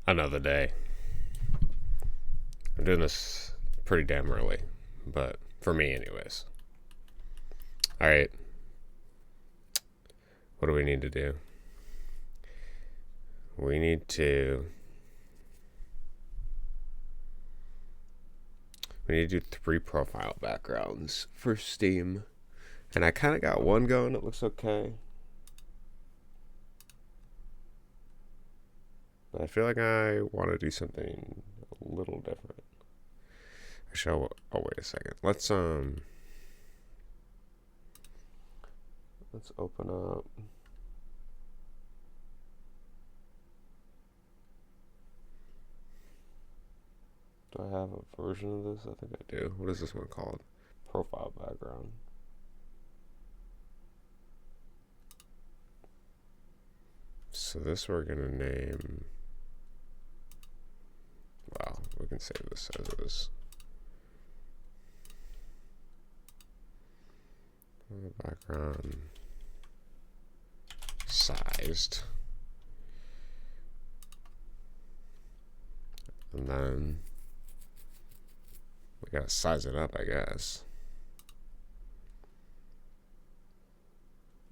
Another day. I'm doing this pretty damn early, but for me, anyways. All right. What do we need to do? We need to do 3 profile backgrounds for Steam. And I kind of got one going. It looks okay. But I feel like I want to do something a little different. Actually, oh wait a second. Let's open up. Do I have a version of this? I think I do. What is this one called? Profile background. So this we're gonna name. Well, we can save this as is. Background sized. And then we gotta size it up, I guess.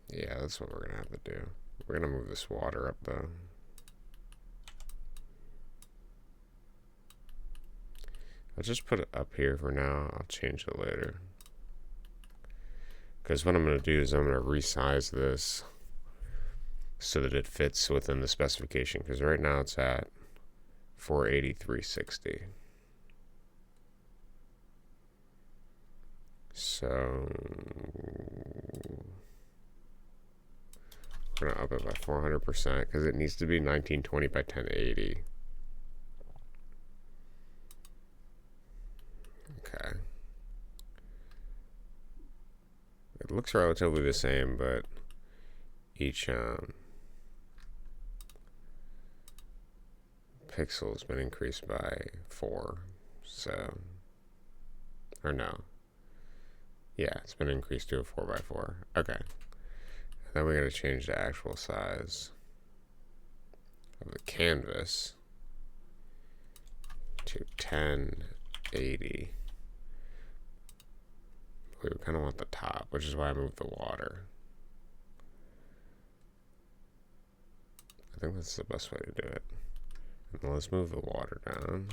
Yeah, that's what we're gonna have to do. We're gonna move this water up though. I'll just put it up here for now. I'll change it later. Because what I'm going to do is I'm going to resize this so that it fits within the specification. Because right now it's at 483.60. So we're going to up it by 400% because it needs to be 1920 by 1080. Okay. It looks relatively the same, but each pixel has been increased by 4. So, or no. Yeah, it's been increased to a 4x4. Okay. And then we got to change the actual size of the canvas to 1080. We kind of want the top, which is why I moved the water. I think that's the best way to do it. And let's move the water down.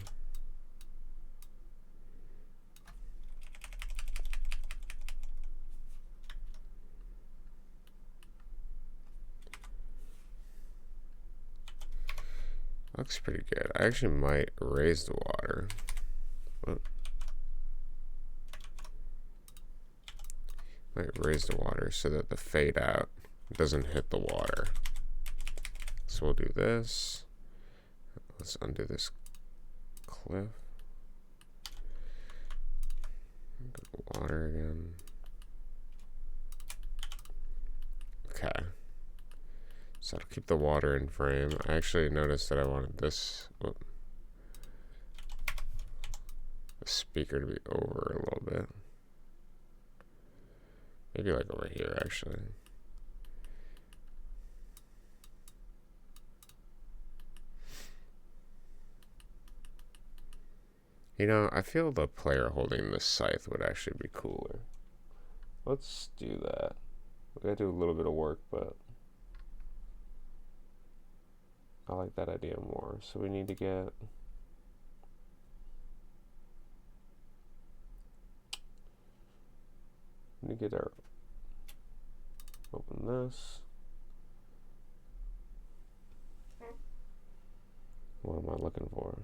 Looks pretty good. I actually might raise the water. Whoop. Might raise the water so that the fade out doesn't hit the water. So we'll do this. Let's undo this cliff. Go to water again. Okay. So I'll keep the water in frame. I actually noticed that I wanted this the speaker to be over a little bit. Maybe like over here, actually. You know, I feel the player holding this scythe would actually be cooler. Let's do that. We gotta do a little bit of work, but I like that idea more. So we need to get our open this. What am I looking for?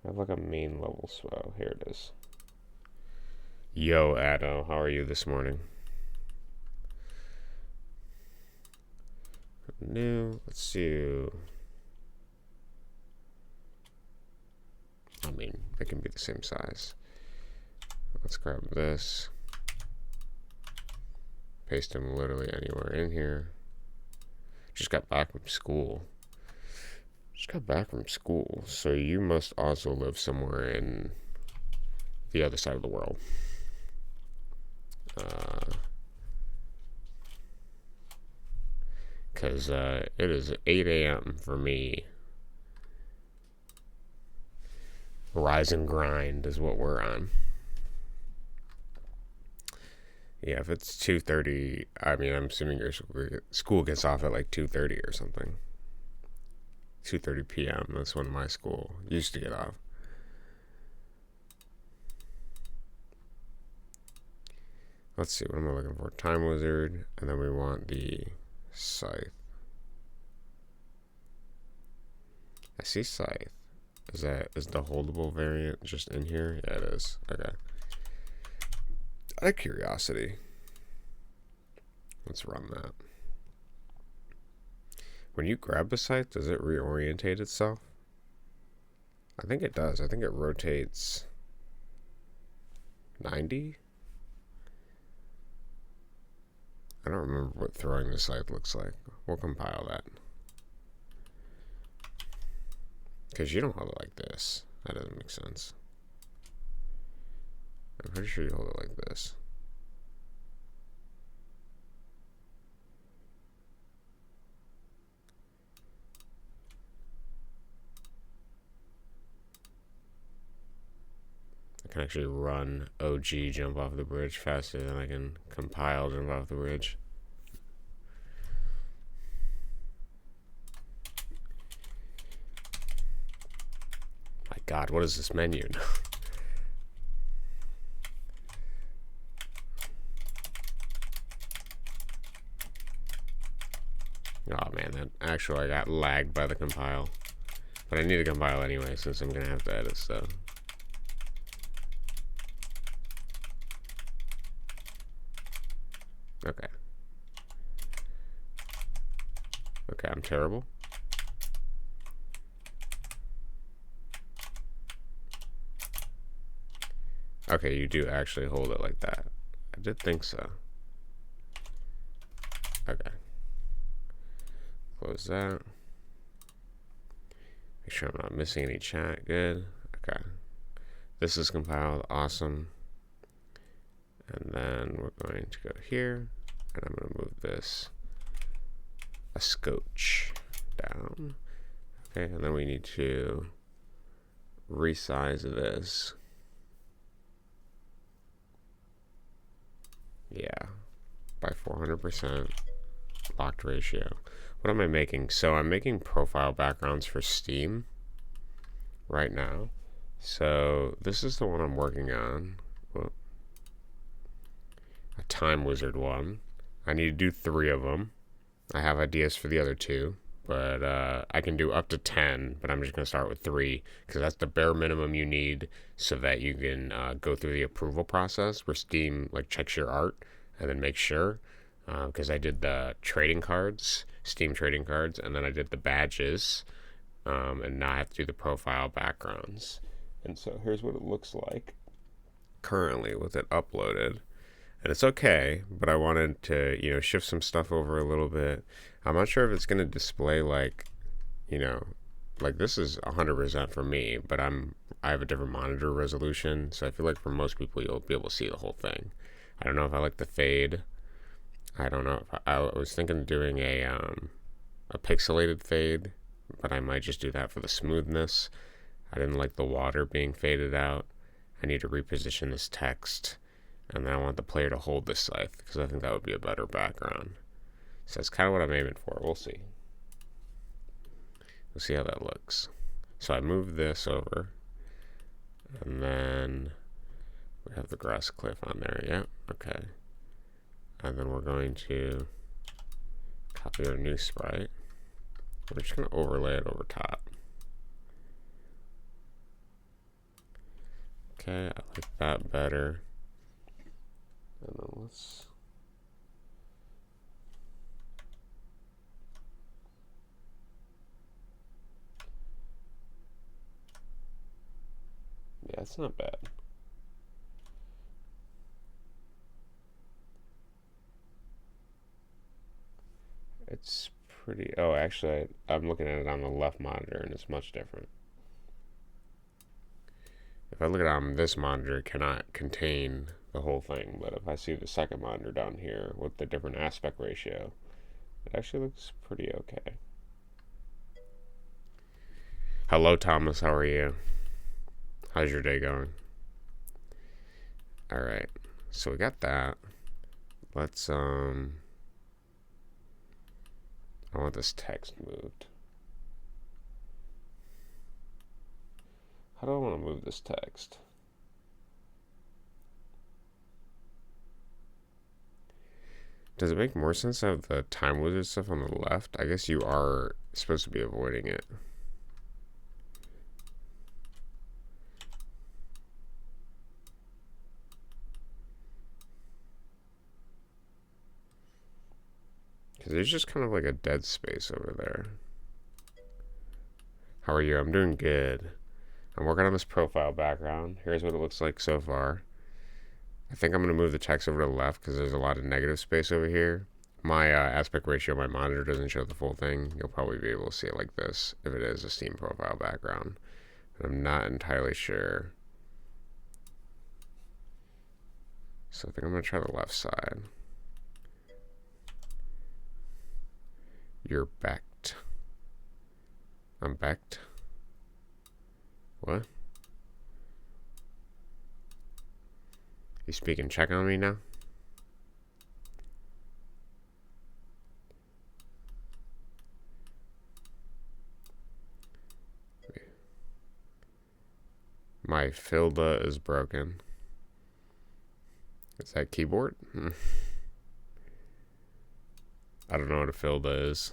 I have like a main level swell. Here it is. Yo, Addo, how are you this morning? New. Let's do. I mean, they can be the same size. Let's grab this. Paste them literally anywhere in here. Just got back from school. So you must also live somewhere in the other side of the world. because it is 8 a.m. for me. Rise and grind is what we're on. Yeah, if it's 2:30, I mean, I'm assuming your school gets off at like 2:30 or something. 2:30 p.m. That's when my school used to get off. Let's see, what am I looking for? Time Wizard, and then we want the Scythe. I see Scythe. Is the holdable variant just in here? Yeah, it is. Okay. Out of curiosity, let's run that. When you grab the Scythe, does it reorientate itself? I think it does. I think it rotates 90. I don't remember what throwing the Scythe looks like. We'll compile that. Because you don't hold it like this. That doesn't make sense. I'm pretty sure you hold it like this. I can actually run OG jump off the bridge faster than I can compile jump off the bridge. My God, what is this menu? Oh man, that actually I got lagged by the compile. But I need to compile anyway since I'm gonna have to edit stuff. Okay. Okay, I'm terrible. Okay, you do actually hold it like that. I did think so. Okay. Close that. Make sure I'm not missing any chat. Good. Okay. This is compiled. Awesome. And then we're going to go here. And I'm going to move this a scotch down. Okay, and then we need to resize this. Yeah, by 400%. Locked ratio. What am I making? So I'm making profile backgrounds for Steam right now. So this is the one I'm working on. Whoop. A Time Wizard one. I need to do 3 of them. I have ideas for the other 2, but I can do up to 10, but I'm just going to start with 3 because that's the bare minimum you need so that you can go through the approval process where Steam like checks your art and then makes sure. Because I did the trading cards, Steam trading cards, and then I did the badges, and now I have to do the profile backgrounds. And so here's what it looks like currently with it uploaded. And it's okay, but I wanted to, shift some stuff over a little bit. I'm not sure if it's going to display like this is 100% for me, but I have a different monitor resolution, so I feel like for most people you'll be able to see the whole thing. I don't know if I like the fade. I don't know. I was thinking of doing a pixelated fade, but I might just do that for the smoothness. I didn't like the water being faded out. I need to reposition this text, and then I want the player to hold this Scythe because I think that would be a better background. So that's kind of what I'm aiming for. We'll see. We'll see how that looks. So I move this over, and then we have the grass cliff on there. Yeah, okay. And then we're going to copy our new sprite. We're just going to overlay it over top. Okay, I like that better. And then let's... Yeah, it's not bad. It's pretty... Oh, actually, I'm looking at it on the left monitor, and it's much different. If I look at it on this monitor, it cannot contain the whole thing. But if I see the second monitor down here with the different aspect ratio, It actually looks pretty okay. Hello, Thomas. How are you? How's your day going? All right. So we got that. Let's I want this text moved. How do I want to move this text? Does it make more sense to have the time wizard stuff on the left? I guess you are supposed to be avoiding it. Because there's just kind of like a dead space over there. How are you? I'm doing good. I'm working on this profile background. Here's what it looks like so far. I think I'm going to move the text over to the left because there's a lot of negative space over here. My aspect ratio on my monitor doesn't show the full thing. You'll probably be able to see it like this if it is a Steam profile background. And I'm not entirely sure. So I think I'm going to try the left side. You're backed. I'm backed. What? You speaking Czech on me now? My filda is broken. Is that keyboard? I don't know what a filda is.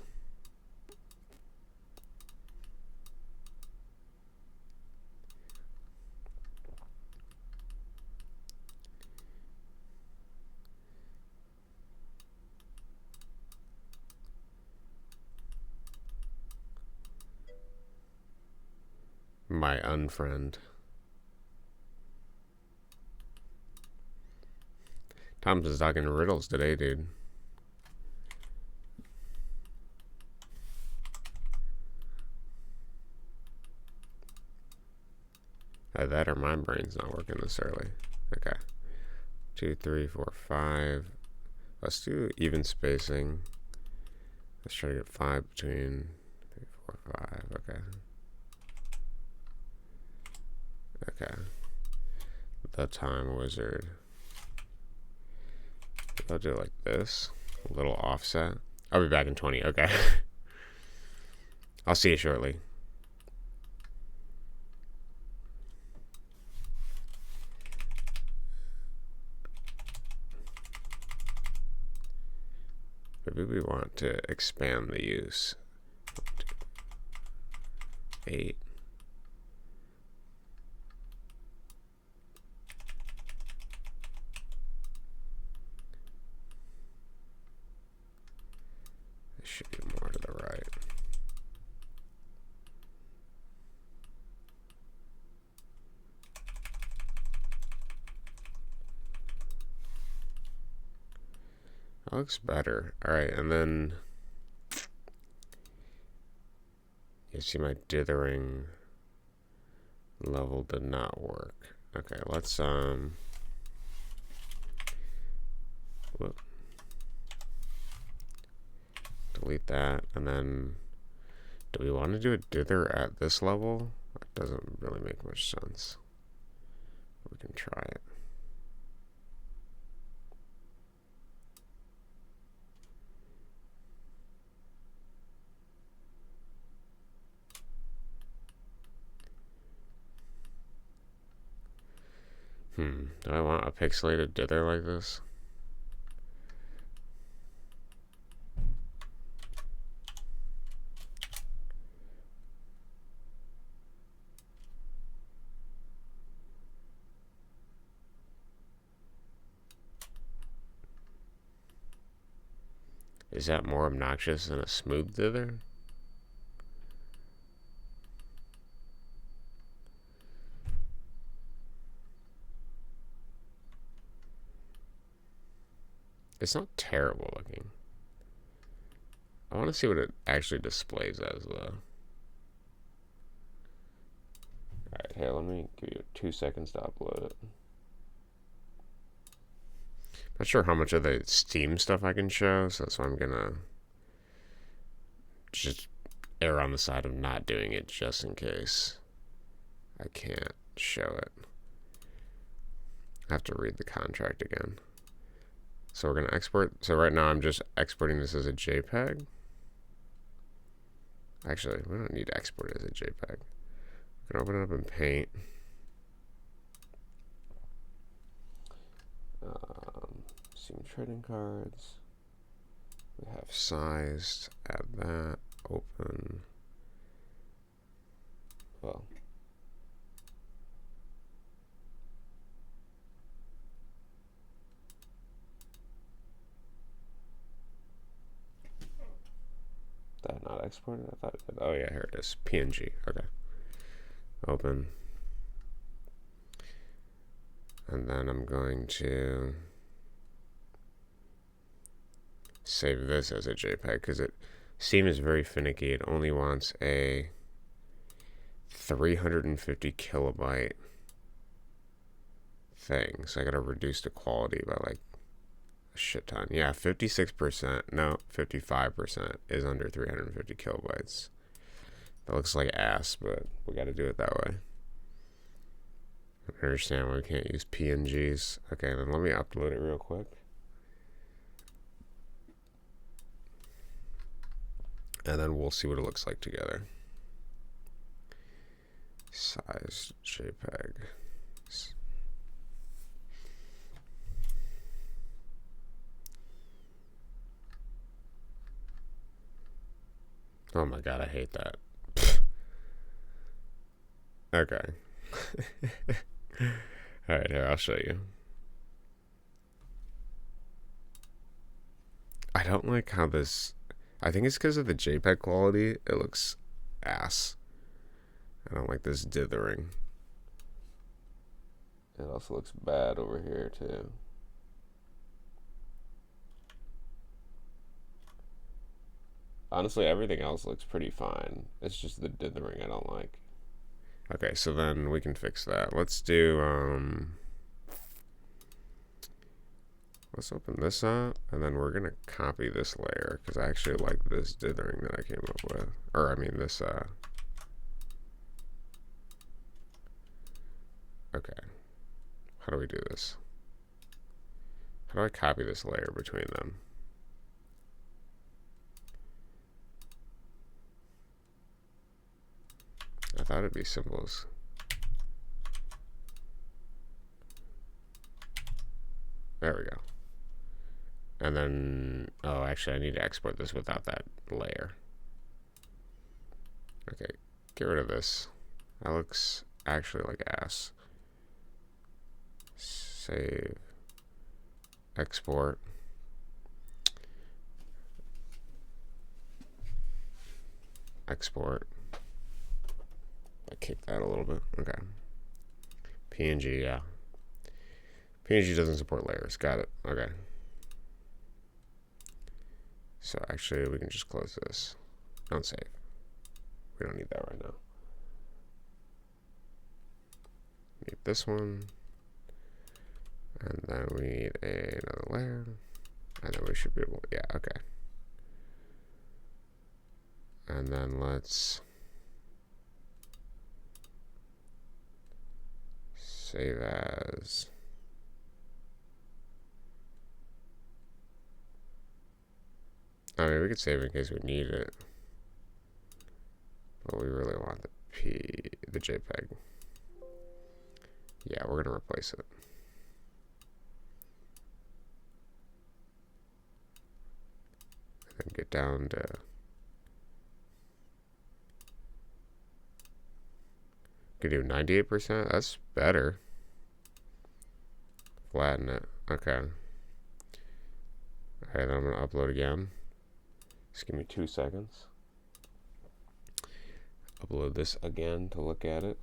My unfriend. Tom's is talking riddles today, dude. Either that or my brain's not working this early. Okay. 2, 3, 4, 5. Let's do even spacing. Let's try to get 5 between 3, 4, 5. Okay. Okay. The time wizard. I'll do it like this. A little offset. I'll be back in 20. Okay. I'll see you shortly. Maybe we want to expand the use. 8. This should be more to the right. That looks better. Alright, and then you see my dithering level did not work. Okay, let's whoop. Delete that, and then do we want to do a dither at this level? That doesn't really make much sense. We can try it. Do I want a pixelated dither like this? Is that more obnoxious than a smooth dither? It's not terrible looking. I want to see what it actually displays as, though. Alright, here, let me give you 2 seconds to upload it. Not sure how much of the Steam stuff I can show, so that's why I'm gonna just err on the side of not doing it just in case I can't show it. I have to read the contract again. So we're going to export. So right now I'm just exporting this as a JPEG. Actually, we don't need to export it as a JPEG. We can open it up in Paint. Steam trading cards. We have sized. Add that. Open. Well. Did I not export it? I thought it did. Oh yeah, here it is. PNG. Okay. Open. And then I'm going to save this as a JPEG because Steam is very finicky. It only wants a 350 kilobyte thing. So I gotta reduce the quality by like a shit ton. Yeah, 56%. No, 55% is under 350 kilobytes. That looks like ass, but we gotta do it that way. I understand why we can't use PNGs. Okay, then let me upload it real quick. And then we'll see what it looks like together. Size JPEG. Oh my god, I hate that. Okay. Alright, here, I'll show you. I don't like how this... I think it's because of the JPEG quality. It looks ass. I don't like this dithering. It also looks bad over here, too. Honestly, everything else looks pretty fine. It's just the dithering I don't like. Okay, so then we can fix that. Let's do, let's open this up, and then we're going to copy this layer, because I actually like this dithering that I came up with. Or, I mean, this, okay. How do we do this? How do I copy this layer between them? I thought it'd be simple as... There we go. And then, oh, actually, I need to export this without that layer. Okay, get rid of this. That looks actually like ass. Save. Export. Export. I kicked that a little bit. Okay. PNG, yeah. PNG doesn't support layers. Got it. Okay. So actually, we can just close this. Don't save. We don't need that right now. Need this one. And then we need another layer. And then we should be able, yeah, okay. And then let's save as. I mean, we could save it in case we need it. But we really want the JPEG. Yeah, we're gonna replace it. And then get down to could do 98%. That's better. Flatten it. Okay. Alright, then I'm gonna upload again. Just give me 2 seconds. Upload this again to look at it.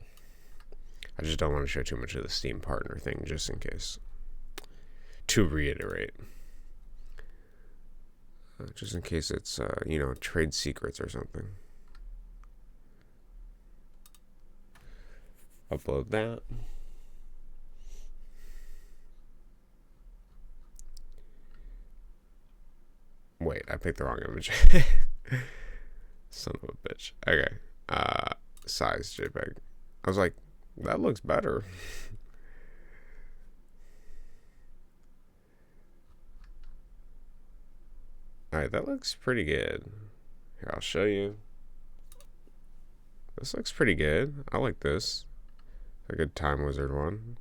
I just don't want to show too much of the Steam partner thing, just in case. To reiterate. Just in case it's, you know, trade secrets or something. Upload that. Wait, I picked the wrong image. Son of a bitch. Okay. Size JPEG. I was like, that looks better. Alright, that looks pretty good. Here, I'll show you. This looks pretty good. I like this. A good Time Wizard one.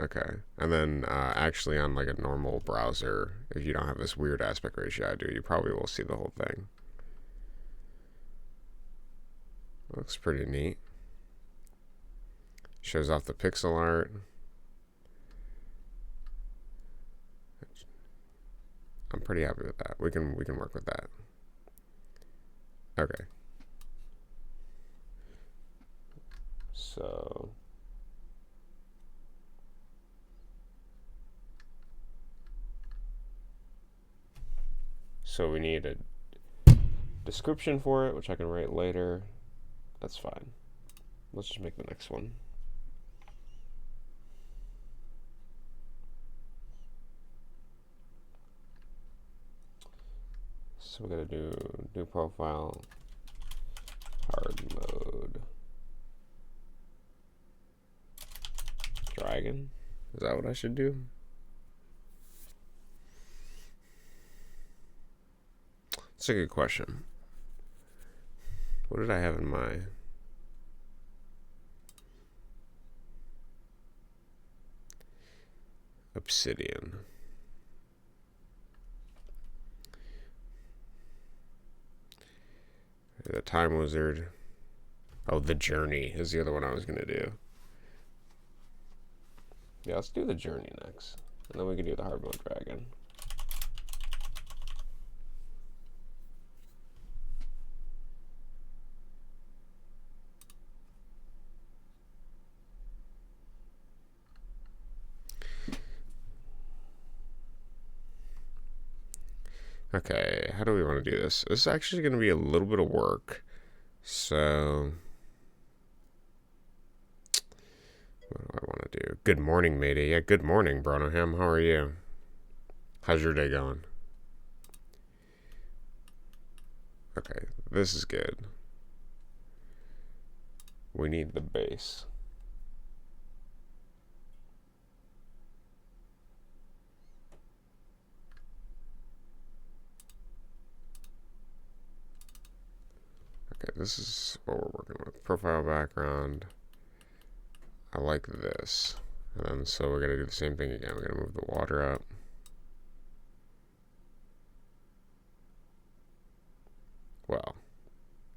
Okay. And then actually on like a normal browser, if you don't have this weird aspect ratio I do, you probably will see the whole thing. Looks pretty neat. Shows off the pixel art. I'm pretty happy with that. We can work with that. Okay. So we need a description for it, which I can write later. That's fine. Let's just make the next one. So we're gonna do new profile, hard mode, dragon. Is that what I should do? That's a good question. What did I have in my obsidian? The Time Wizard. Oh, the Journey is the other one I was going to do. Yeah, let's do the Journey next. And then we can do the hard mode dragon. Okay, how do we want to do this? This is actually going to be a little bit of work. So, what do I want to do? Good morning, matey. Yeah, good morning, Bronoham. How are you? How's your day going? Okay, this is good. We need the base. Okay, this is what we're working with. Profile background. I like this. And then, so we're going to do the same thing again. We're going to move the water up. Well,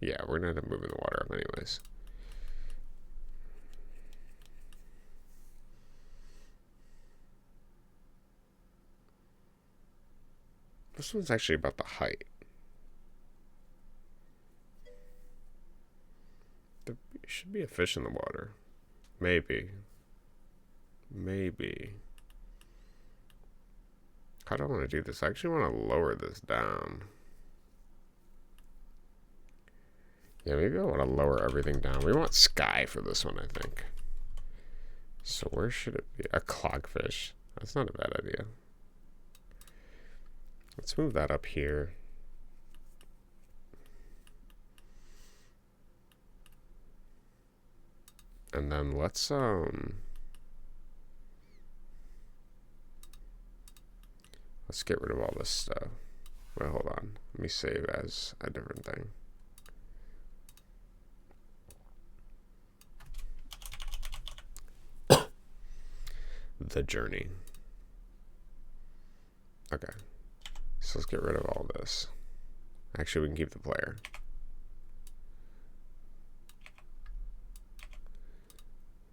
yeah, we're going to end up moving the water up anyways. This one's actually about the height. There should be a fish in the water. Maybe. How do I want to do this? I actually want to lower this down. Yeah, maybe I want to lower everything down. We want sky for this one, I think. So where should it be? A clogfish. That's not a bad idea. Let's move that up here. And then let's get rid of all this stuff. Wait, hold on. Let me save as a different thing. The Journey. Okay. So let's get rid of all this. Actually, we can keep the player.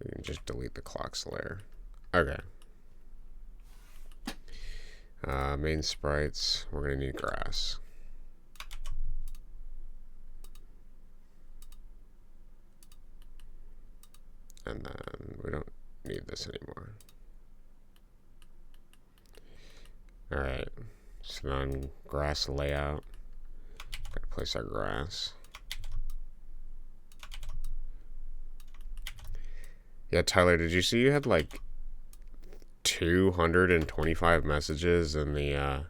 We can just delete the clocks layer. Okay. Main sprites, we're going to need grass. And then we don't need this anymore. Alright, so then grass layout. Gotta place our grass. Yeah, Tyler, did you see you had like 225 messages in the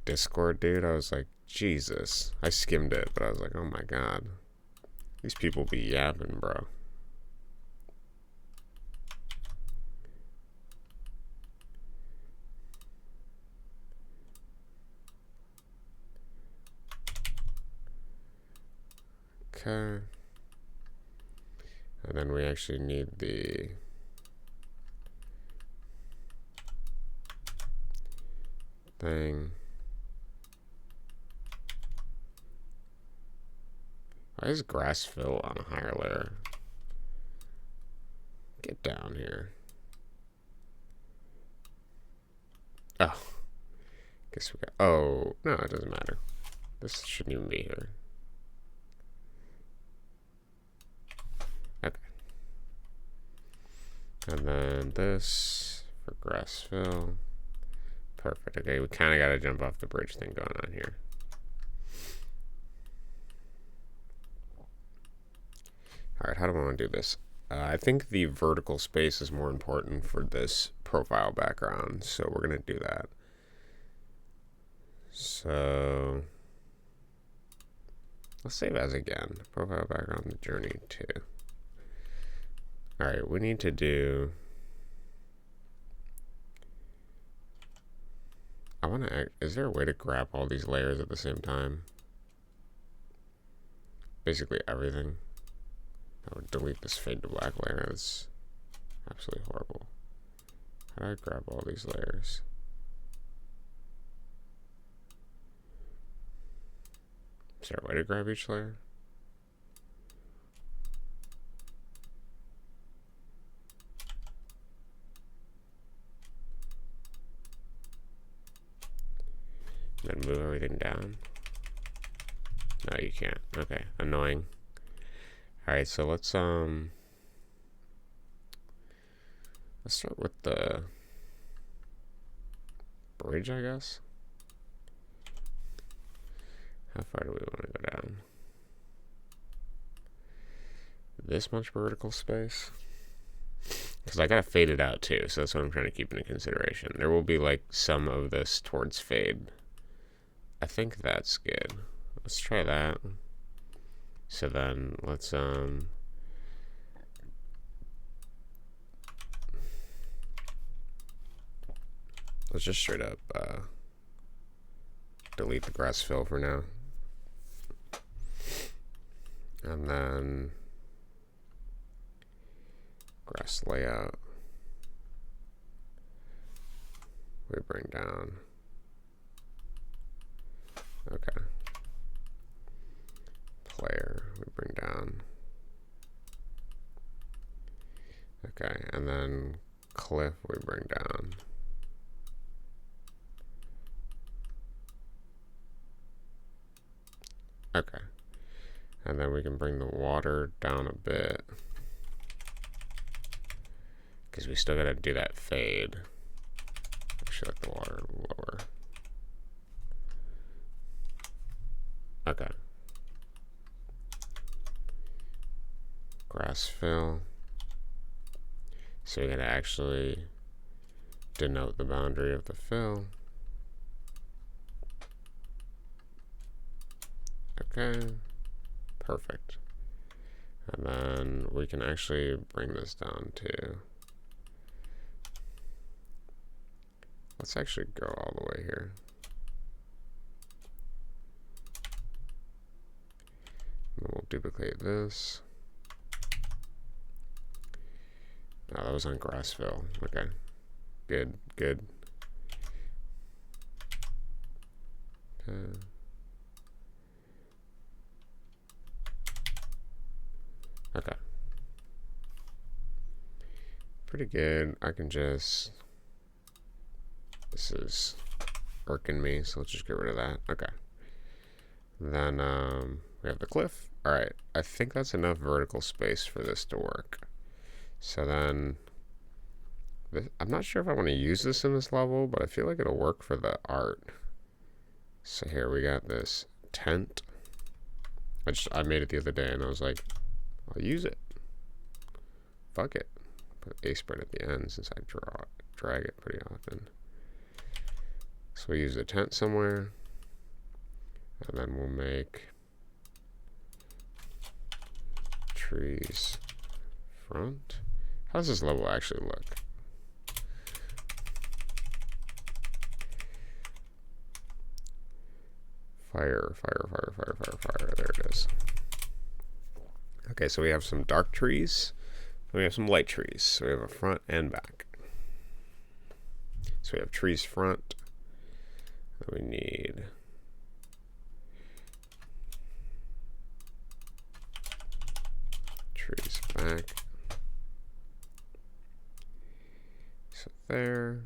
Discord, dude? I was like, Jesus. I skimmed it, but I was like, oh my god. These people be yapping, bro. Okay. And then we actually need the thing. Why is grass fill on a higher layer? Get down here. Oh. Guess we got. Oh, no, it doesn't matter. This shouldn't even be here. Okay. And then this for grass fill. Perfect. Okay, we kind of got to jump off the bridge thing going on here. Alright, how do I want to do this? I think the vertical space is more important for this profile background, so we're going to do that. So, let's save as again. Profile background, the journey 2. Alright, we need to do... I want to... Is there a way to grab all these layers at the same time? Basically everything. I would delete this fade to black layer. It's absolutely horrible. How do I grab all these layers? Is there a way to grab each layer? And then move everything down? No, you can't. Okay, annoying. Alright, so let's start with the bridge, I guess. How far do we want to go down? This much vertical space? Because I gotta fade it out too, so that's what I'm trying to keep into consideration. There will be like some of this towards fade. I think that's good. Let's try that. So then let's just straight up delete the grass fill for now. And then grass layout we bring down. Okay. Player we bring down. Okay, and then cliff we bring down. Okay. And then we can bring the water down a bit. Because we still gotta do that fade. Actually, like the water lower. Okay. Grass fill. So we're gonna actually denote the boundary of the fill. Okay. Perfect. And then we can actually bring this down to... Let's actually go all the way here. And we'll duplicate this. Oh, that was on grass fill. Okay. Good, good. Okay. Okay. Pretty good. I can just... This is irking me, so let's just get rid of that. Okay. Then we have the cliff. Alright, I think that's enough vertical space for this to work. So then, I'm not sure if I want to use this in this level, but I feel like it'll work for the art. So here we got this tent. I made it the other day and I was like, I'll use it. Fuck it. Put a spread at the end since I drag it pretty often. So we use the tent somewhere. and then we'll make trees front. How does this level actually look? Fire, fire, fire, fire, fire, fire. There it is. Okay, so we have some dark trees. We have some light trees. So we have a front and back. So we have trees front. We need trees back. So there.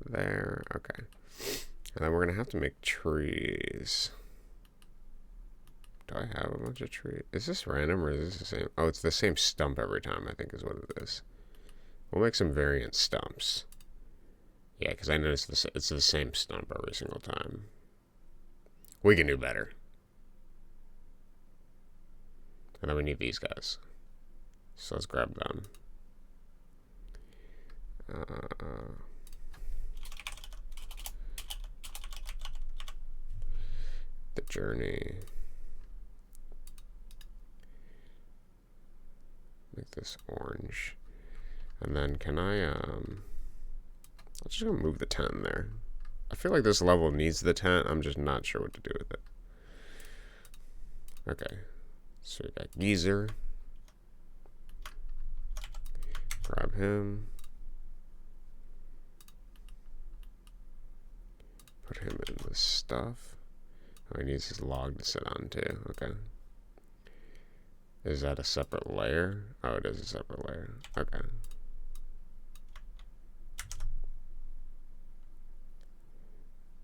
There. Okay. And then we're going to have to make trees. Do I have a bunch of trees? Is this random or is this the same? Oh, it's the same stump every time, I think is what it is. We'll make some variant stumps. Yeah, because I noticed it's the same stump every single time. We can do better. And then we need these guys. So let's grab them. The journey. Make this orange. And then can I, I'm just gonna move the tent in there. I feel like this level needs the tent. I'm just not sure what to do with it. Okay. So we got Geezer. Grab him. Put him in the stuff. Oh, he needs his log to sit on too. Okay. Is that a separate layer? Oh, it is a separate layer. Okay.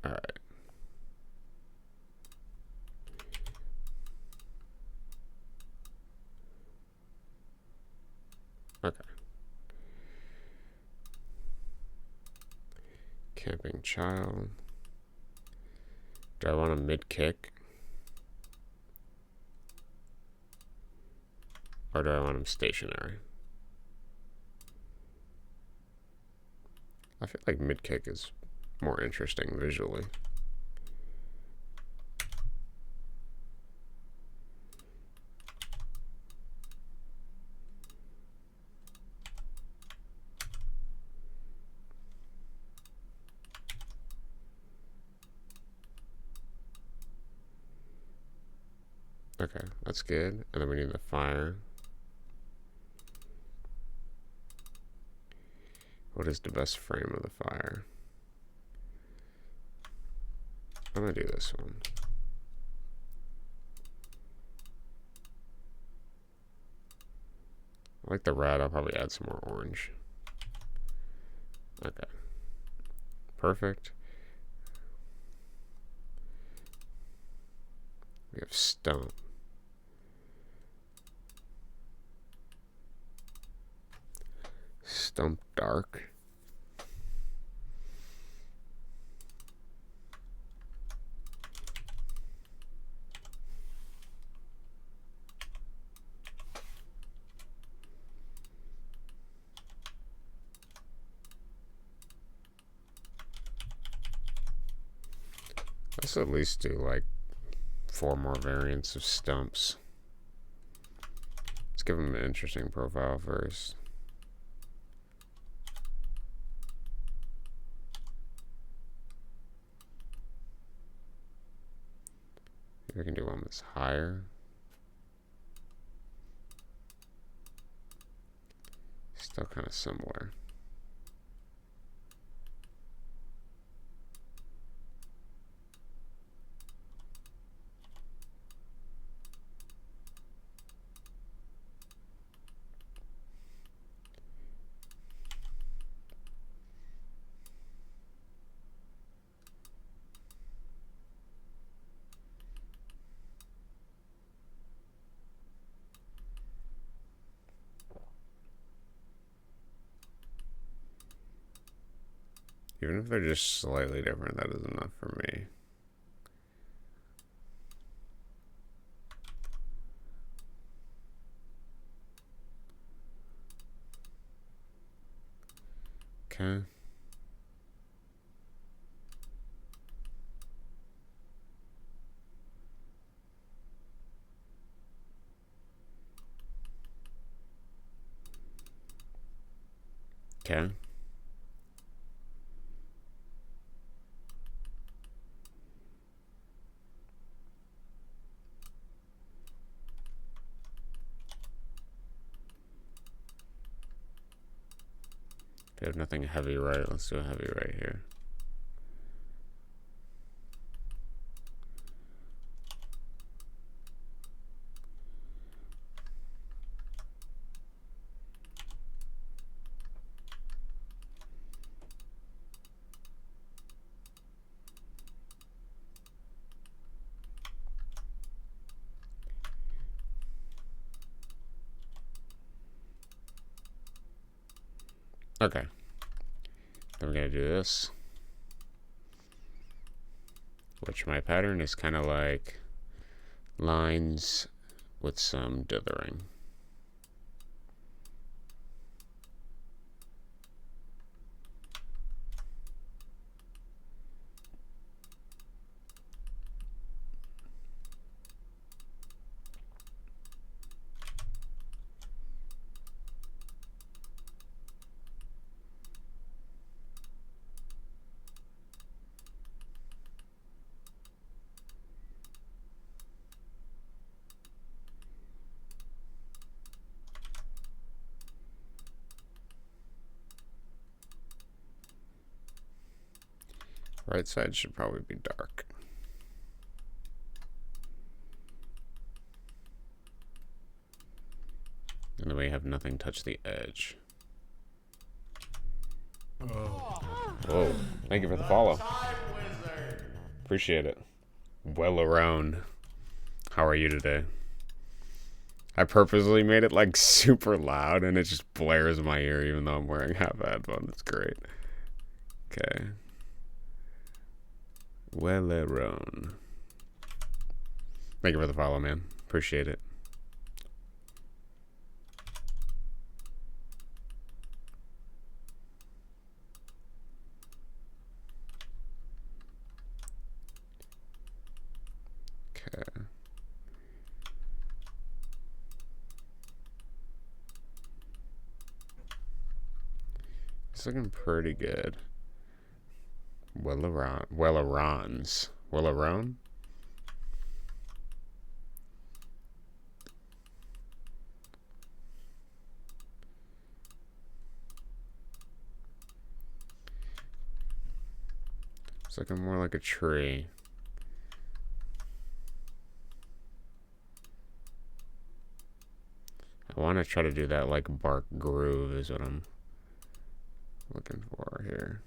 Alright. Okay. Camping child. Do I want a mid-kick? Or do I want him stationary? I feel like mid-kick is more interesting visually. Okay, that's good. And then we need the fire. What is the best frame of the fire? I'm gonna do this one. I like the red. I'll probably add some more orange. Okay. Perfect. We have stump. Stump dark. Let's at least do like 4 more variants of stumps. Let's give them an interesting profile first. Maybe we can do one that's higher. Still kind of similar. Even if they're just slightly different, that is enough for me. Okay. Okay. We have nothing heavy right. Let's do a heavy right here. Okay. Then we're going to do this. Which my pattern is kind of like lines with some dithering. Right side should probably be dark. And then we have nothing touch the edge. Whoa. Thank you for the follow. Appreciate it. Well around. How are you today? I purposely made it like super loud and it just blares in my ear even though I'm wearing half headphones. It's great. Okay. Well around. Thank you for the follow, man. Appreciate it. Okay. It's looking pretty good. Well around. It's looking more like a tree. I want to try to do that like bark groove is what I'm looking for here.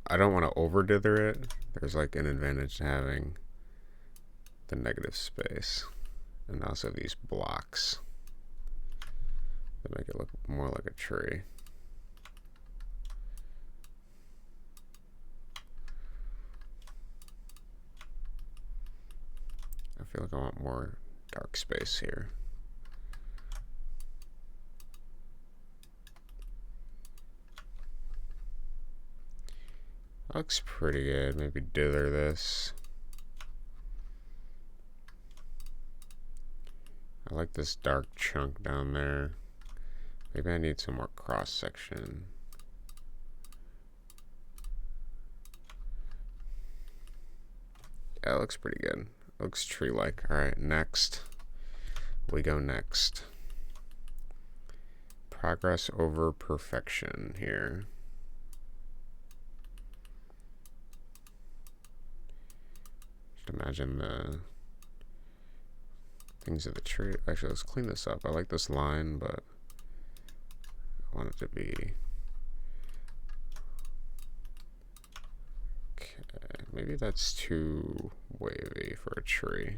I don't want to over dither it. There's like an advantage to having the negative space and also these blocks that make it look more like a tree. I feel like I want more dark space here. Looks pretty good. Maybe dither this. I like this dark chunk down there. Maybe I need some more cross section. Yeah, it looks pretty good. It looks tree-like. Alright, next. We go next. Progress over perfection here. Imagine the things of the tree. Actually, let's clean this up. I like this line, but I want it to be okay. Maybe that's too wavy for a tree,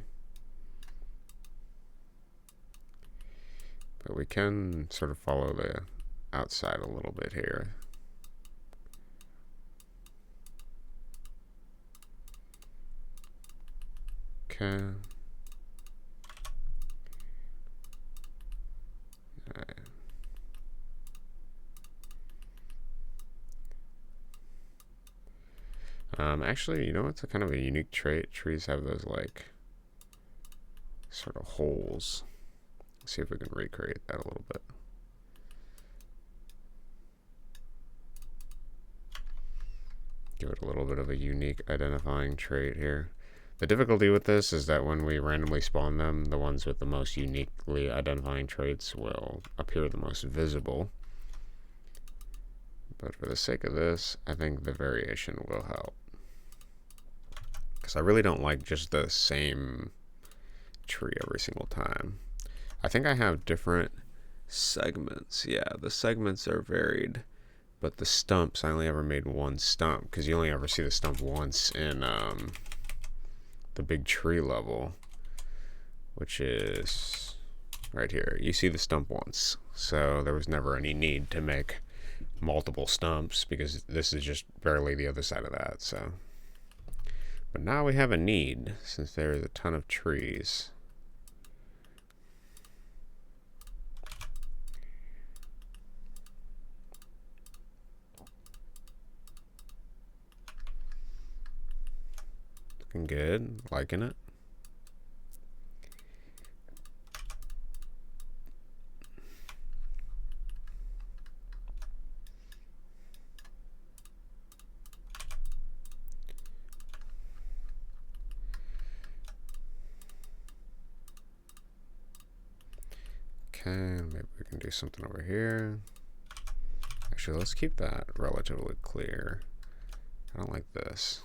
but we can sort of follow the outside a little bit here. Okay. Actually, you know what's a kind of a unique trait? Trees have those like sort of holes Let's see if we can recreate that a little bit. Give it a little bit of a unique identifying trait here. The difficulty with this is that when we randomly spawn them, the ones with the most uniquely identifying traits will appear the most visible. But for the sake of this, I think the variation will help. Because I really don't like just the same tree every single time. I think I have different segments. Yeah, the segments are varied. But the stumps, I only ever made one stump. Because you only ever see the stump once in the big tree level, which is right here. You see the stump once, so there was never any need to make multiple stumps because this is just barely the other side of that. So, but now we have a need since there's a ton of trees. Looking good, liking it. Okay, maybe we can do something over here. Actually, let's keep that relatively clear. I don't like this.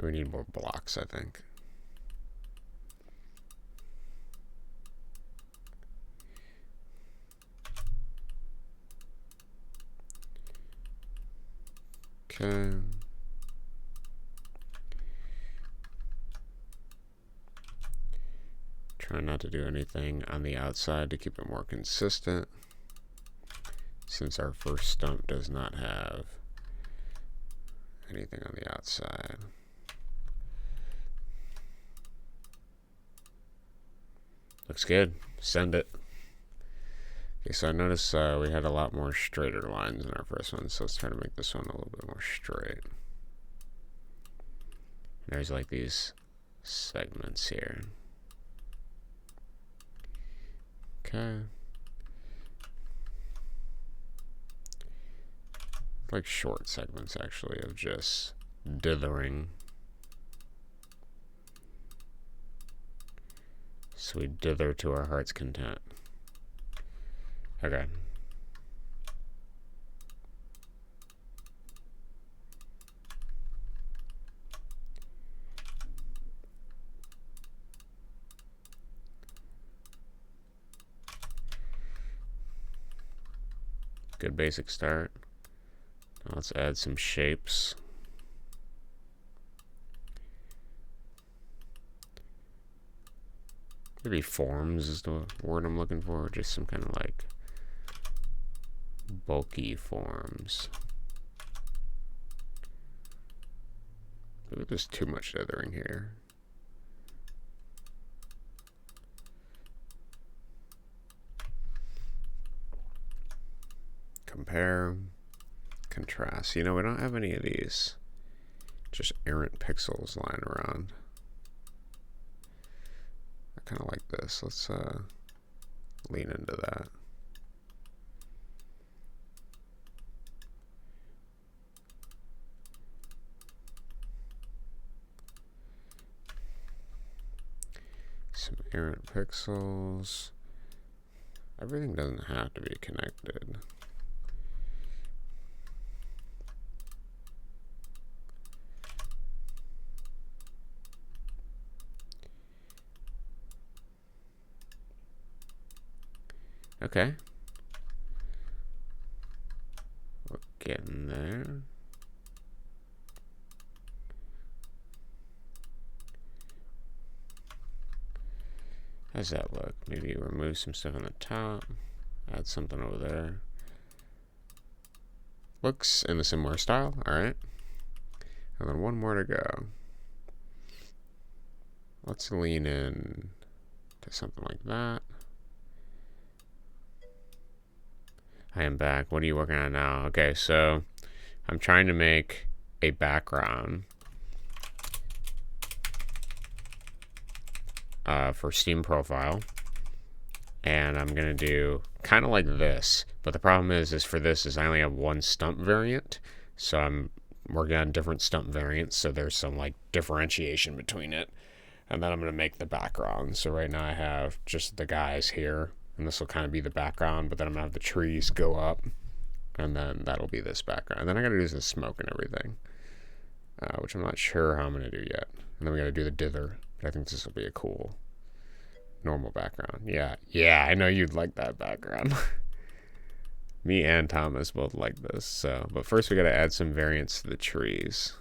We need more blocks, I think. Okay. Try not to do anything on the outside to keep it more consistent, since our first stump does not have anything on the outside. Looks good. Send it. Okay, so I noticed we had a lot more straighter lines in our first one, so let's try to make this one a little bit more straight. There's like these segments here. Okay. Like short segments, actually, of just dithering. So we dither to our heart's content. Okay. Good basic start. Now let's add some shapes. Maybe forms is the word I'm looking for. Just some kind of like bulky forms. Maybe there's too much dithering here. Compare, contrast. You know, we don't have any of these just errant pixels lying around. I kind of like this. Let's lean into that. Some errant pixels. Everything doesn't have to be connected. Okay. We're getting there. How's that look? Maybe remove some stuff on the top. Add something over there. Looks in a similar style. Alright. And then one more to go. Let's lean in to something like that. I am back. What are you working on now? Okay, so I'm trying to make a background for Steam profile, and I'm gonna do kind of like this, but the problem is for this is I only have one stump variant, so I'm working on different stump variants, so there's some like differentiation between it. And then I'm gonna make the background. So right now I have just the guys here, and this will kind of be the background, but then I'm gonna have the trees go up, and then that'll be this background. And then I gotta do the smoke and everything, which I'm not sure how I'm gonna do yet. And then we gotta do the dither, but I think this will be a cool normal background. Yeah, I know you'd like that background. Me and Thomas both like this. So, but first we gotta add some variants to the trees.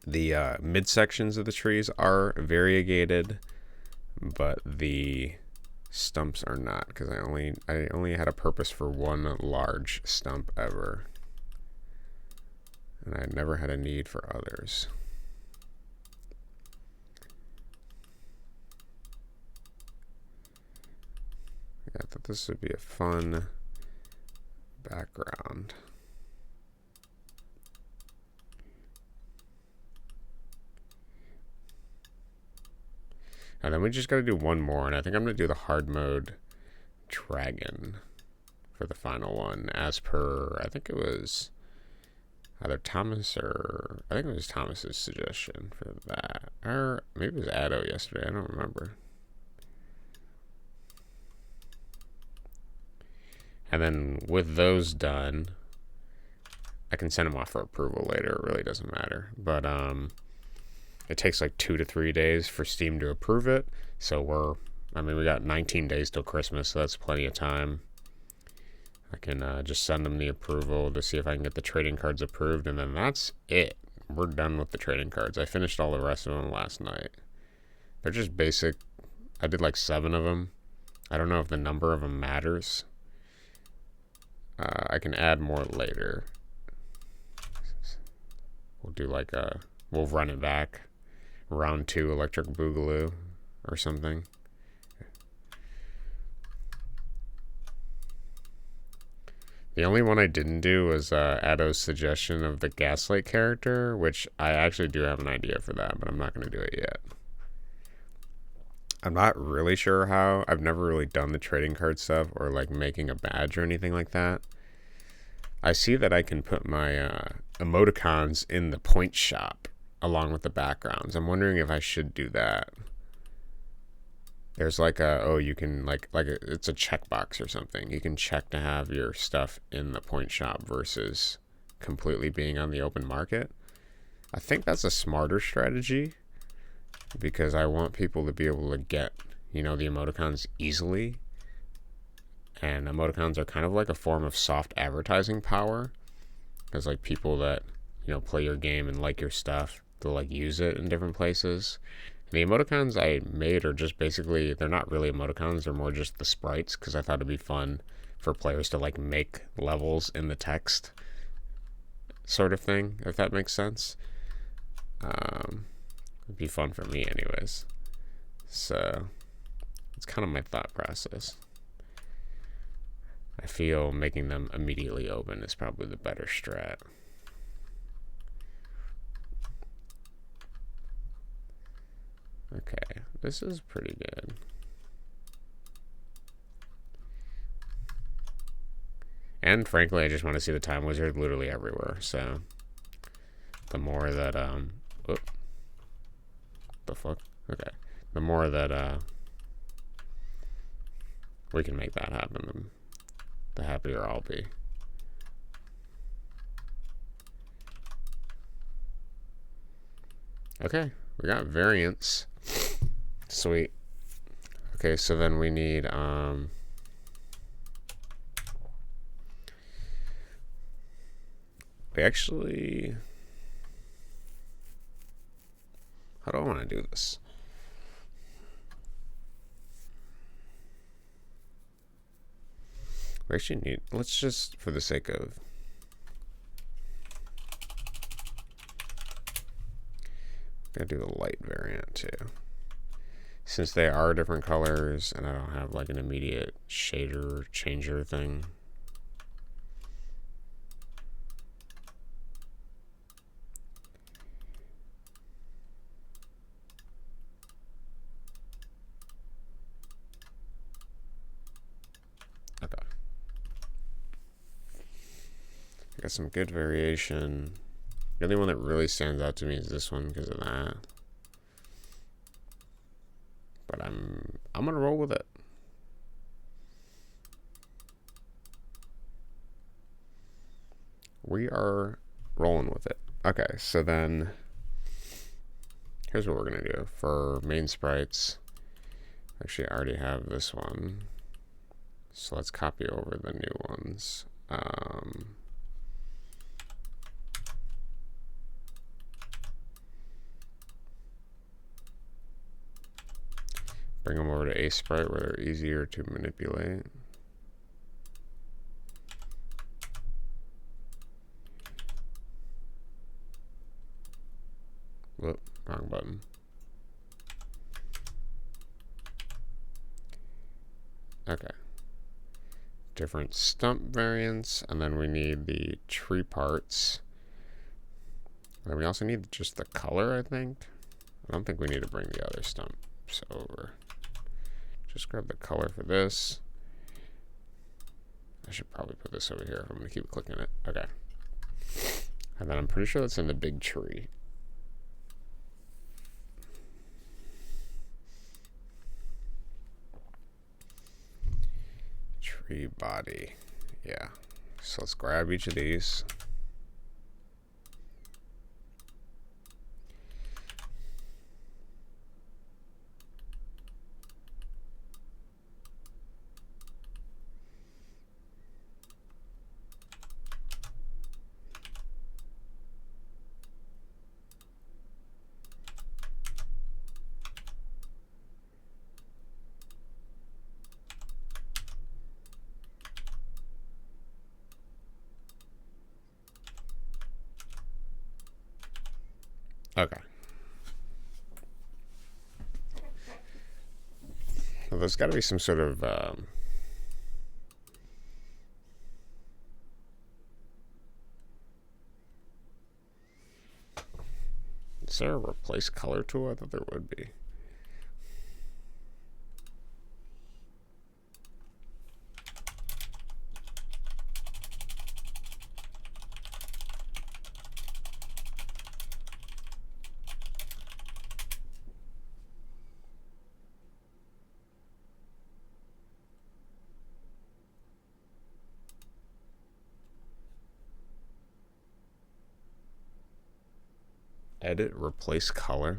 The midsections of the trees are variegated, but the stumps are not, because I only had a purpose for one large stump ever, and I never had a need for others. Yeah, I thought this would be a fun background. And then we just got to do one more, and I think I'm going to do the hard mode dragon for the final one, as per, I think it was either Thomas or, I think it was Thomas's suggestion for that. Or maybe it was Addo yesterday, I don't remember. And then with those done, I can send them off for approval later, it really doesn't matter. But, it takes like 2 to 3 days for Steam to approve it. So we got 19 days till Christmas, so that's plenty of time. I can just send them the approval to see if I can get the trading cards approved, and then that's it. We're done with the trading cards. I finished all the rest of them last night. They're just basic. I did like 7 of them. I don't know if the number of them matters. I can add more later. We'll do like we'll run it back. Round 2 Electric Boogaloo or something. The only one I didn't do was Addo's suggestion of the Gaslight character, which I actually do have an idea for that, but I'm not going to do it yet. I'm not really sure how. I've never really done the trading card stuff or like making a badge or anything like that. I see that I can put my emoticons in the point shop along with the backgrounds. I'm wondering if I should do that. There's like you can it's a checkbox or something. You can check to have your stuff in the point shop versus completely being on the open market. I think that's a smarter strategy because I want people to be able to get, the emoticons easily. And emoticons are kind of like a form of soft advertising power. Because like people that, play your game and like your stuff, they'll like use it in different places. And the emoticons I made are just basically, they're not really emoticons, they're more just the sprites, because I thought it'd be fun for players to like make levels in the text sort of thing, if that makes sense. It'd be fun for me anyways. So it's kind of my thought process. I feel making them immediately open is probably the better strat. Okay, this is pretty good. And frankly, I just want to see the time wizard literally everywhere. So the more that the fuck? Okay. The more that we can make that happen, the happier I'll be. Okay, we got variants. Sweet. Okay, so then we need we actually, how do I want to do this? We actually need, let's just, for the sake of, gotta do the light variant too. Since they are different colors and I don't have like an immediate shader changer thing. Got some good variation. The only one that really stands out to me is this one because of that. But I'm gonna roll with it. We are rolling with it. Okay, so then here's what we're gonna do for main sprites. Actually, I already have this one, so let's copy over the new ones. Bring them over to A sprite where they're easier to manipulate. Whoop, wrong button. Okay. Different stump variants, and then we need the tree parts. And we also need just the color, I think. I don't think we need to bring the other stumps over. Just grab the color for this. I should probably put this over here. I'm going to keep clicking it. Okay. And then I'm pretty sure that's in the big tree. Tree body. Yeah. So let's grab each of these. Okay. Well, there's got to be some sort of is there a replace color tool? I thought there would be. Edit, replace color.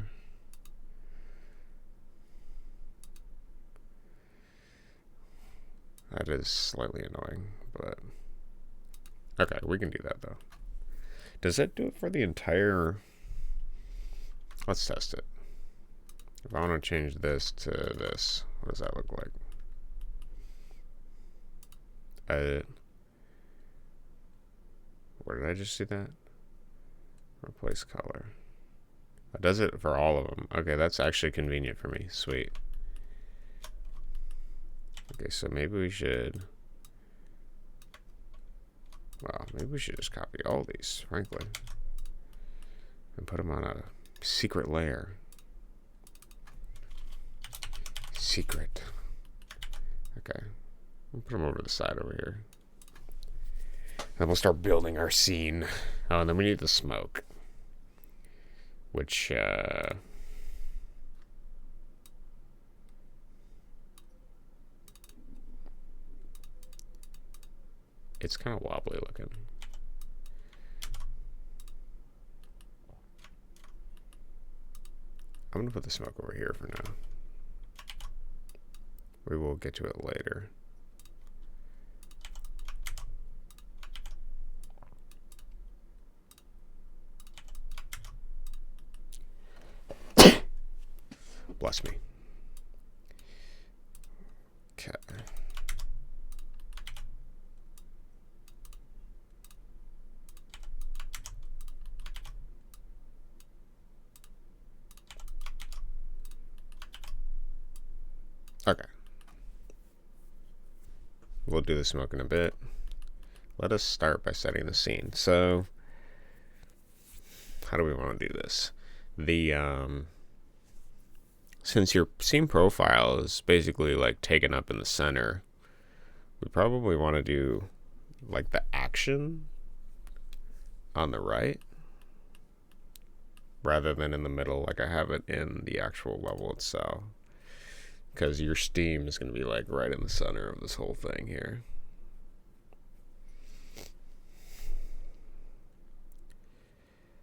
That is slightly annoying, but okay, we can do that though. Does that do it for the entire? Let's test it. If I want to change this to this, what does that look like? Edit. Where did I just see that? Replace color. That does it for all of them. Okay, that's actually convenient for me. Sweet. Okay, so maybe we should... Well, maybe we should just copy all these, frankly. And put them on a secret layer. Secret. Okay. We'll put them over to the side over here. Then we'll start building our scene. Oh, and then we need the smoke. Which, it's kind of wobbly looking. I'm going to put the smoke over here for now. We will get to it later. Bless me. Okay. Okay. We'll do the smoke in a bit. Let us start by setting the scene. So, how do we want to do this? Since your scene profile is basically like taken up in the center, we probably want to do like the action on the right rather than in the middle like I have it in the actual level itself. Because your steam is going to be like right in the center of this whole thing here.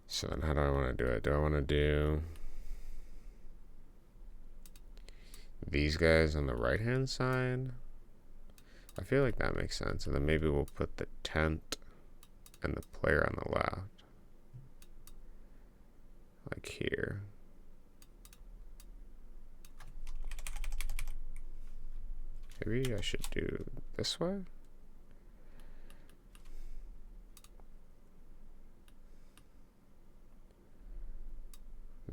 So then how do I want to do it? Do I want to do these guys on the right hand side? I feel like that makes sense. And then maybe we'll put the tent and the player on the left. Like here. Maybe I should do this way?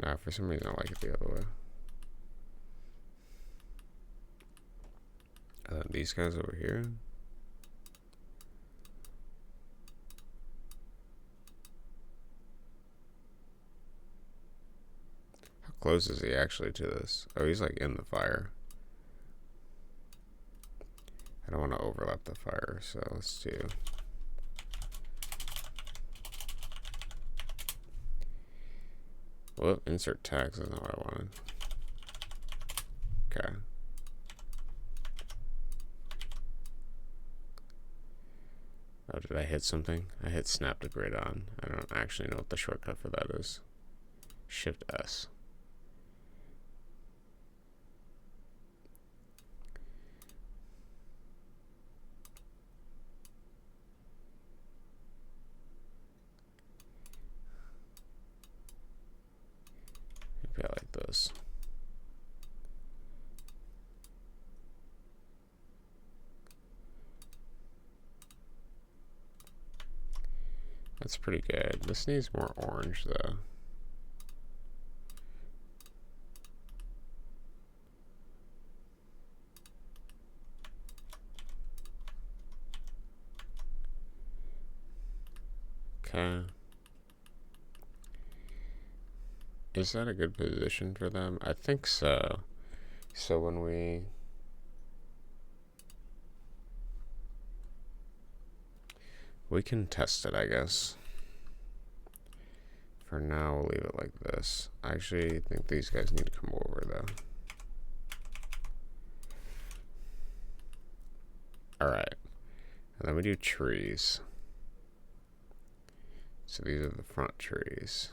No, for some reason I like it the other way. These guys over here. How close is he actually to this? Oh, he's like in the fire. I don't want to overlap the fire, so let's do. Well, insert text is not what I wanted. Okay. Oh, did I hit something? I hit snap to grid on. I don't actually know what the shortcut for that is. Shift S. Maybe I like this. That's pretty good. This needs more orange though. Okay. Is that a good position for them? I think so. So when we can test it, I guess. For now, we'll leave it like this. I actually think these guys need to come over, though. Alright. And then we do trees. So these are the front trees.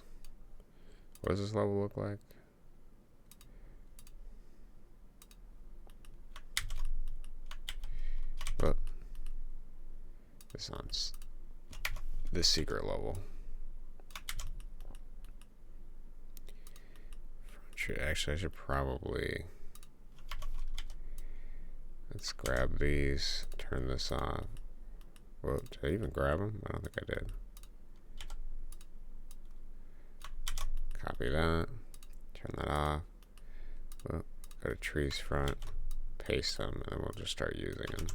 What does this level look like? Oh. This on this secret level. Actually, I should probably, let's grab these, turn this off. Whoa, did I even grab them? I don't think I did. Copy that, turn that off. Whoa, go to trees front, paste them, and then we'll just start using them.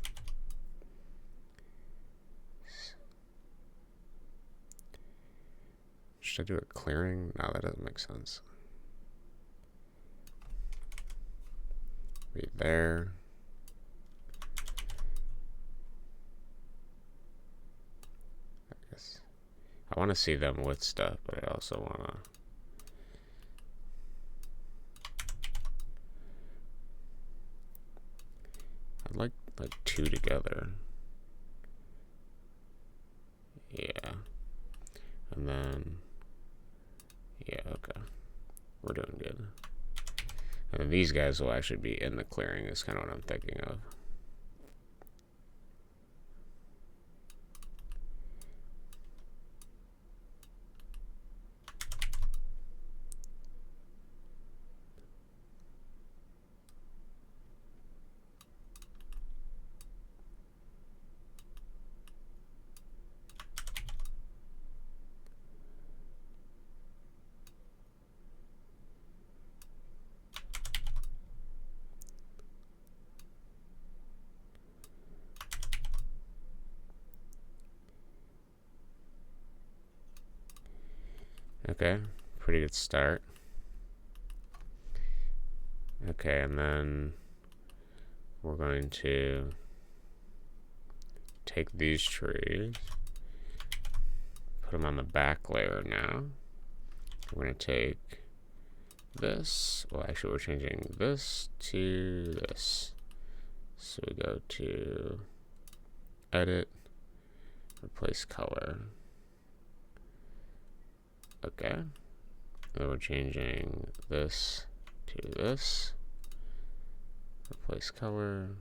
Should I do a clearing? No, that doesn't make sense. Be there. I guess I want to see them with stuff, but I also want to. I'd like two together. Yeah. And then, yeah, okay. We're doing good. And then these guys will actually be in the clearing is kind of what I'm thinking of. Okay, pretty good start. Okay, and then we're going to take these trees, put them on the back layer now. We're going to take this. Well, actually, we're changing this to this. So we go to Edit, Replace Color. Okay. Then we're changing this to this. Replace color.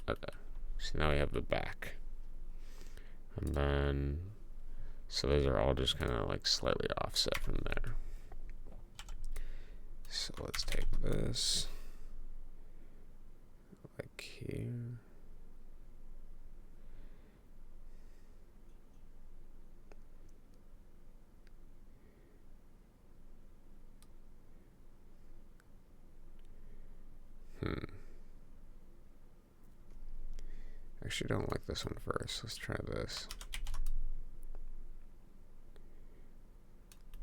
Okay. So now we have the back. And then, so those are all just kind of like slightly offset from there. So let's take this, like here. Actually, don't like this one first. Let's try this.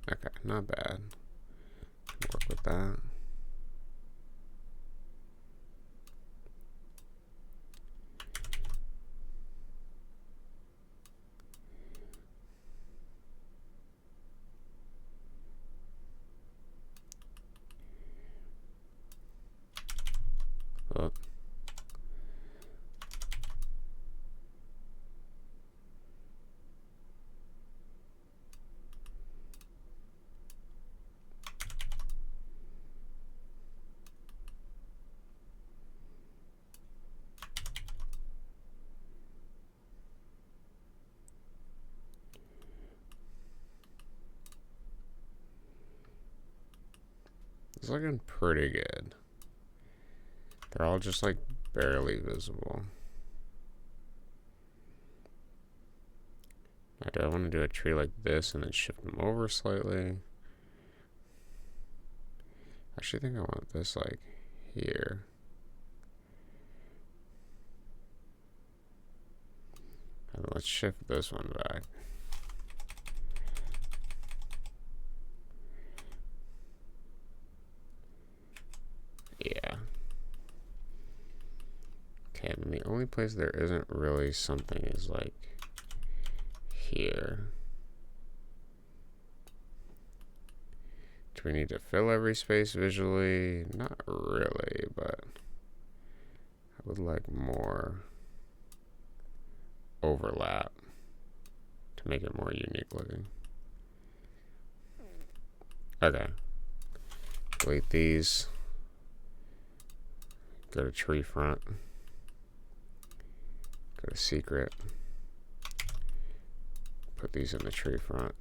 Okay, not bad. Work with that. Oh. It's looking pretty good. They're all just like barely visible. Now, do I want to do a tree like this and then shift them over slightly? I actually think I want this like here. And let's shift this one back. Yeah. Okay, and the only place there isn't really something is like here. Do we need to fill every space visually? Not really, but I would like more overlap to make it more unique looking. Okay. Delete these. Go to tree front. Go to secret. Put these in the tree front.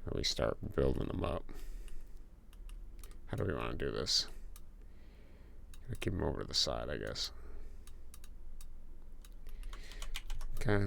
And we start building them up. How do we want to do this? Keep them over to the side, I guess. Okay.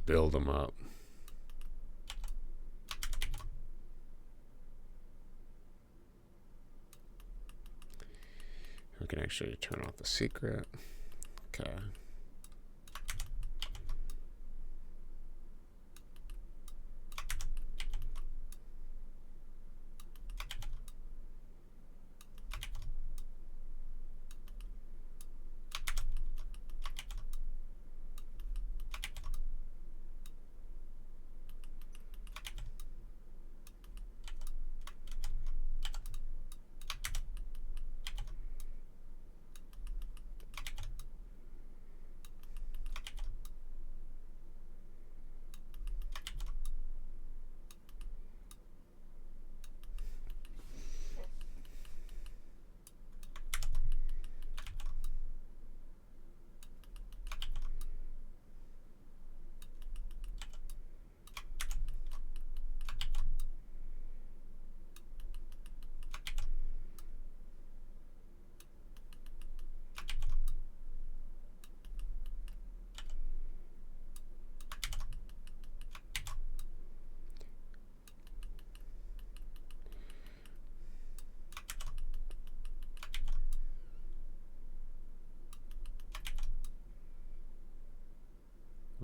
Build them up. We can actually turn off the secret. Okay.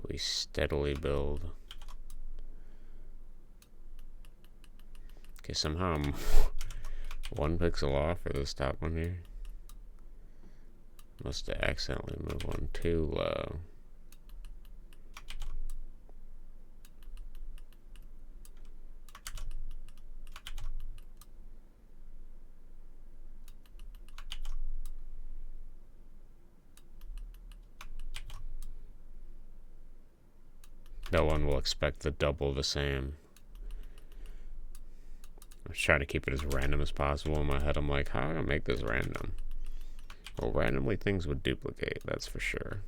We steadily build. Okay, somehow I'm 1 pixel off for this top one here. Must have accidentally moved one too low. No one will expect the double the same. I'm just trying to keep it as random as possible in my head. I'm like, how do I make this random? Well, randomly things would duplicate, that's for sure.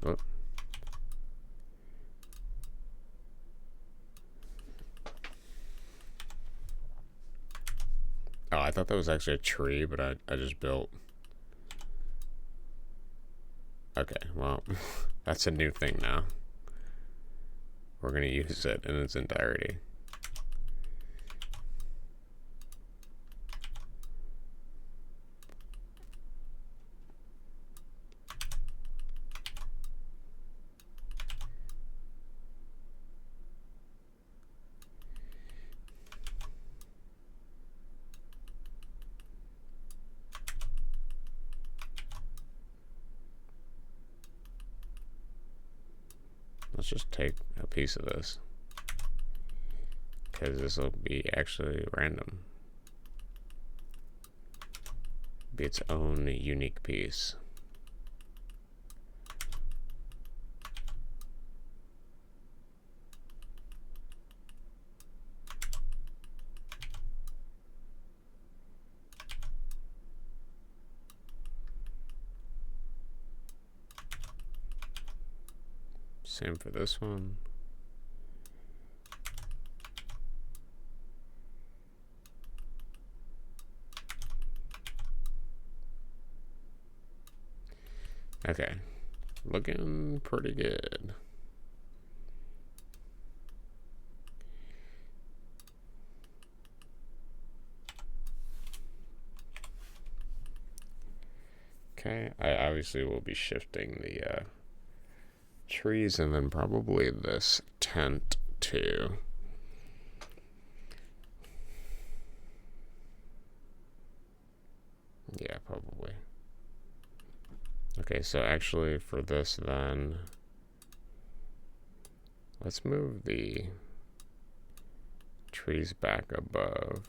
Oh. Oh, I thought that was actually a tree, but I just built. Okay, well, that's a new thing now. We're going to use it in its entirety. Let's just take a piece of this, because this will be actually random. Be its own unique piece. Same for this one. Okay, looking pretty good. Okay, I obviously will be shifting the trees and then probably this tent too. Yeah, probably. Okay, so actually for this then, let's move the trees back above.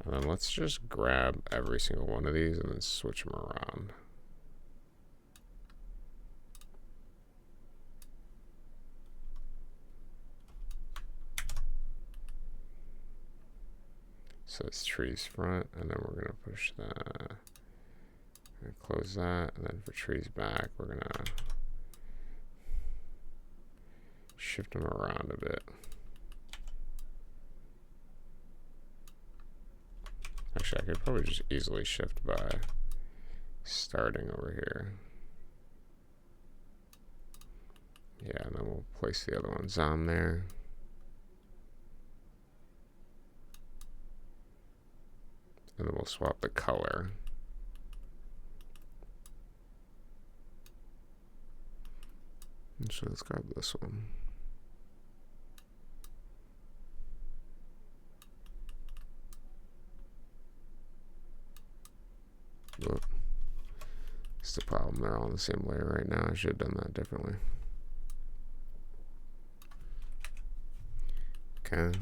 And then let's just grab every single one of these and then switch them around. So it's trees front, and then we're gonna push that, and close that, and then for trees back, we're gonna shift them around a bit. Actually, I could probably just easily shift by starting over here. Yeah, and then we'll place the other ones on there. And then we'll swap the color. And so let's grab this one. Oh. It's the problem. They're all in the same layer right now. I should have done that differently. Okay.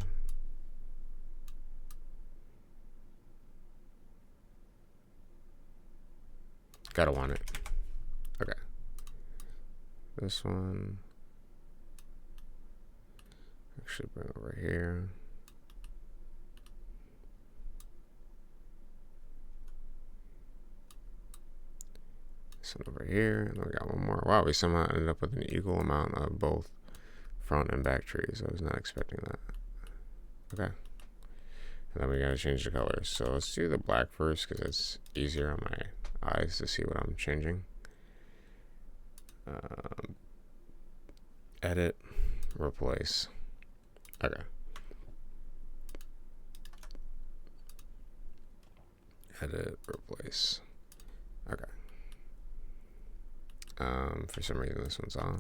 Gotta want it. Okay. This one. Actually bring over here. This one over here. And then we got one more. Wow, we somehow ended up with an equal amount of both front and back trees. I was not expecting that. Okay. And then we gotta change the colors. So let's do the black first because it's easier on my eyes to see what I'm changing. Edit, replace. Okay. Edit, replace. Okay. For some reason this one's off.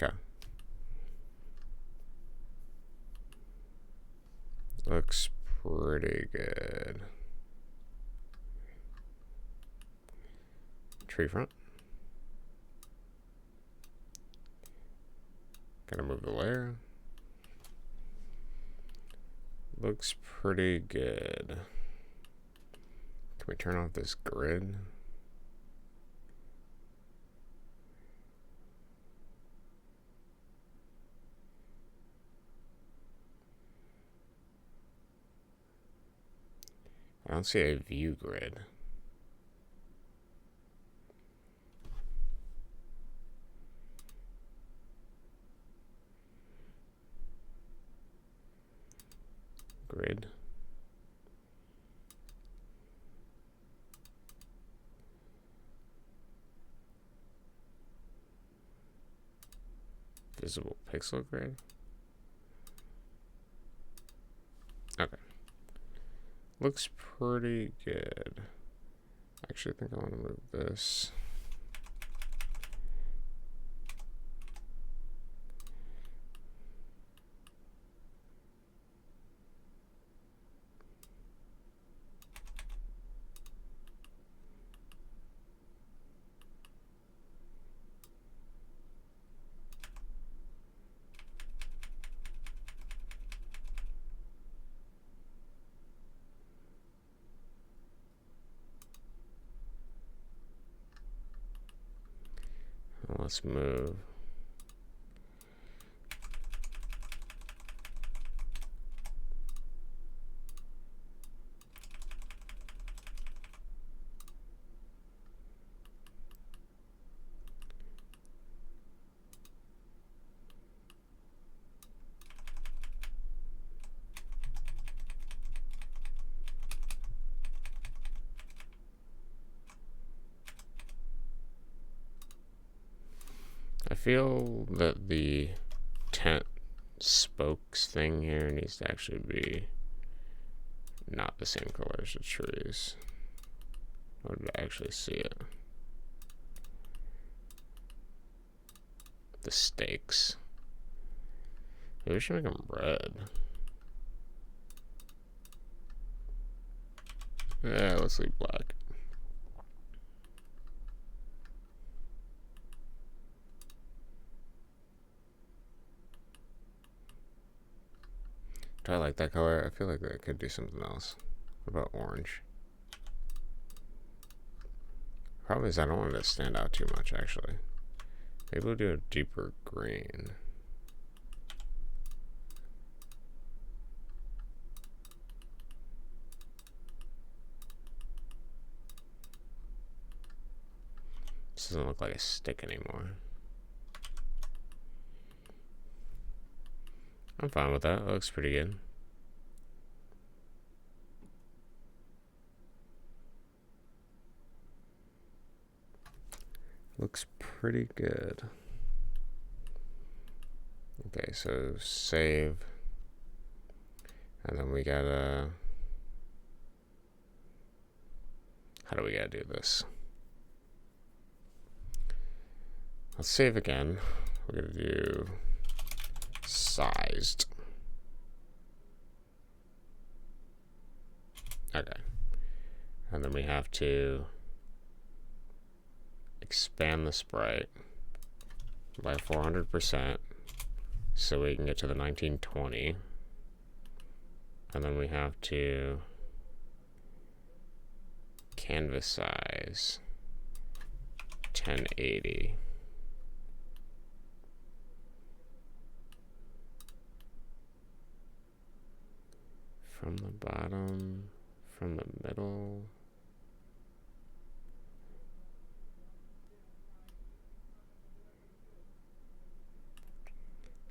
Okay. Looks pretty good. Tree front. Gotta move the layer. Looks pretty good. Can we turn off this grid? I don't see a view grid. Grid. Visible pixel grid. Okay. Looks pretty good. I actually think I want to move this. Let's move. I feel that the tent spokes thing here needs to actually be not the same color as the trees. I would actually see it. The stakes. Maybe we should make them red. Yeah, let's leave black. Do I like that color? I feel like I could do something else. What about orange? Probably is I don't want it to stand out too much, actually. Maybe we'll do a deeper green. This doesn't look like a stick anymore. I'm fine with that. That looks pretty good. Looks pretty good. Okay, so save. And then we gotta... How do we gotta do this? Let's save again. We're gonna do sized. Okay. And then we have to expand the sprite by 400% so we can get to the 1920. And then we have to canvas size 1080. From the bottom, from the middle.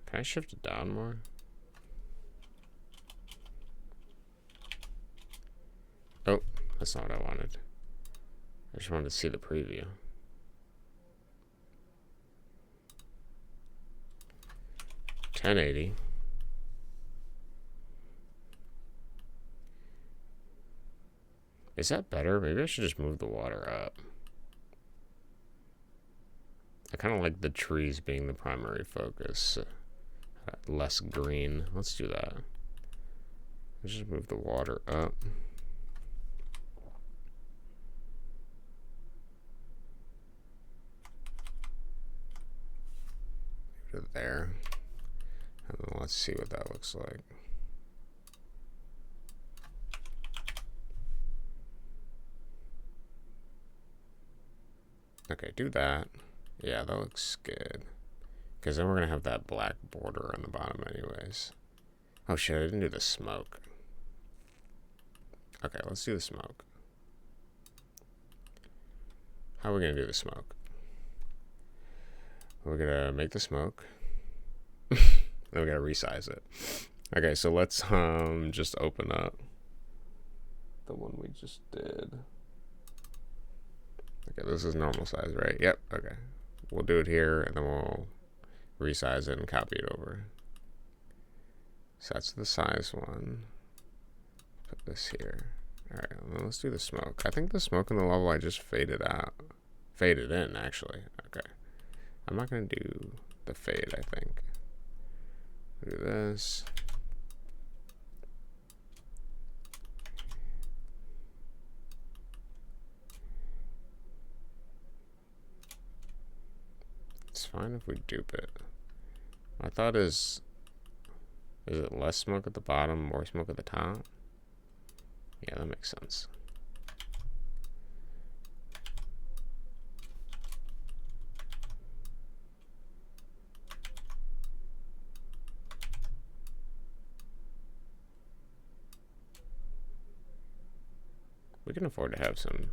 Can I shift it down more? Oh, that's not what I wanted. I just wanted to see the preview. $10.80. Is that better? Maybe I should just move the water up. I kind of like the trees being the primary focus. Less green. Let's do that. Let's just move the water up. Put it there. And then let's see what that looks like. Okay, do that. Yeah, that looks good. Because then we're going to have that black border on the bottom anyways. Oh shit, I didn't do the smoke. Okay, let's do the smoke. How are we going to do the smoke? We're going to make the smoke. Then we got to resize it. Okay, so let's just open up the one we just did. Okay, this is normal size, right? Yep, okay. We'll do it here, and then we'll resize it and copy it over. So that's the size one. Put this here. Alright, well, let's do the smoke. I think the smoke in the level I just faded out. Faded in, actually. Okay. I'm not going to do the fade, I think. Do this. It's fine if we dupe it. My thought is it less smoke at the bottom, more smoke at the top? Yeah, that makes sense. We can afford to have some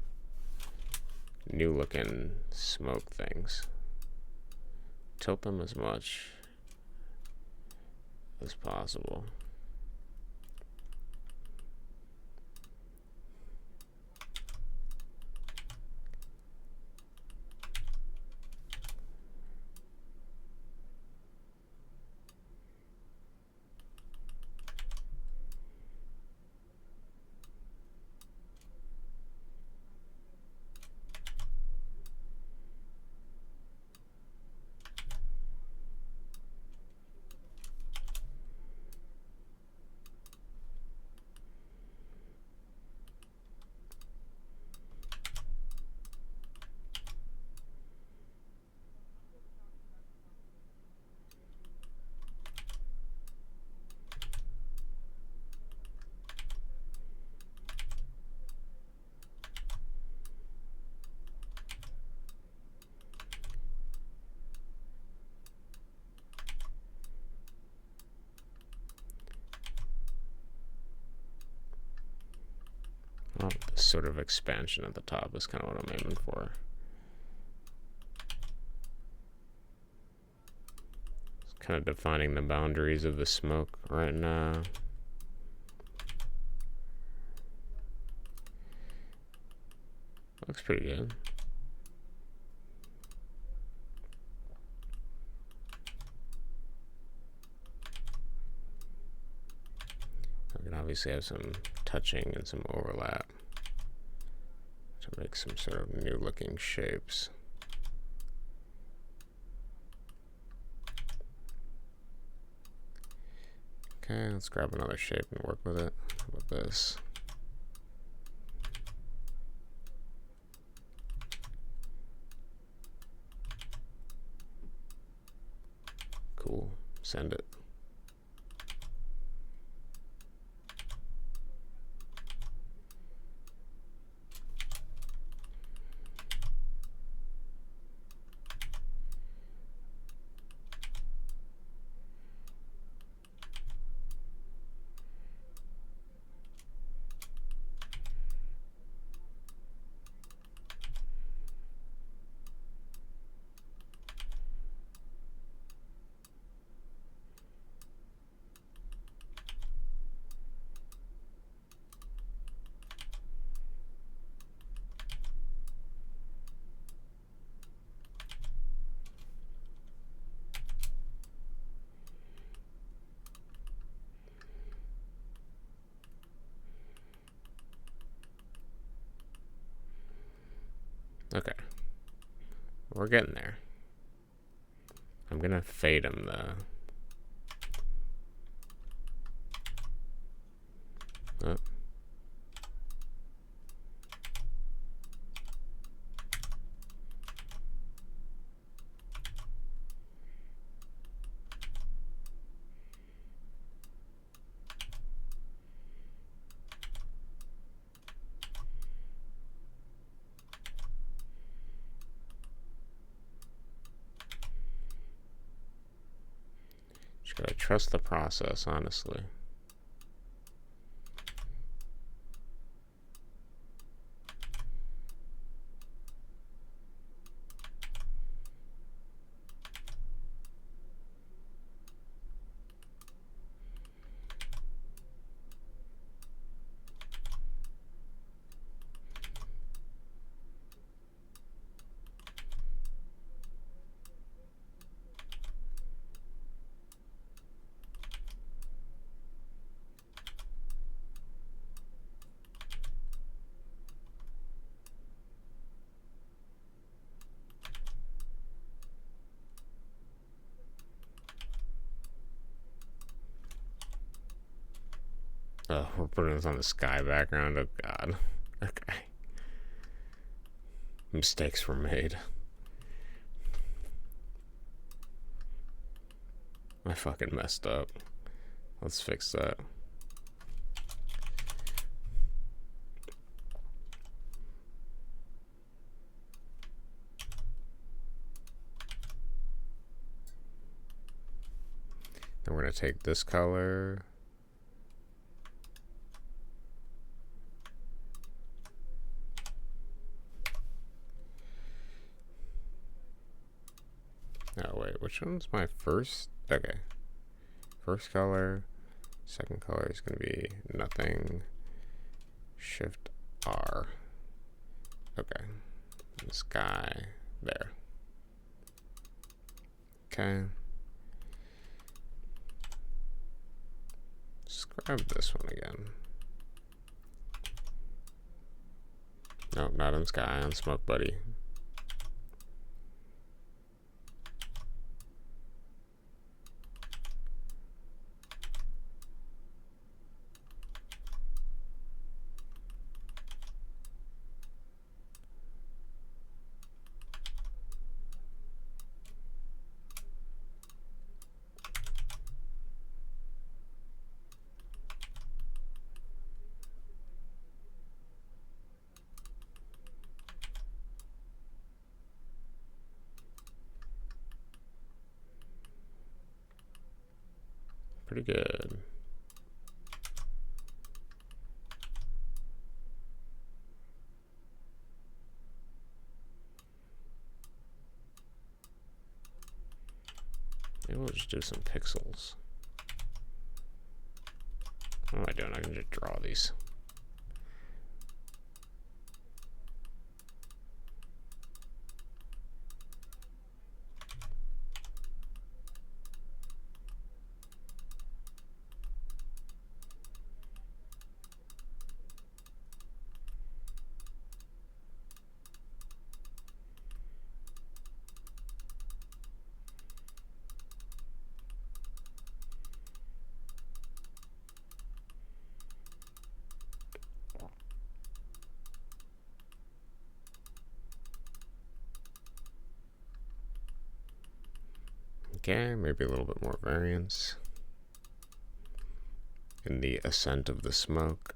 new looking smoke things. Tilt them as much as possible. Oh, this sort of expansion at the top is kind of what I'm aiming for. It's kind of defining the boundaries of the smoke right now. Looks pretty good. We can obviously have some touching and some overlap to make some sort of new looking shapes. Okay, let's grab another shape and work with it. With this. Cool. Send it. Okay. We're getting there. I'm gonna fade him though. Oh. Just gotta trust the process, honestly. Oh, we're putting this on the sky background. Oh, God. Okay. Mistakes were made. I fucking messed up. Let's fix that. Then we're gonna take this color. Oh, wait, which one's my first? Okay. First color. Second color is gonna be nothing. Shift R. Okay. And sky. There. Okay. Just grab this one again. Nope, not on sky, on smoke buddy. Pretty good. Maybe we'll just do some pixels. What am I doing? I can just draw these. Okay, maybe a little bit more variance in the ascent of the smoke.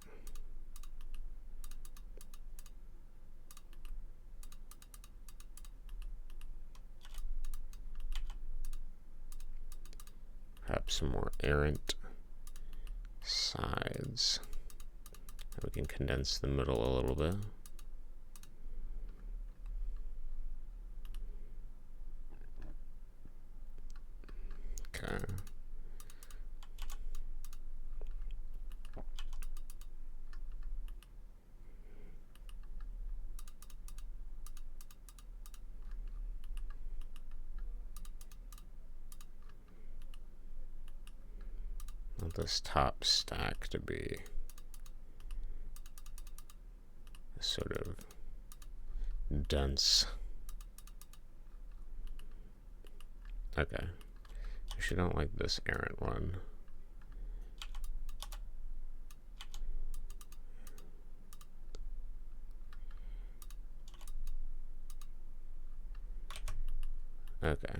Perhaps some more errant sides. We can condense the middle a little bit. Okay. Want this top stack to be a sort of dense. Okay. Actually, don't like this errant one. Okay.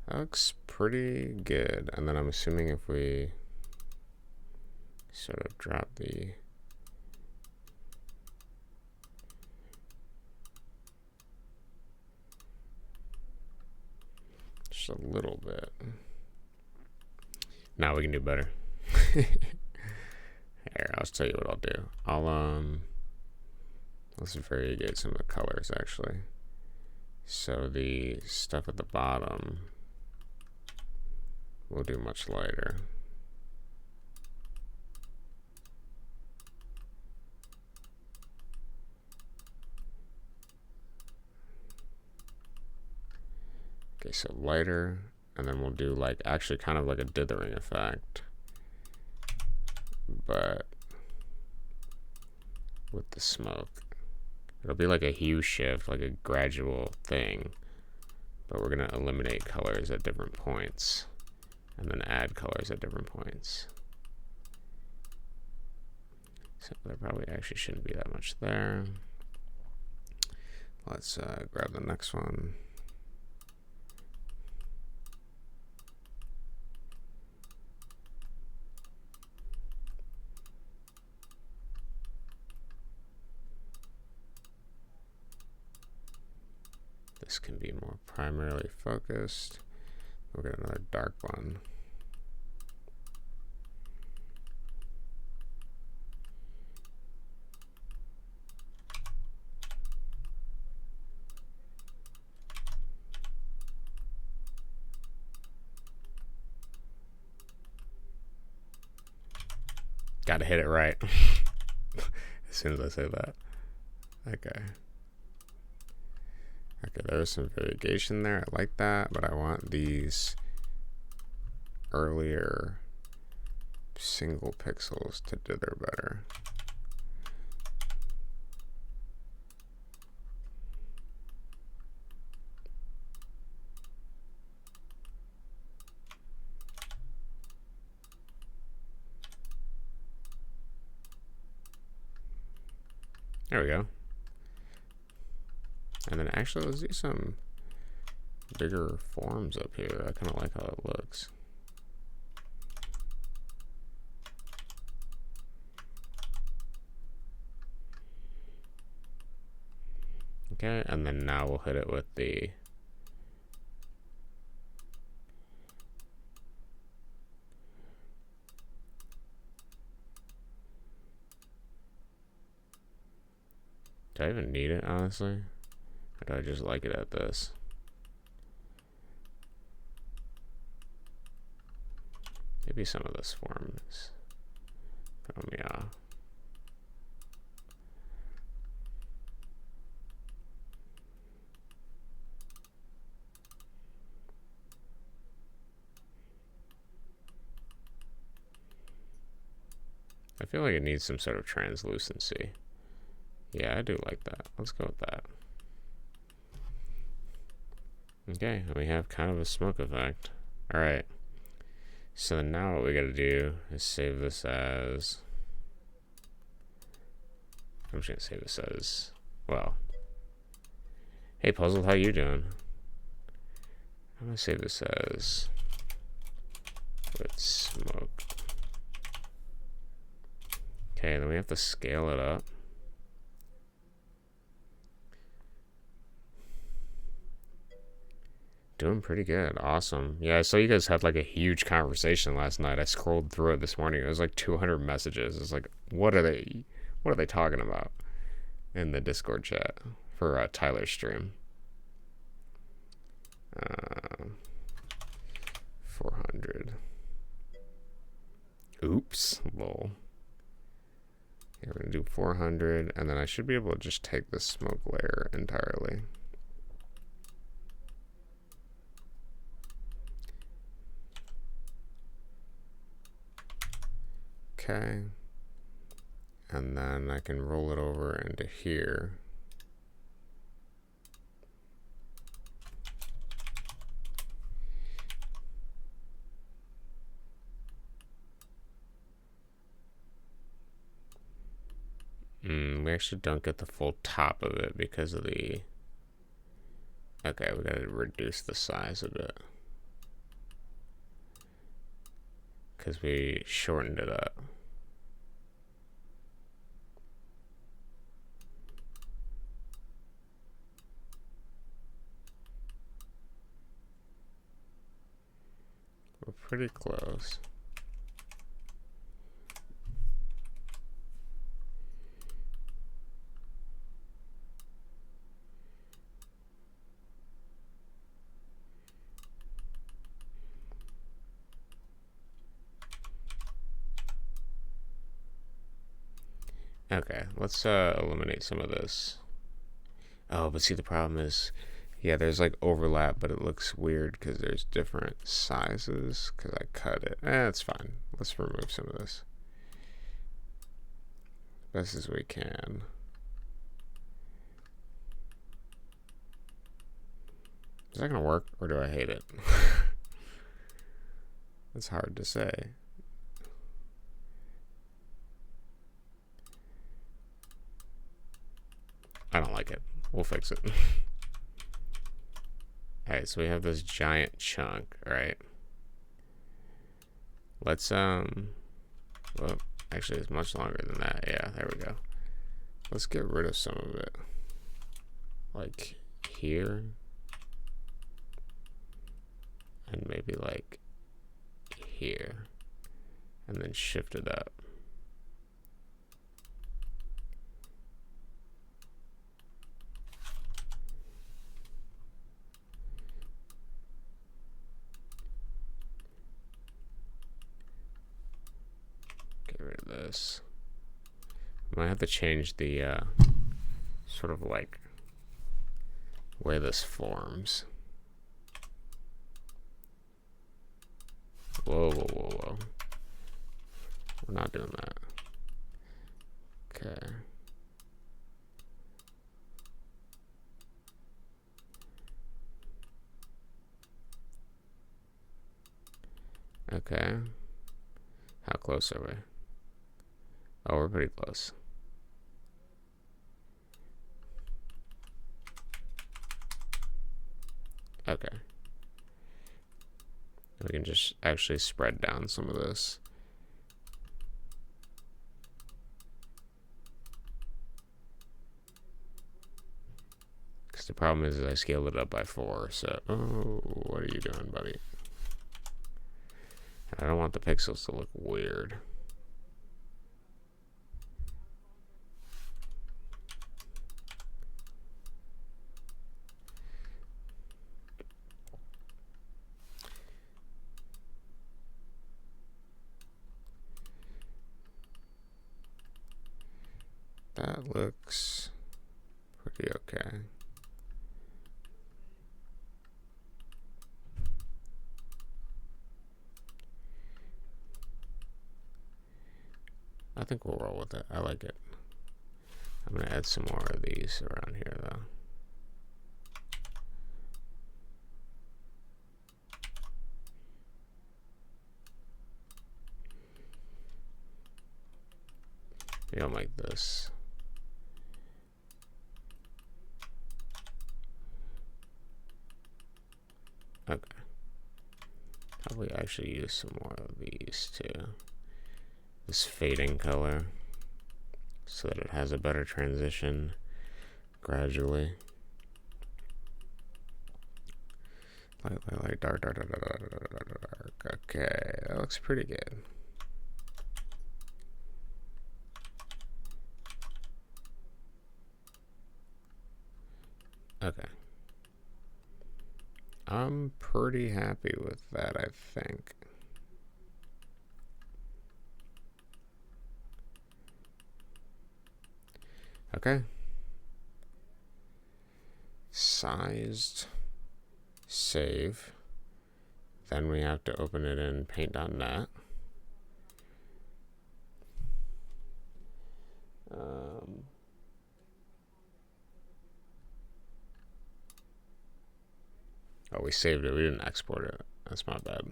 That looks pretty good. And then I'm assuming if we sort of drop the just a little bit. Now we can do better. Here, I'll tell you what I'll do. Let's variegate some of the colors actually. So the stuff at the bottom we'll do much lighter. Okay, so lighter, and then we'll do like actually kind of like a dithering effect, but with the smoke. It'll be like a hue shift, like a gradual thing, but we're gonna eliminate colors at different points and then add colors at different points. So there probably actually shouldn't be that much there. Let's grab the next one. This can be more primarily focused. We'll get another dark one. Gotta hit it right. As soon as I say that. Okay. Okay, there's some variegation there. I like that, but I want these earlier single pixels to dither better. There we go. And then actually let's do some bigger forms up here. I kind of like how it looks. Okay, and then now we'll hit it with the do I even need it, honestly? Or do I just like it at this? Maybe some of this form is throwing me off. I feel like it needs some sort of translucency. Yeah, I do like that. Let's go with that. Okay, and we have kind of a smoke effect. Alright. So now what we gotta do is save this as... I'm just gonna save this as... Well. Hey, Puzzle, how you doing? I'm gonna save this as... with smoke. Okay, then we have to scale it up. Doing pretty good. Awesome. Yeah, I saw you guys had like a huge conversation last night. I scrolled through it this morning. It was like 200 messages. It's like, what are they talking about in the Discord chat for Tyler's stream? 400. Oops. Lol. Yeah, we're gonna do 400, and then I should be able to just take the smoke layer entirely. Okay, and then I can roll it over into here. we actually don't get the full top of it because of the... Okay, we gotta reduce the size a bit. Because we shortened it up. We're pretty close. Okay, let's eliminate some of this. Oh, but see, the problem is, yeah, there's like overlap, but it looks weird because there's different sizes because I cut it. It's fine. Let's remove some of this. Best as we can. Is that gonna work, or do I hate it? It's hard to say. I don't like it. We'll fix it. Alright, so we have this giant chunk, right? Let's, well, actually it's much longer than that. Yeah, there we go. Let's get rid of some of it. Like here. And maybe like here. And then shift it up. Get rid of this. I might have to change the sort of like way this forms. Whoa, whoa, whoa, whoa. We're not doing that. Okay. Okay. How close are we? Oh, we're pretty close. Okay. We can just actually spread down some of this. Because the problem is I scaled it up by 4, so... Oh, what are you doing, buddy? I don't want the pixels to look weird. That looks pretty okay. I think we'll roll with it. I like it. I'm going to add some more of these around here, though. Maybe I'll make this. Okay. Probably actually use some more of these too. This fading color, so that it has a better transition gradually. Light, dark, dark, dark, dark, dark, dark, dark. Okay, that looks pretty good. Okay. I'm pretty happy with that, I think. Okay. Sized. Save. Then we have to open it in paint.net. Oh, we saved it. We didn't export it. That's my bad.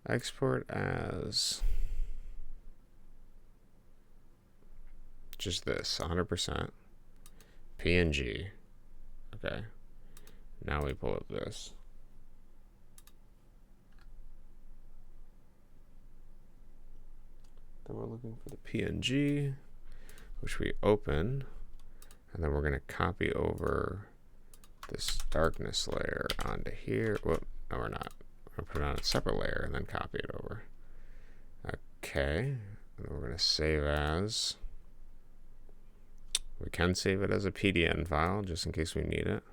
Export as just this, 100%. PNG. Okay. Now we pull up this. Then we're looking for the PNG, which we open, and then we're going to copy over this darkness layer onto here. Whoop, no, we're not. We're going to put it on a separate layer and then copy it over. Okay, and then we're going to save as. We can save it as a PDN file just in case we need it.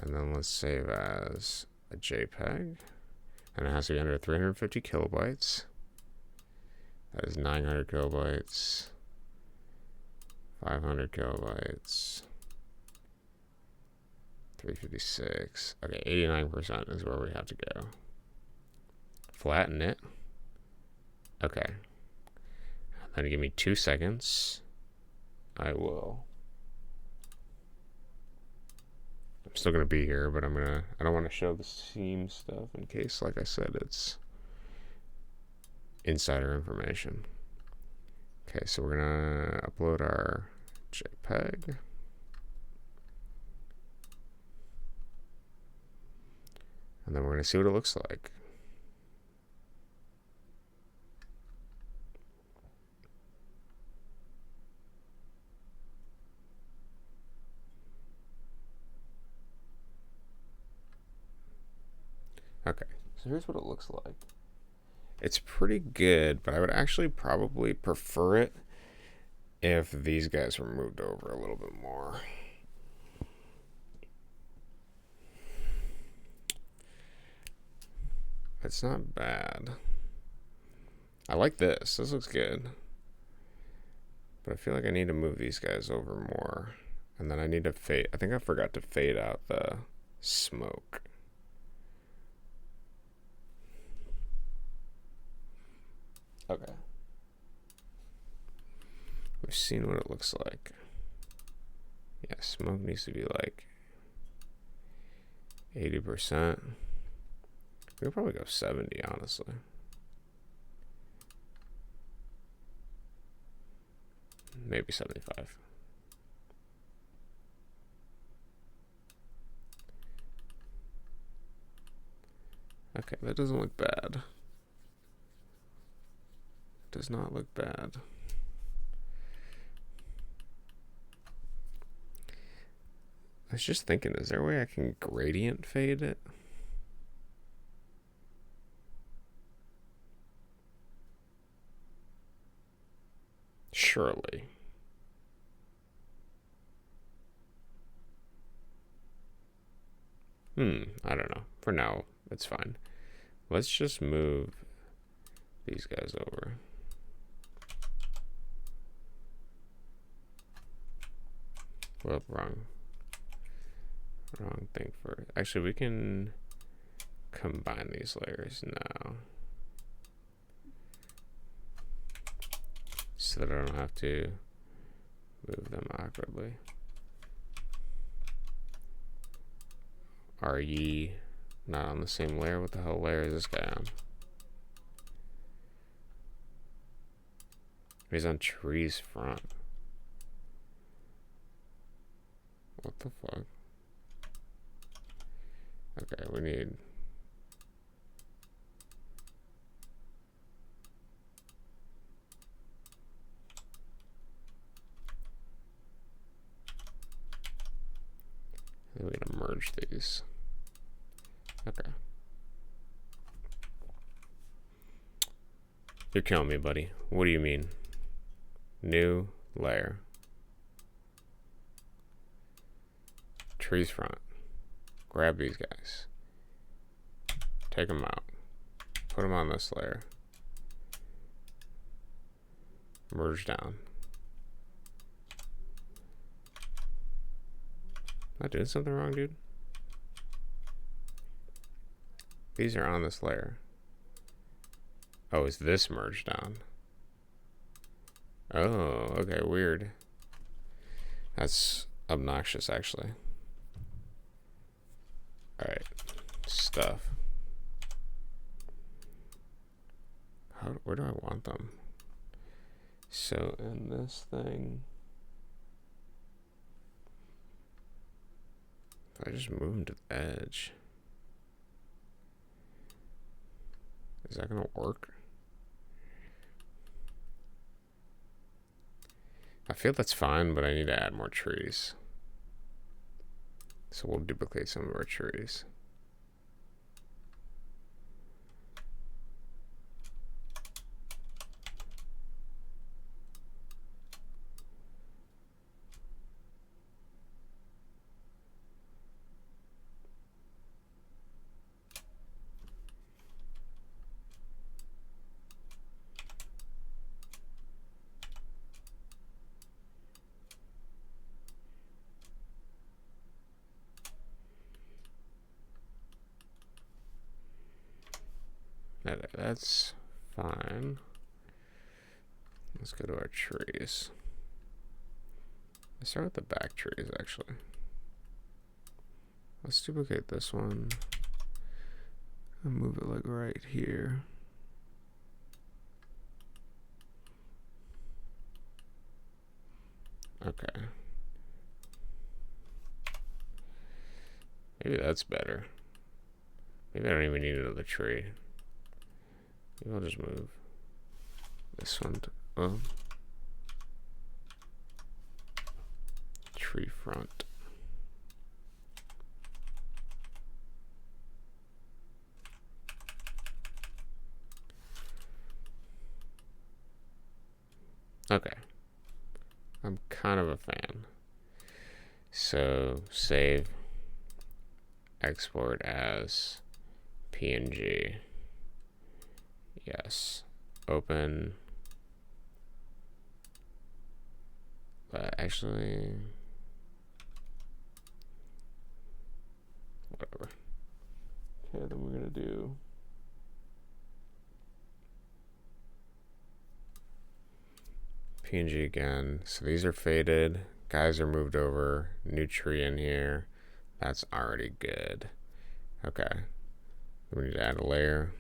And then let's save as a JPEG. And it has to be under 350 kilobytes. That is 900 kilobytes. 500 kilobytes. 356. Okay, 89% is where we have to go. Flatten it. Okay. Then give me 2 seconds. I will. I'm still going to be here, but I don't want to show the seam stuff in case, like I said, it's insider information. Okay, so we're going to upload our JPEG. And then we're going to see what it looks like. Okay, so here's what it looks like. It's pretty good, but I would actually probably prefer it if these guys were moved over a little bit more. It's not bad. I like this. This looks good. But I feel like I need to move these guys over more. And then I need to fade. I think I forgot to fade out the smoke. Okay. We've seen what it looks like. Yeah, smoke needs to be like 80%. We could probably go 70, honestly. Maybe 75. Okay, that doesn't look bad. Does not look bad. I was just thinking, is there a way I can gradient fade it? Surely. I don't know. For now, it's fine. Let's just move these guys over. Well, wrong thing for. Actually, we can combine these layers now, so that I don't have to move them awkwardly. Are ye not on the same layer? What the hell layer is this guy on? He's on trees front. What the fuck? Okay, we need. We're gonna merge these. Okay. You're killing me, buddy. What do you mean? New layer. Trees front. Grab these guys. Take them out. Put them on this layer. Merge down. Am I doing something wrong, dude? These are on this layer. Oh, is this merged down? Oh, okay, weird. That's obnoxious, actually. Alright, stuff. Where do I want them? So in this thing, if I just move him to the edge, is that gonna work? I feel that's fine, but I need to add more trees. So we'll duplicate some of our trees. That's fine. Let's go to our trees. Let's start with the back trees, actually. Let's duplicate this one and move it like right here. Okay. Maybe that's better. Maybe I don't even need another tree. Maybe I'll just move this one to tree front. Okay. I'm kind of a fan. So save, export as PNG. Yes. Open. Actually, whatever. Okay, then we're gonna do PNG again. So these are faded. Guys are moved over. New tree in here. That's already good. Okay. We need to add a layer.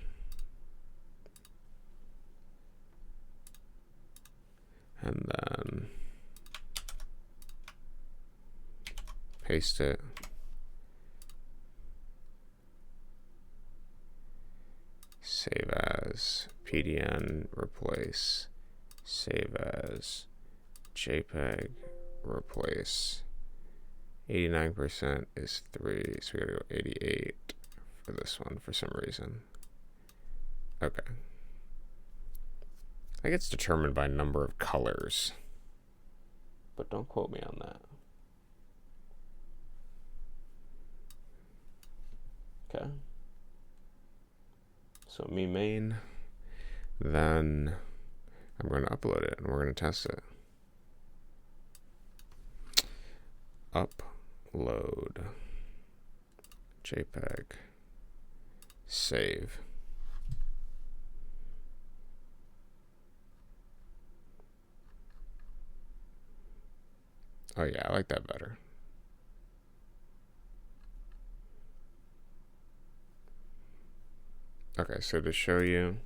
And then paste it. Save as PDN, replace. Save as JPEG, replace. 89% is 3, so we gotta go 88 for this one for some reason. Okay. I think it's determined by number of colors, but don't quote me on that. Okay. So me main, then I'm going to upload it and we're going to test it. Upload JPEG, save. Oh yeah, I like that better. Okay, so to show you,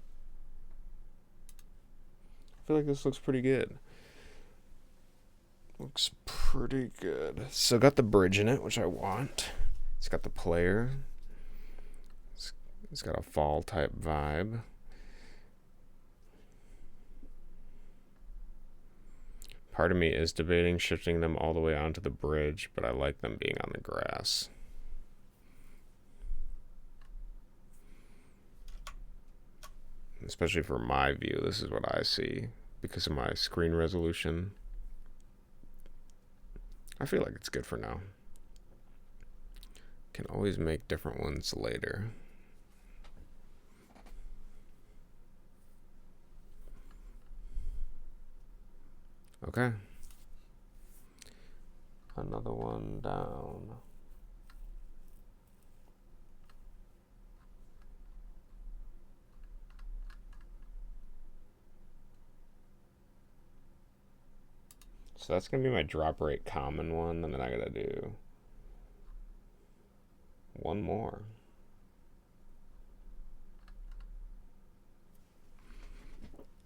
I feel like this looks pretty good. Looks pretty good. So got the bridge in it, which I want. It's got the player. It's got a fall type vibe. Part of me is debating shifting them all the way onto the bridge, but I like them being on the grass. Especially for my view, this is what I see because of my screen resolution. I feel like it's good for now. Can always make different ones later. Okay. Another one down. So that's going to be my drop rate common one, and then I got to do one more.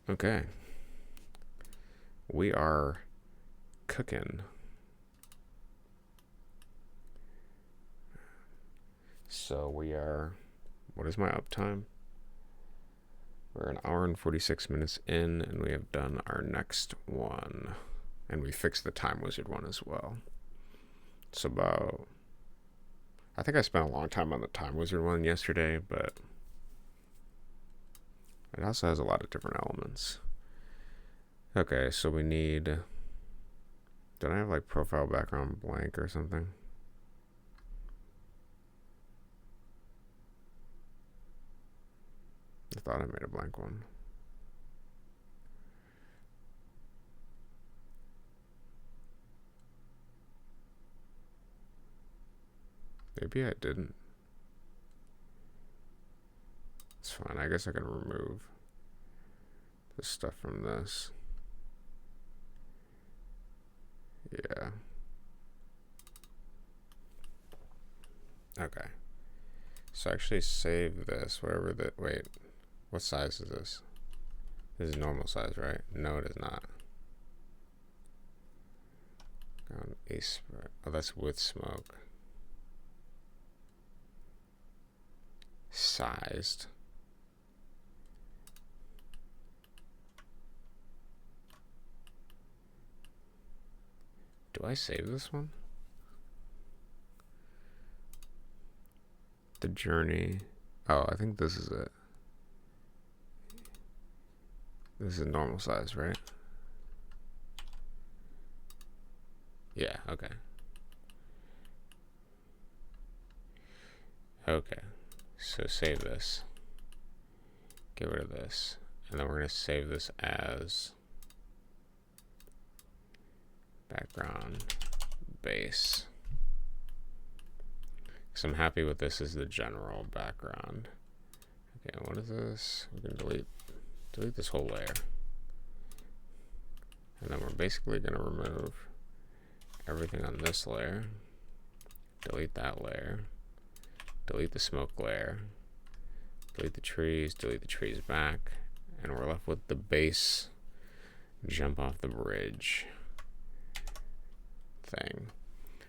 Okay. We are cooking. So we are, what is my uptime? We're an hour and 46 minutes in, and we have done our next one. And we fixed the time wizard one as well. It's about, I think I spent a long time on the time wizard one yesterday, but it also has a lot of different elements. Okay, so we need, did I have like profile background blank or something? I thought I made a blank one. Maybe I didn't. It's fine. I guess I can remove this stuff from this. Yeah. Okay. So actually save this, whatever the, wait, what size is this? This is normal size, right? No, it is not. Oh, that's with smoke. Sized. Do I save this one? The journey. Oh, I think this is it. This is normal size, right? Yeah, okay. Okay, so save this. Get rid of this. And then we're going to save this as background base. Because I'm happy with this as the general background. Okay, what is this? We can delete this whole layer. And then we're basically going to remove everything on this layer. Delete that layer. Delete the smoke layer. Delete the trees back. And we're left with the base jump off the bridge thing.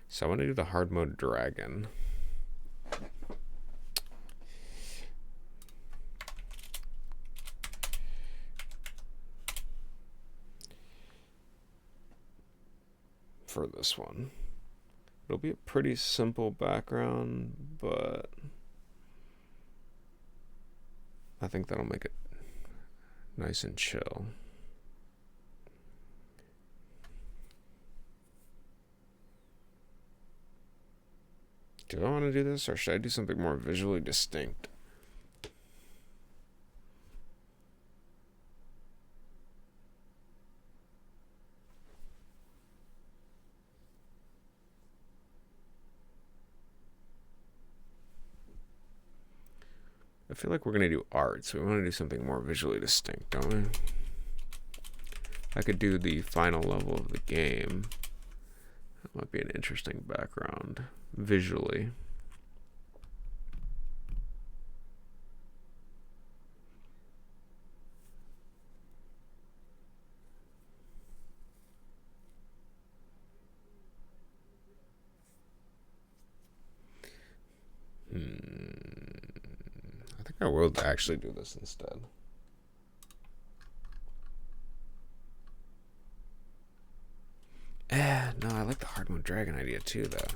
So I want to do the hard mode dragon. For this one. It'll be a pretty simple background, but I think that'll make it nice and chill. Do I want to do this, or should I do something more visually distinct? I feel like we're going to do art, so we want to do something more visually distinct, don't we? I could do the final level of the game. That might be an interesting background, visually. I think I will actually do this instead. No, I like the hard mode dragon idea too, though.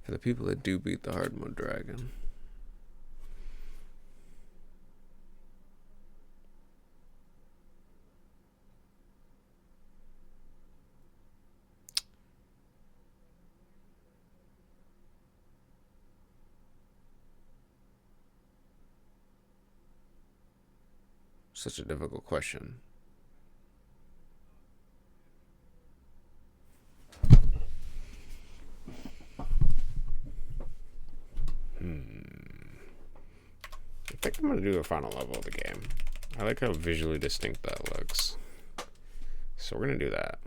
For the people that do beat the hard mode dragon. Such a difficult question. I think I'm going to do the final level of the game. I like how visually distinct that looks. So we're going to do that.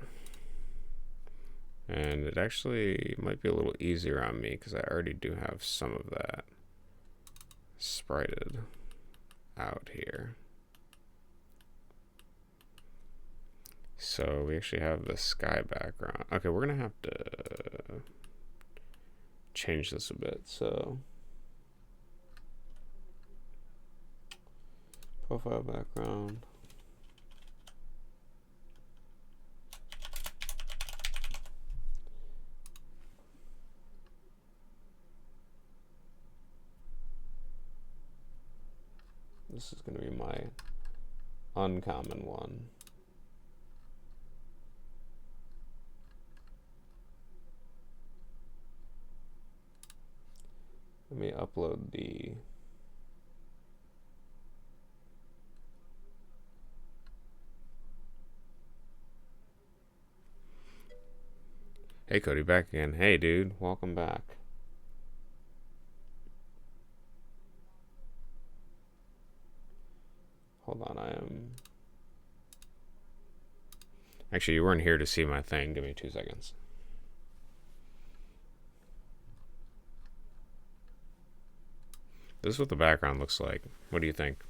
And it actually might be a little easier on me because I already do have some of that sprited out here. So we actually have the sky background. Okay, we're gonna have to change this a bit. So profile background. This is gonna be my uncommon one. Let me upload the Hey Cody, back again. Hey dude, welcome back. Hold on, I am... Actually, you weren't here to see my thing. Give me 2 seconds. This is what the background looks like. What do you think?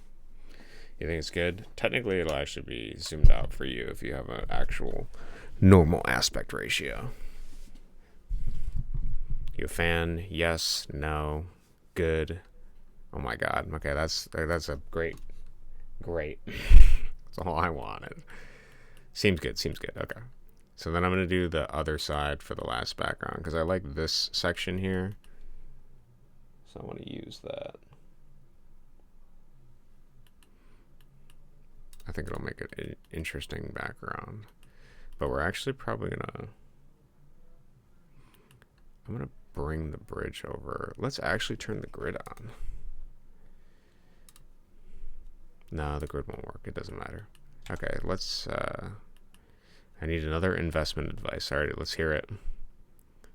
You think it's good? Technically, it'll actually be zoomed out for you if you have an actual normal aspect ratio. You a fan? Yes, no, good. Oh my god. Okay, that's a great. That's all I wanted. Seems good. Okay. So then I'm going to do the other side for the last background because I like this section here. So I want to use that. I think it'll make it an interesting background. But we're actually probably I'm gonna bring the bridge over. Let's actually turn the grid on. No, the grid won't work. It doesn't matter. Okay, let's I need another investment advice. All right, let's hear it.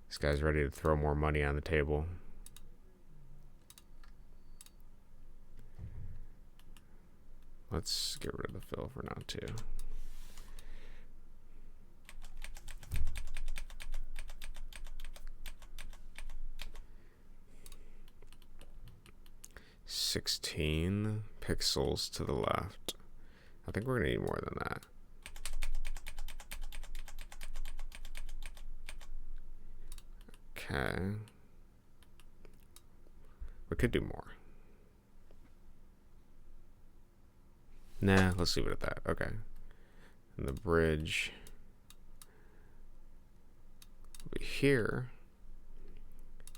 This guy's ready to throw more money on the table. Let's get rid of the fill for now too. $16 pixels to the left. I think we're gonna need more than that. Okay. We could do more. Nah, let's leave it at that. Okay. And the bridge will be here.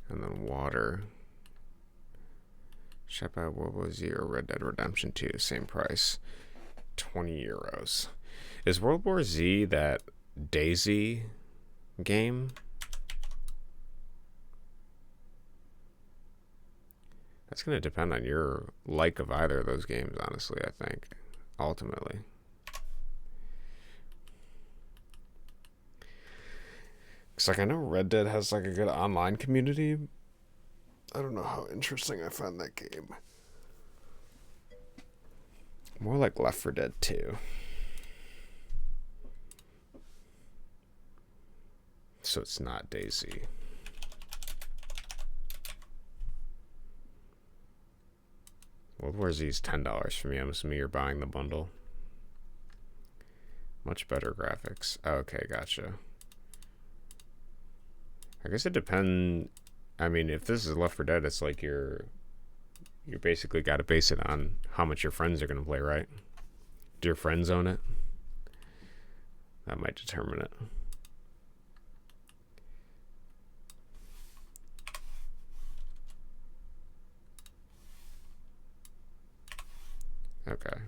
And then water. Shop out World War Z or Red Dead Redemption 2, same price. 20 euros. Is World War Z that Daisy game? That's going to depend on your like of either of those games, honestly, I think. Ultimately. Because, like, I know Red Dead has, like, a good online community. I don't know how interesting I find that game. More like Left 4 Dead 2. So it's not Daisy. World War Z is $10 for me. I'm assuming you're buying the bundle. Much better graphics. Okay, gotcha. I guess it depends. I mean, if this is Left 4 Dead, it's like you're basically got to base it on how much your friends are going to play, right? Do your friends own it? That might determine it. Okay.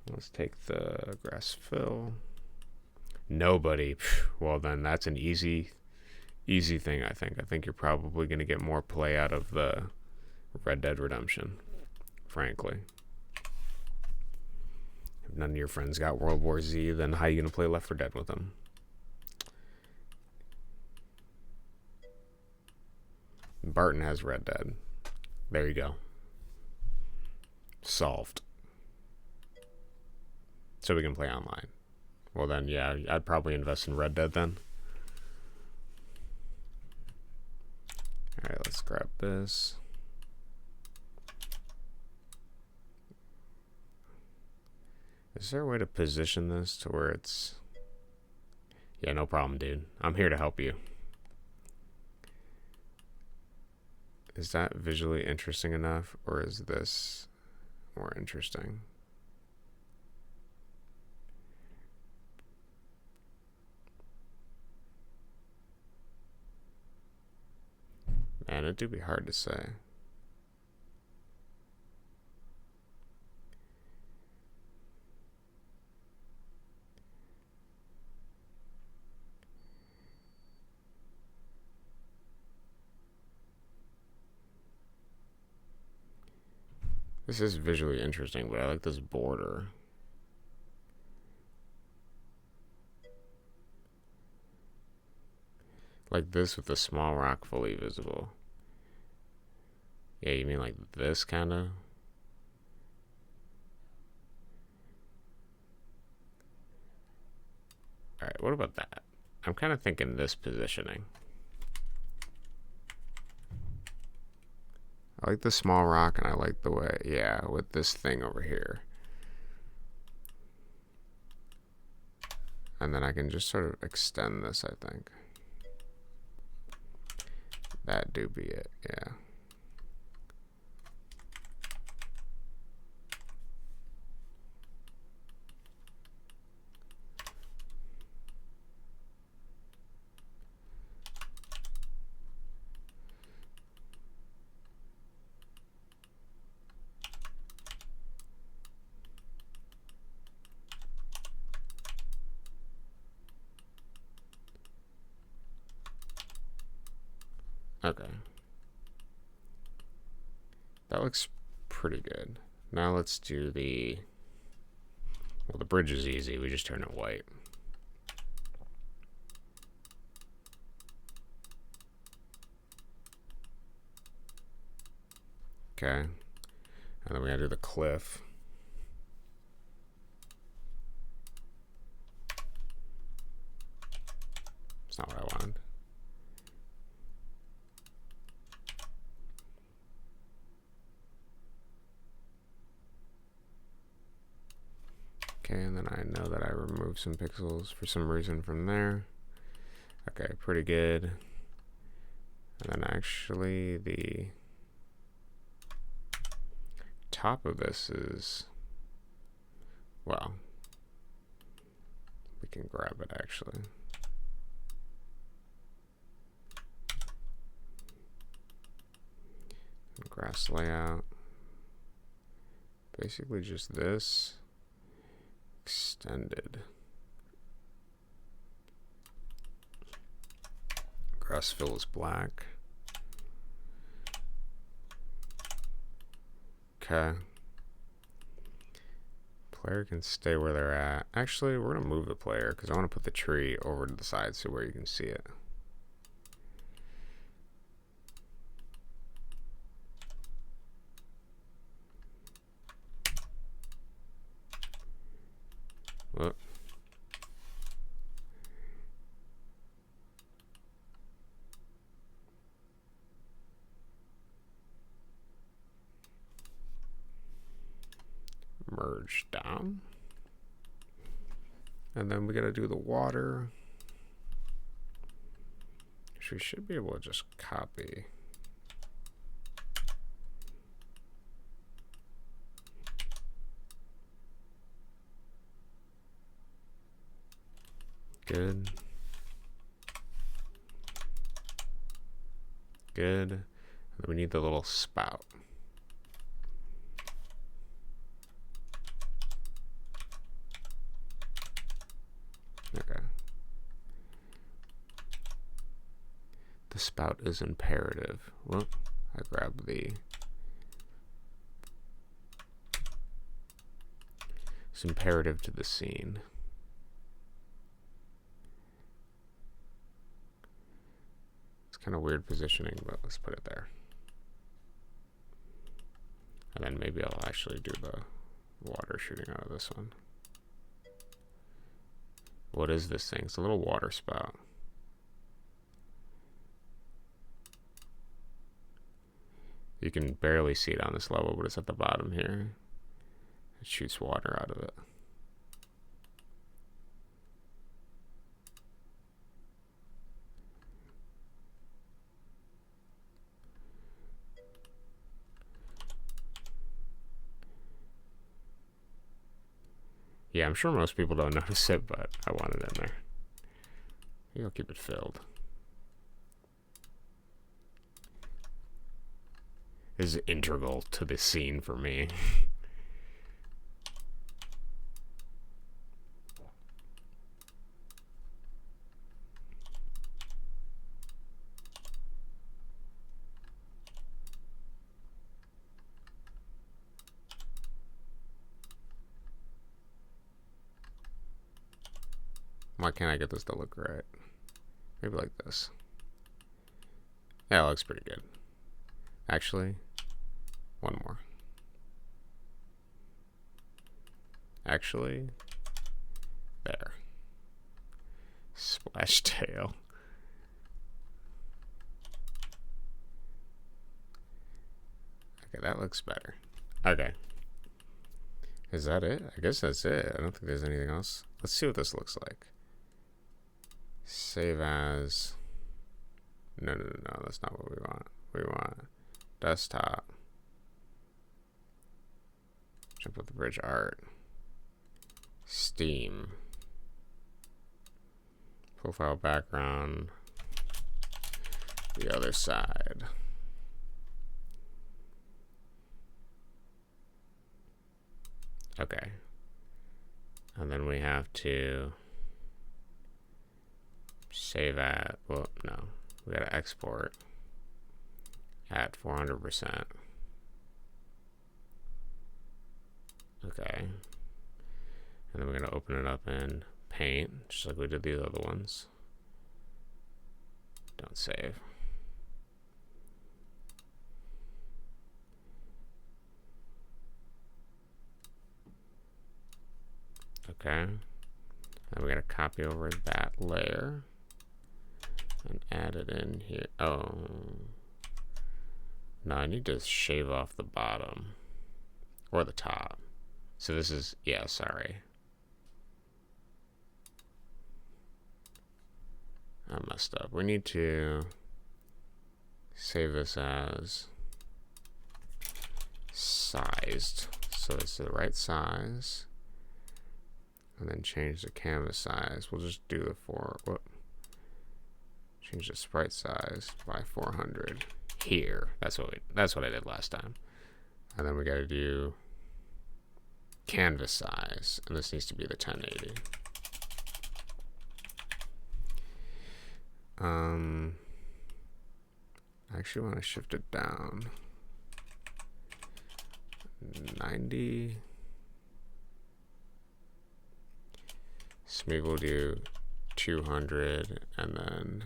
Let's take the grass fill. Nobody. Well, then that's an easy thing, I think. I think you're probably going to get more play out of the Red Dead Redemption, frankly. If none of your friends got World War Z, then how are you going to play Left 4 Dead with them? Barton has Red Dead. There you go. Solved. So we can play online. Well then, yeah, I'd probably invest in Red Dead then. Alright, let's grab this. Is there a way to position this to where it's Yeah, no problem, dude. I'm here to help you. Is that visually interesting enough, or is this more interesting? Man, it do be hard to say. This is visually interesting, but I like this border. Like this with the small rock fully visible. Yeah, you mean like this kind of? Alright, what about that? I'm kind of thinking this positioning. I like the small rock, and I like the way, yeah, with this thing over here. And then I can just sort of extend this, I think. That do be it, yeah. Okay. That looks pretty good. Now let's do the... Well, the bridge is easy. We just turn it white. Okay. And then we gotta do the cliff. It's not what I wanted. Okay, and then I know that I removed some pixels for some reason from there. Okay, pretty good. And then actually the top of this is, well, we can grab it actually. Grass layout. Basically just this extended. Grass fill is black. Okay. Player can stay where they're at. Actually, we're gonna move the player because I want to put the tree over to the side so where you can see it. Whoop. Merge down. And then we gotta do the water, which we should be able to just copy. Good. Good. And then we need the little spout. Okay. The spout is imperative. Whoop. I grabbed the... It's imperative to the scene. It's kind of weird positioning, but let's put it there. And then maybe I'll actually do the water shooting out of this one. What is this thing? It's a little water spout. You can barely see it on this level, but it's at the bottom here. It shoots water out of it. Yeah, I'm sure most people don't notice it, but I want it in there. Maybe I'll keep it filled. This is integral to the scene for me. Why can't I get this to look right? Maybe like this. Yeah, it looks pretty good. Actually, one more. Actually, there. Splash tail. Okay, that looks better. Okay. Is that it? I guess that's it. I don't think there's anything else. Let's see what this looks like. Save as. No, that's not what we want. We want desktop. Jump with the bridge art. Steam. Profile background. The other side. Okay. And then we have to save at, well, no. We gotta export at 400%. Okay. And then we're gonna open it up in Paint, just like we did these other ones. Don't save. Okay. And we gotta copy over that layer and add it in here. Oh. No, I need to shave off the bottom or the top. So this is, yeah, sorry. I messed up. We need to save this as sized. So it's the right size. And then change the canvas size. We'll just do the change the sprite size by 400 here. That's what I did last time. And then we got to do canvas size, and this needs to be the 1080. I actually want to shift it down 90. So maybe we'll do 200 and then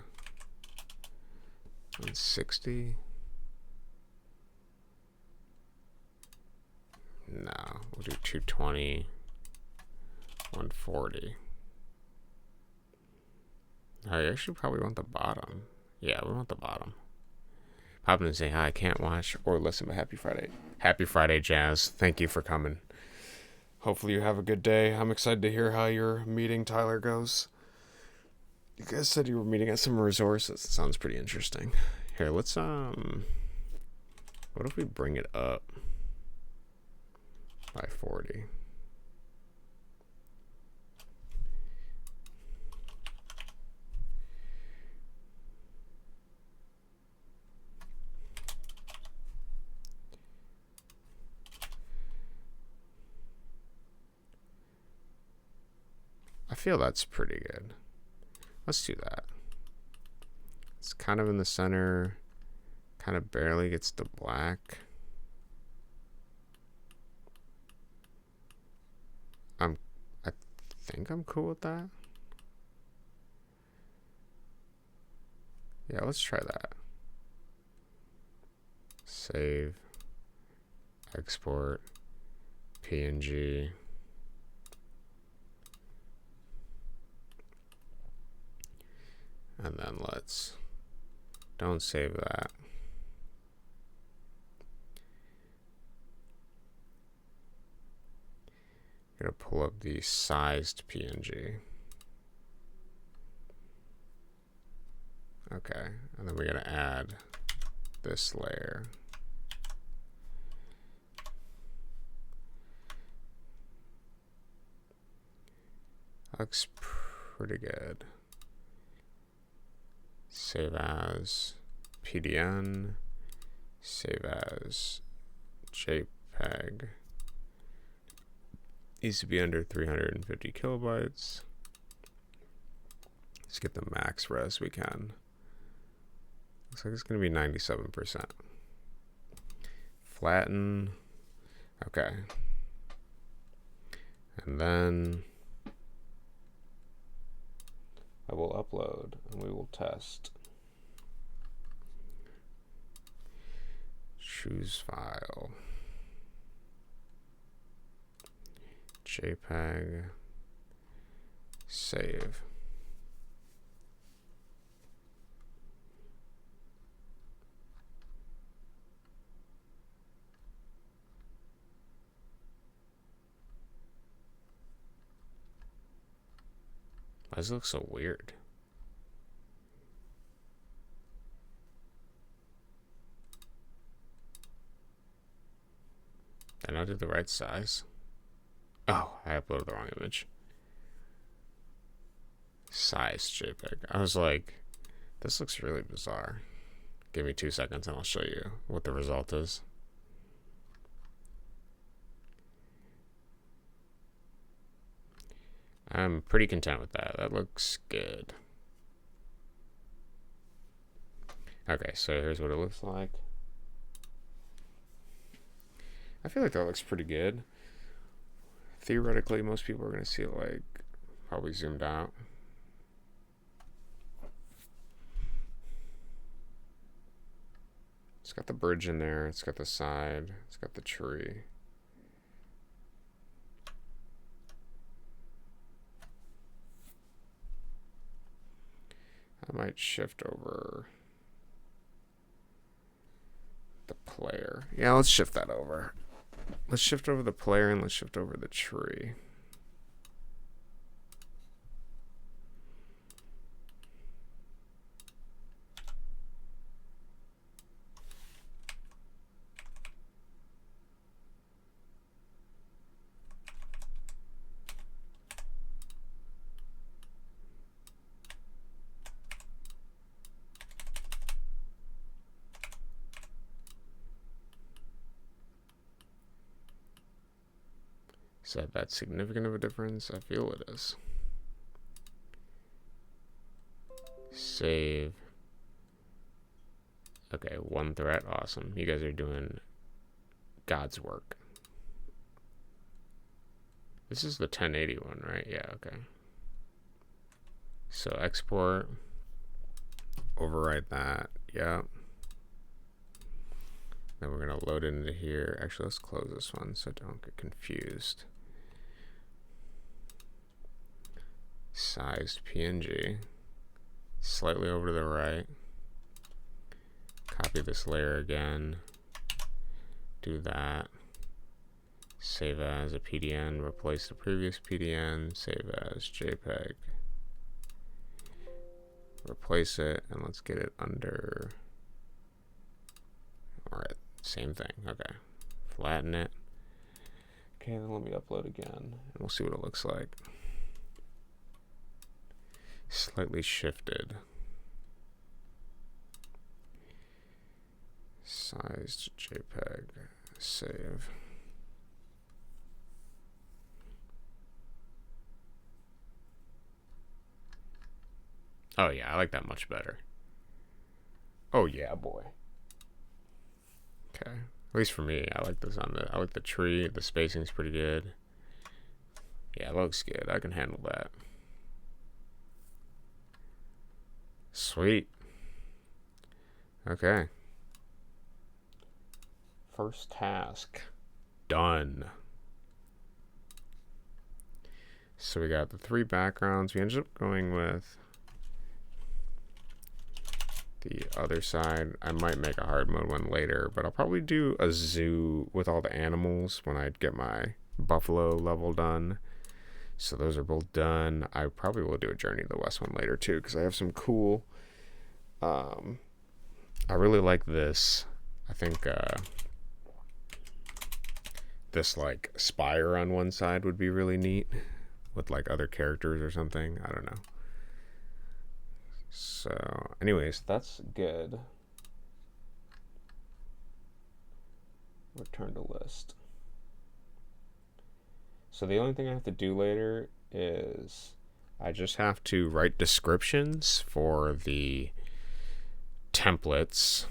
160. No, we'll do 220, 140. I actually probably want the bottom. Yeah, we want the bottom. Pop in and say hi. I can't watch or listen, but happy Friday. Happy Friday, Jazz. Thank you for coming. Hopefully you have a good day. I'm excited to hear how your meeting, Tyler, goes. You guys said you were meeting at some resources. It sounds pretty interesting. Here, let's, what if we bring it up by 40? I feel that's pretty good. Let's do that. It's kind of in the center, kind of barely gets the black. I think I'm cool with that. Yeah, let's try that. Save, export, PNG. And then don't save that. I'm gonna pull up the sized PNG. Okay, and then we're gonna add this layer. Looks pretty good. Save as PDN. Save as JPEG. Needs to be under 350 kilobytes. Let's get the max res we can. Looks like it's going to be 97%. Flatten. Okay. And then I will upload and we will test. Choose file. JPEG. Save. Why does it look so weird? Did I not do the right size? Oh, I uploaded the wrong image. Size JPEG. I was like, this looks really bizarre. Give me 2 seconds and I'll show you what the result is. I'm pretty content with that. That looks good. Okay, so here's what it looks like. I feel like that looks pretty good. Theoretically, most people are going to see it like probably zoomed out. It's got the bridge in there. It's got the side. It's got the tree. I might shift over the player. Yeah, let's shift that over. Let's shift over the player and let's shift over the tree. Is that significant of a difference? I feel it is. Save. Okay, 1 threat. Awesome. You guys are doing God's work. This is the 1080 one, right? Yeah, okay. So export. Overwrite that. Yep. Then we're going to load it into here. Actually, let's close this one so don't get confused. Sized PNG. Slightly over to the right. Copy this layer again. Do that. Save as a PDN. Replace the previous PDN. Save as JPEG. Replace it, and let's get it under. Alright, same thing. Okay. Flatten it. Okay, then let me upload again, and we'll see what it looks like. Slightly shifted. Sized JPEG. Save. Oh yeah, I like that much better. Oh yeah, boy. Okay. At least for me, I like this on the. I like the tree. The spacing's pretty good. Yeah, it looks good. I can handle that. Sweet. Okay. First task done. So we got the 3 backgrounds. We ended up going with the other side. I might make a hard mode one later, but I'll probably do a zoo with all the animals when I get my buffalo level done. So those are both done. I probably will do a Journey to the West one later too, because I have some cool. I really like this. I think this like spire on one side would be really neat. with like other characters or something. I don't know. So, anyways, that's good. Return to list. So the only thing I have to do later is I just have to write descriptions for the templates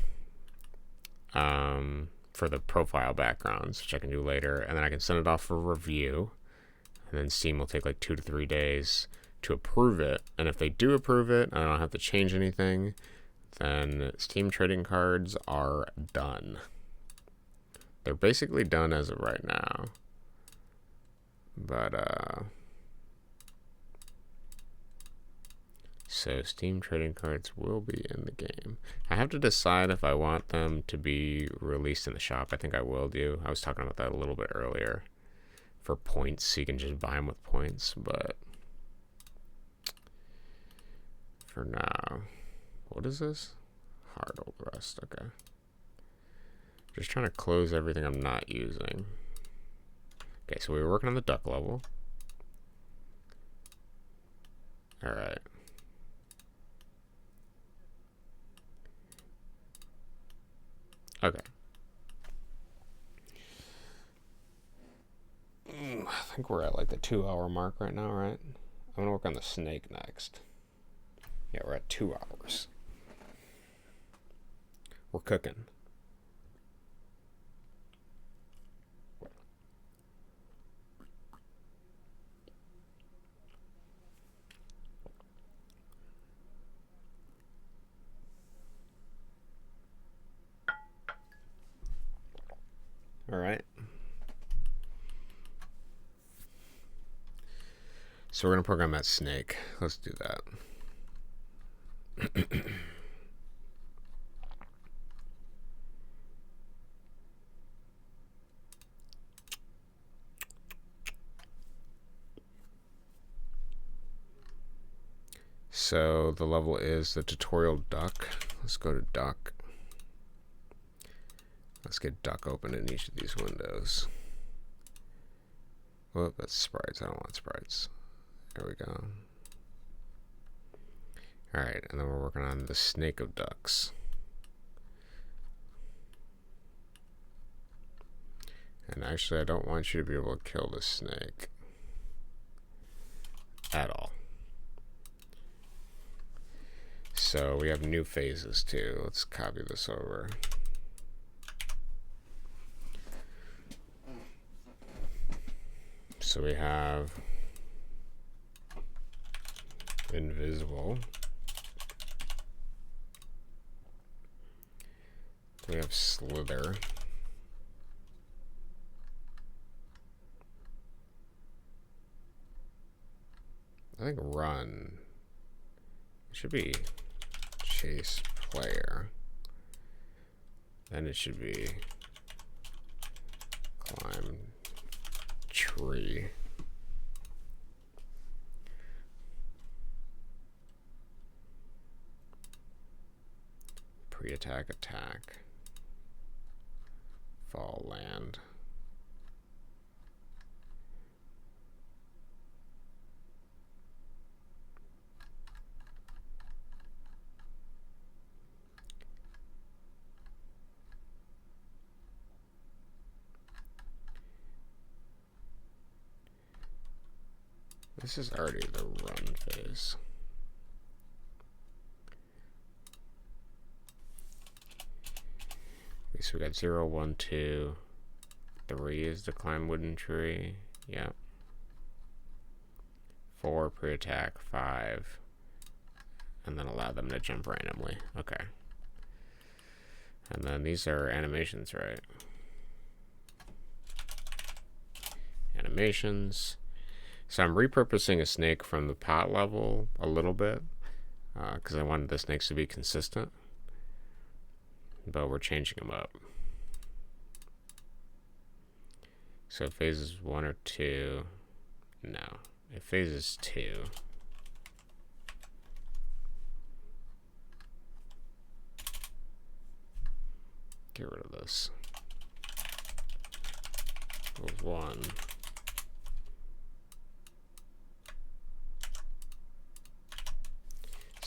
for the profile backgrounds, which I can do later, and then I can send it off for review, and then Steam will take like 2 to 3 days to approve it, and if they do approve it and I don't have to change anything, then Steam trading cards are done. They're basically done as of right now, but so Steam trading cards will be in the game. I have to decide if I want them to be released in the shop. I think I will do. I was talking about that a little bit earlier. For points, so you can just buy them with points. But for now, what is this? Hard old rust. Okay. Just trying to close everything I'm not using. Okay, so we were working on the duck level. All right. Okay. I think we're at like the 2-hour mark right now, right? I'm gonna work on the snake next. Yeah, we're at 2 hours. We're cooking. All right. So we're gonna program that snake. Let's do that. So the level is the tutorial duck. Let's go to duck. Let's get duck open in each of these windows. Whoop, that's sprites. I don't want sprites. There we go. Alright, and then we're working on the snake of ducks. And actually, I don't want you to be able to kill the snake at all. So we have new phases too. Let's copy this over. So we have invisible. We have slither. I think run. It should be chase player. Then it should be climb tree. Pre-attack, attack. Fall, land. This is already the run phase. Okay, so we got 0, 1, 2, 3 is the climb wooden tree. Yeah. 4 pre-attack, 5, and then allow them to jump randomly. Okay. And then these are animations, right? Animations. So I'm repurposing a snake from the pot level a little bit because I wanted the snakes to be consistent, but we're changing them up. So phases 1 or 2, no. If phases 2, get rid of this. 1.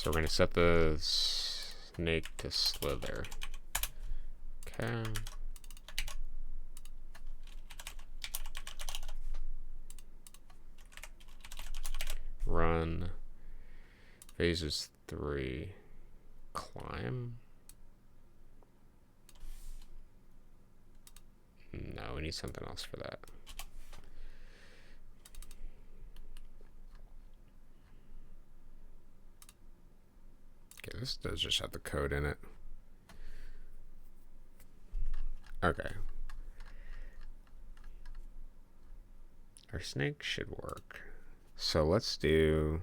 So we're going to set the snake to slither. Okay. Run. Phases 3. Climb. No, we need something else for that. Okay, this does just have the code in it. Okay. Our snake should work. So let's do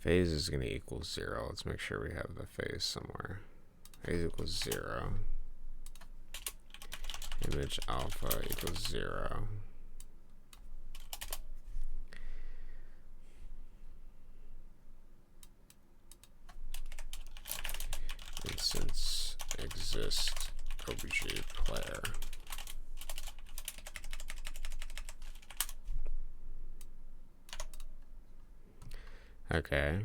phase is going to equal 0. Let's make sure we have the phase somewhere. Phase equals 0. Image alpha equals 0. Instance exist obj player. Okay.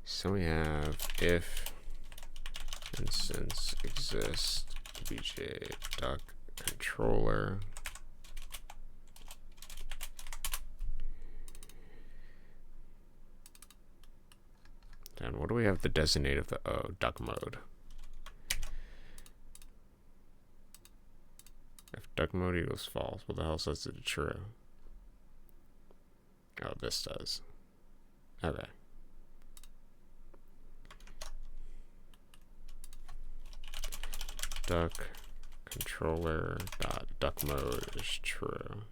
So we have if instance exist obj duck controller. Then what do we have the designate of the duck mode? If duck mode equals false, what the hell says it true? Oh, this does. Okay. Duck controller dot duck mode is true.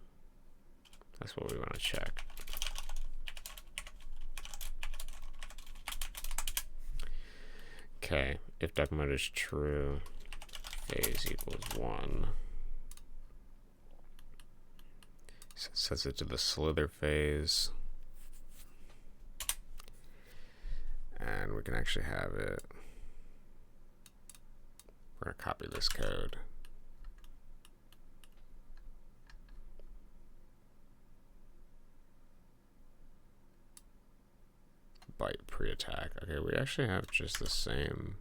That's what we want to check. Okay, if duck mode is true, phase equals 1. So it sets it to the slither phase. And we can actually have it. We're going to copy this code. Byte pre-attack. Okay, we actually have just the same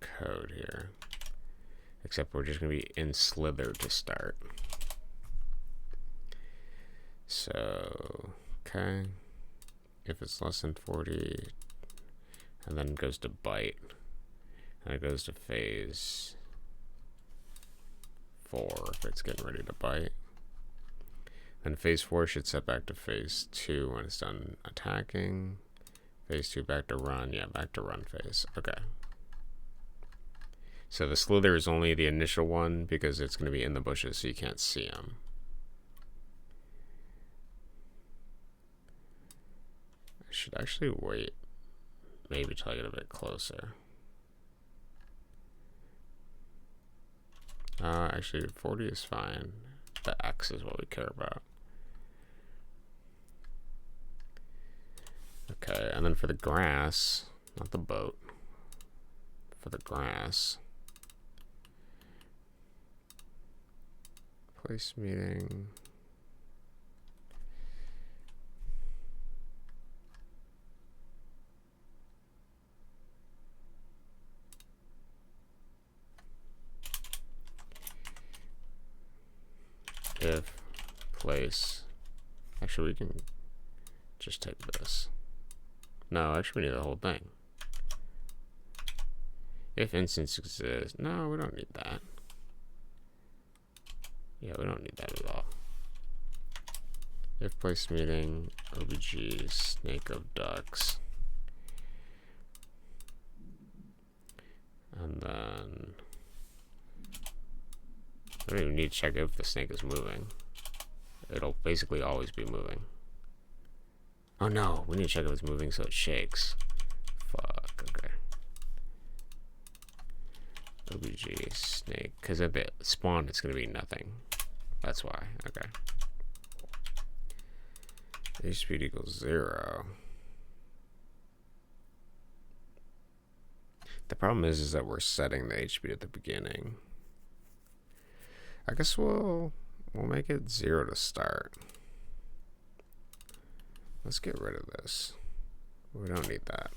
code here. Except we're just going to be in slither to start. So, okay. If it's less than 40, and then it goes to byte, and it goes to phase 4 if it's getting ready to byte. Then phase 4 should set back to phase 2 when it's done attacking. Phase 2 back to run. Yeah, back to run phase. Okay. So the slither is only the initial one because it's going to be in the bushes so you can't see them. I should actually wait maybe till I get a bit closer. Actually 40 is fine. The X is what we care about. Okay, and then for the grass, not the boat, for the grass, place meeting, if place, actually we can just take this. No, actually we need the whole thing. If instance exists, no, we don't need that. Yeah, we don't need that at all. If place meeting, obj snake of ducks. And then I don't even need to check if the snake is moving. It'll basically always be moving. Oh no, we need to check if it's moving so it shakes. Fuck, okay. OBG snake, because if it spawned, it's going to be nothing. That's why, okay. H speed equals 0. The problem is that we're setting the HP at the beginning. I guess we'll make it 0 to start. Let's get rid of this. We don't need that.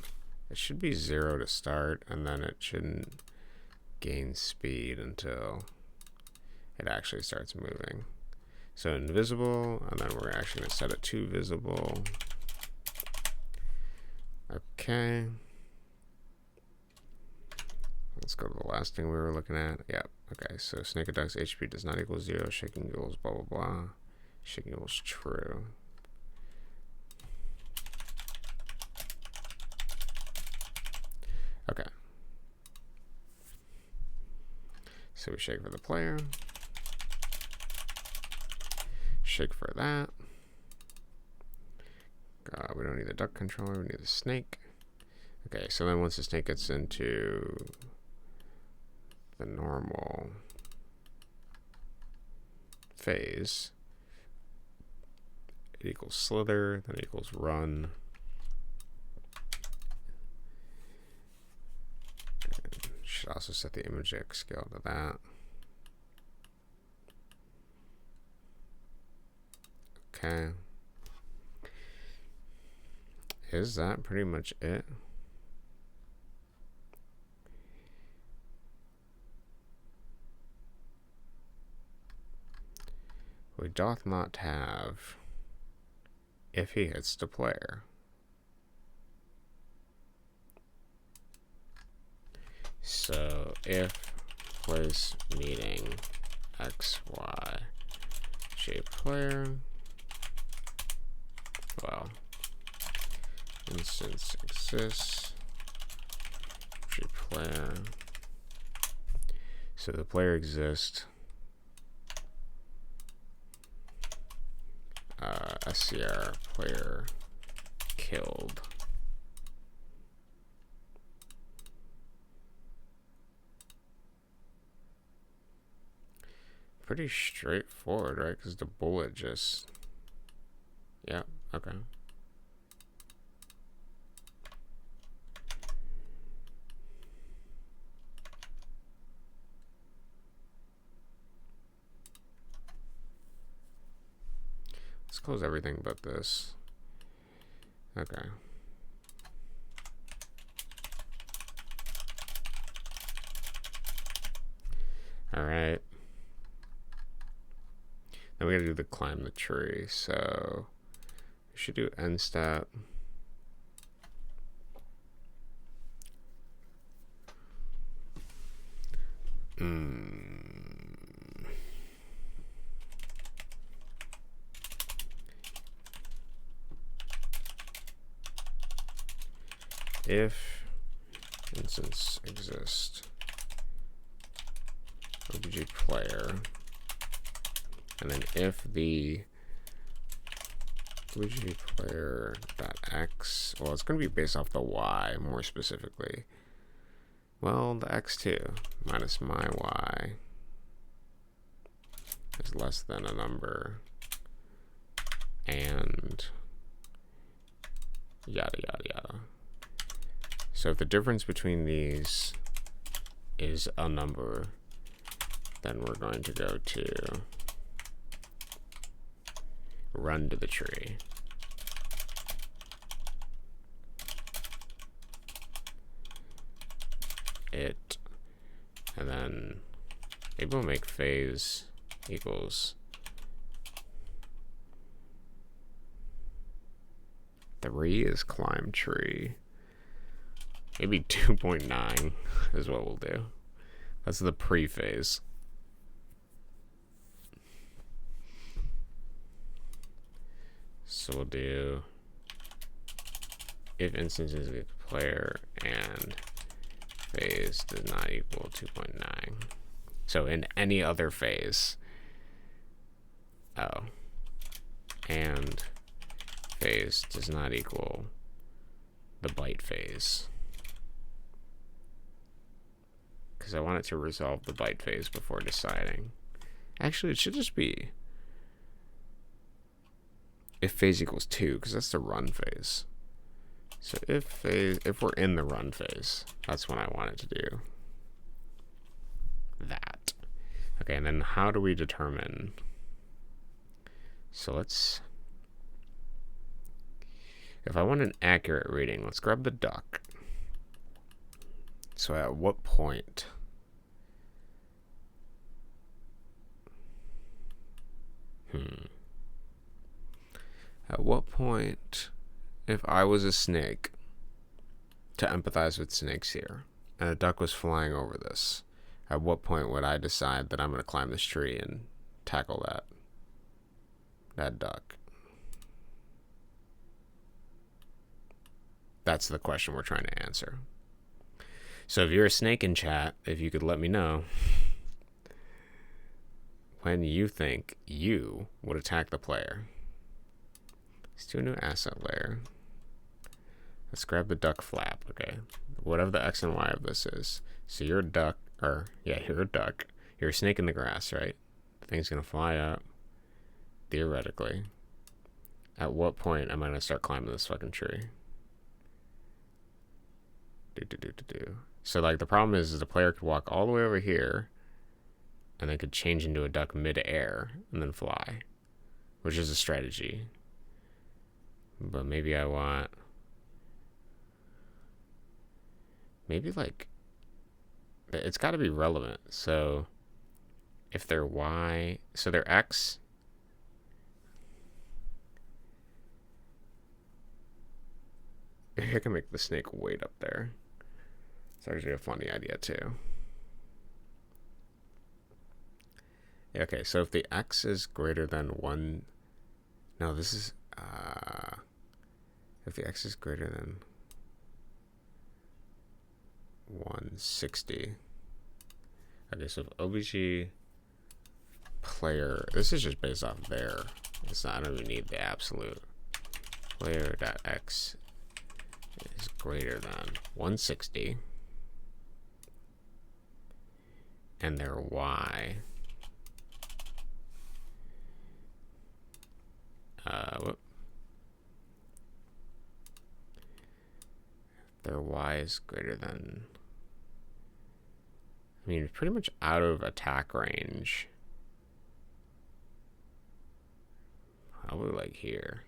It should be 0 to start, and then it shouldn't gain speed until it actually starts moving. So invisible, and then we're actually going to set it to visible. Okay. Let's go to the last thing we were looking at. Yep. Okay, so snake attack's HP does not equal 0. Shaking equals blah, blah, blah. Shaking equals true. Okay. So we shake for the player. Shake for that. We don't need the duck controller, we need the snake. Okay, so then once the snake gets into the normal phase, it equals slither, then it equals run. And should also set the image X scale to that. Okay. Is that pretty much it? We doth not have if he hits the player. So if place meeting X, Y, J player, well, instance exists, J player, so the player exists, SCR player killed. Pretty straightforward, right? Because the bullet just, yeah, okay. Let's close everything but this. Okay. All right. Then we gotta do the climb the tree. So we should do end step. If instance exists, obj player, and then if the obj player dot x, well, it's going to be based off the y more specifically. Well, the x2 minus my y is less than a number, and yada yada yada. So if the difference between these is a number, then we're going to go to run to the tree. It, and then maybe we'll make phase equals 3 is climb tree. Maybe 2.9 is what we'll do. That's the pre-phase. So we'll do if instance is a player and phase does not equal 2.9. So in any other phase, and phase does not equal the byte phase. Because I want it to resolve the byte phase before deciding. Actually, it should just be if phase equals 2, because that's the run phase. So if we're in the run phase, that's when I want it to do that. Okay, and then how do we determine? So let's, if I want an accurate reading, let's grab the duck. So at what point? At what point, if I was a snake, to empathize with snakes here, and a duck was flying over this, at what point would I decide that I'm going to climb this tree and tackle that duck? That's the question we're trying to answer. So if you're a snake in chat, if you could let me know when you think you would attack the player. Let's do a new asset layer. Let's grab the duck flap, okay? Whatever the X and Y of this is. So you're a duck, or yeah, you're a duck. You're a snake in the grass, right? The thing's gonna fly up, theoretically. At what point am I gonna start climbing this fucking tree? So like the problem is the player could walk all the way over here and then could change into a duck mid-air and then fly, which is a strategy. But maybe I want, maybe like, it's got to be relevant. So if they're Y, so they're X, maybe I can make the snake wait up there. It's actually a funny idea too. Okay, so if the X is greater than 1, no, this is, if the X is greater than 160. Okay, so if OBG player, this is just based off there. It's not, I don't even need the absolute. Player.x is greater than 160. And their Y. Their Y is greater than, I mean, pretty much out of attack range. Probably like here.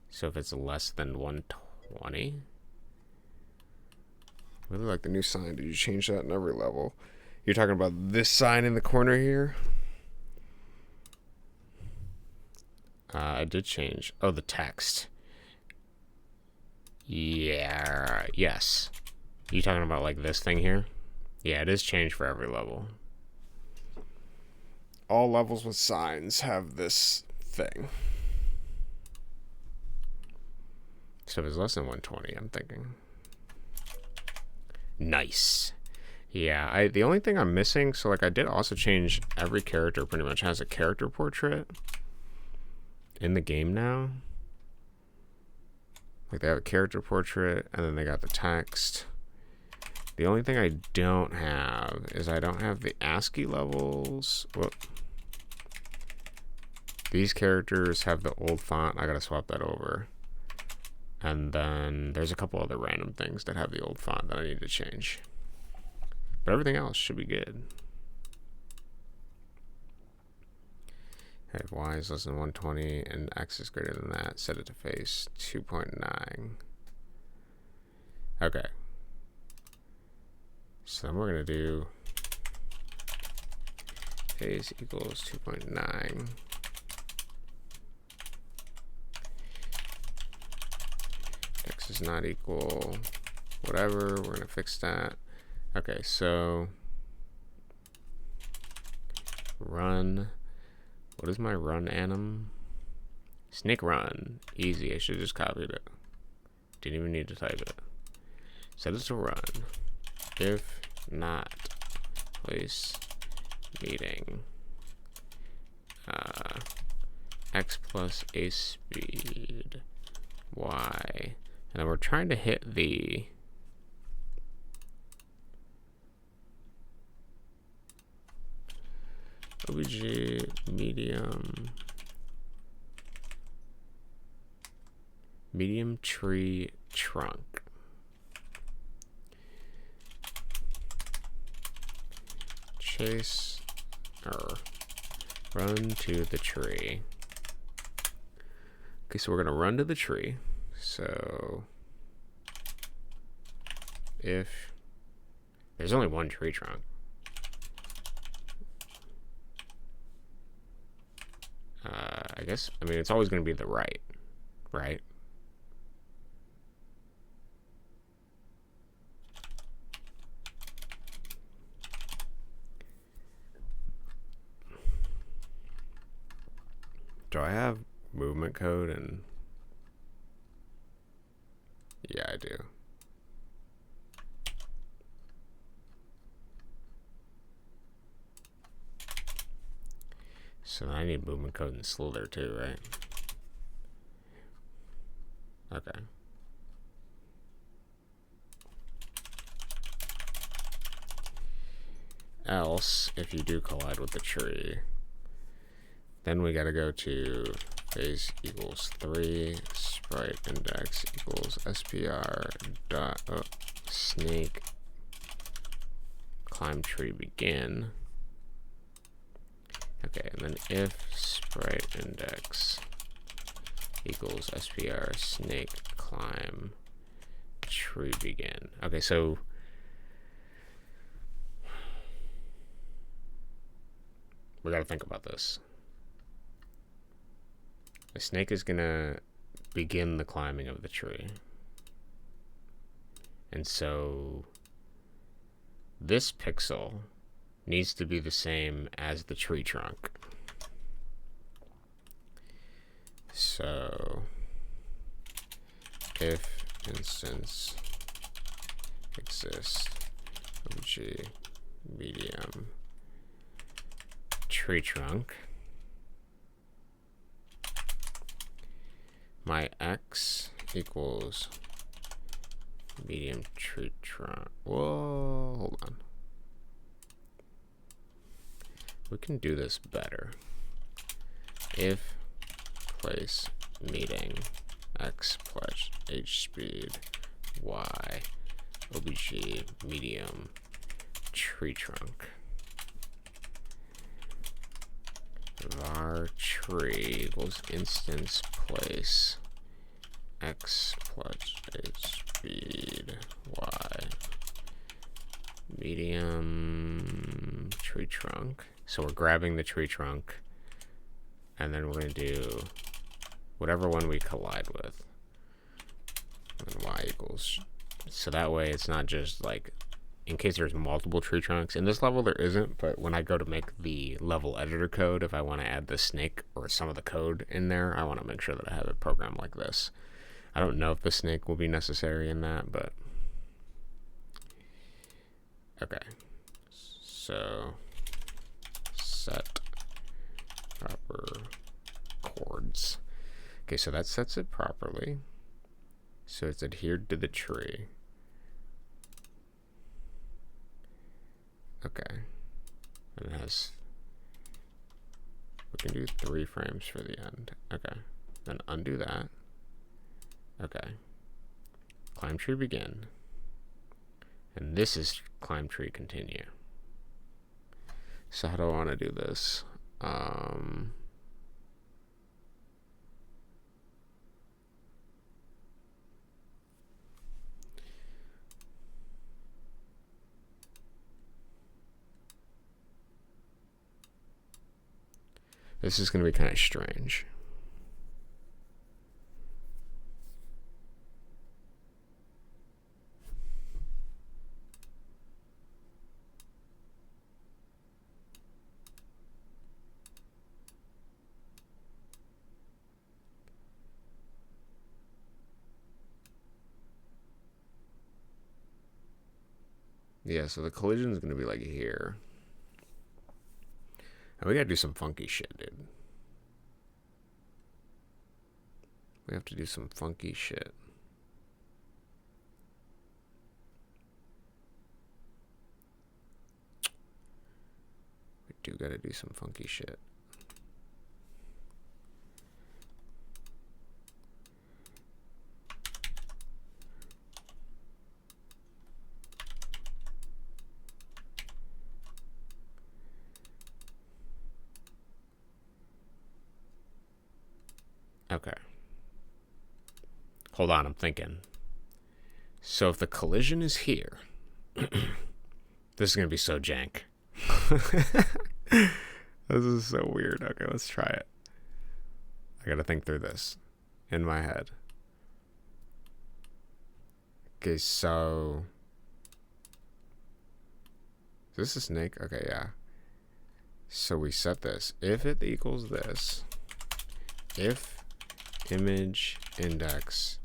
So if it's less than 120. Really like the new sign. Did you change that in every level? You're talking about this sign in the corner here? I did change. Oh, the text. Yeah. Yes. You talking about like this thing here? Yeah, it is changed for every level. All levels with signs have this thing. So if it's less than 120, I'm thinking. Nice. Yeah, the only thing I'm missing, so like I did also change, every character pretty much has a character portrait in the game now. Like they have a character portrait and then they got the text. The only thing I don't have is I don't have the ASCII levels. Whoop. These characters have the old font. I gotta swap that over. And then there's a couple other random things that have the old font that I need to change. But everything else should be good. Okay, Y is less than 120 and X is greater than that. Set it to face 2.9. Okay. So then we're going to do face equals 2.9. X is not equal, whatever, we're going to fix that. Okay, so run, what is my run anim? Snake run, easy, I should have just copied it. Didn't even need to type it. Set it to run. If not, place meeting X plus a speed, Y. And then we're trying to hit the OBG medium medium tree trunk. Chase or run to the tree. Okay, so we're gonna run to the tree. So if there's only one tree trunk, I guess, I mean, it's always gonna be the right? Do I have movement code? And yeah, I do. So I need movement code and slither too, right? Okay. Else, if you do collide with the tree, then we gotta go to phase equals 3, sprite index equals SPR dot snake climb tree begin. Okay, and then if sprite index equals SPR snake climb tree begin. Okay, so we gotta think about this. The snake is gonna begin the climbing of the tree. And so this pixel needs to be the same as the tree trunk. So if instance exists OG medium tree trunk, my x equals medium tree trunk. Whoa, hold on. We can do this better. If place meeting x pledge h speed y obj medium tree trunk var tree equals instance place x pledge h speed y medium tree trunk. So we're grabbing the tree trunk, and then we're going to do whatever one we collide with. And y equals. So that way it's not just like, in case there's multiple tree trunks. In this level there isn't, but when I go to make the level editor code, if I want to add the snake or some of the code in there, I want to make sure that I have it programmed like this. I don't know if the snake will be necessary in that, but okay. So set proper chords. Okay, so that sets it properly. So it's adhered to the tree. Okay. And it has, we can do 3 frames for the end. Okay. Then undo that. Okay. Climb tree begin. And this is climb tree continue. So how do I want to do this? This is going to be kind of strange. Yeah, so the collision is going to be like here. And we got to do some funky shit, dude. We have to do some funky shit. We do got to do some funky shit. Okay. Hold on, I'm thinking. So if the collision is here, this is going to be so jank. This is so weird. Okay, let's try it. I got to think through this in my head. Okay, so... Is this a snake? Okay, yeah. So we set this. If it equals this, if image index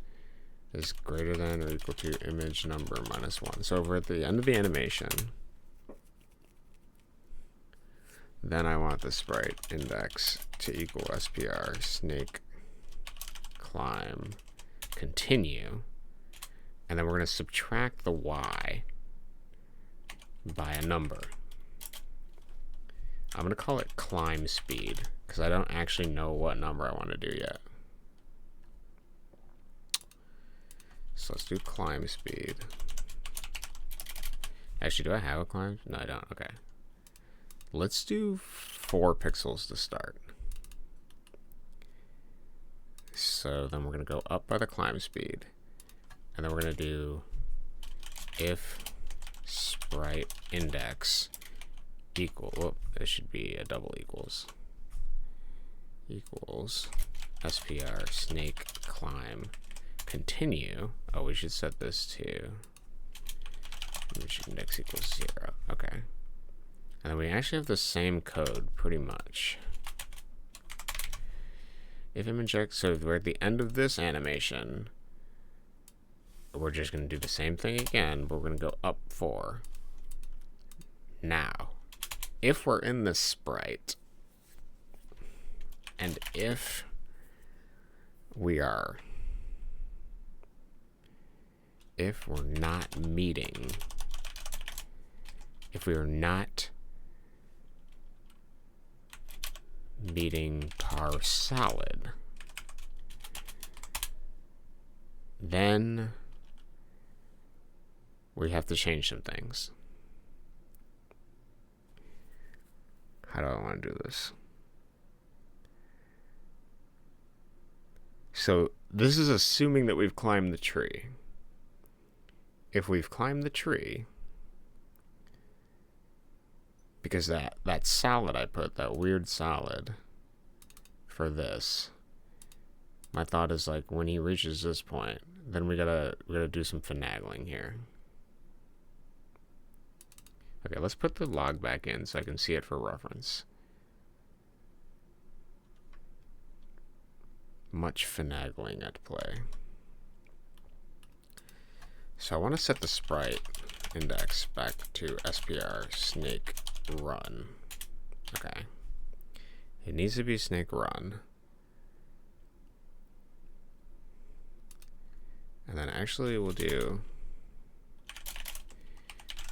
is greater than or equal to image number minus 1. So if we're at the end of the animation, then I want the sprite index to equal SPR snake climb continue. And then we're going to subtract the y by a number. I'm going to call it climb speed because I don't actually know what number I want to do yet. So let's do climb speed. Actually, do I have a climb? No, I don't. Okay. Let's do 4 pixels to start. So then we're going to go up by the climb speed. And then we're going to do if sprite index equal, whoop, it should be a double equals SPR snake climb continue. Oh, we should set this to image index equals 0. Okay. And then we actually have the same code pretty much. If image x, so we're at the end of this animation, we're just going to do the same thing again, but we're going to go up 4. Now, if we're in this sprite, and if we are, if we're not meeting, if we are not meeting tar solid, then we have to change some things. How do I want to do this? So this is assuming that we've climbed the tree. If we've climbed the tree, because that solid I put, that weird solid for this, my thought is like when he reaches this point, then we gotta do some finagling here. Okay, let's put the log back in so I can see it for reference. Much finagling at play. So I want to set the sprite index back to SPR snake run. Okay. It needs to be snake run. And then actually we'll do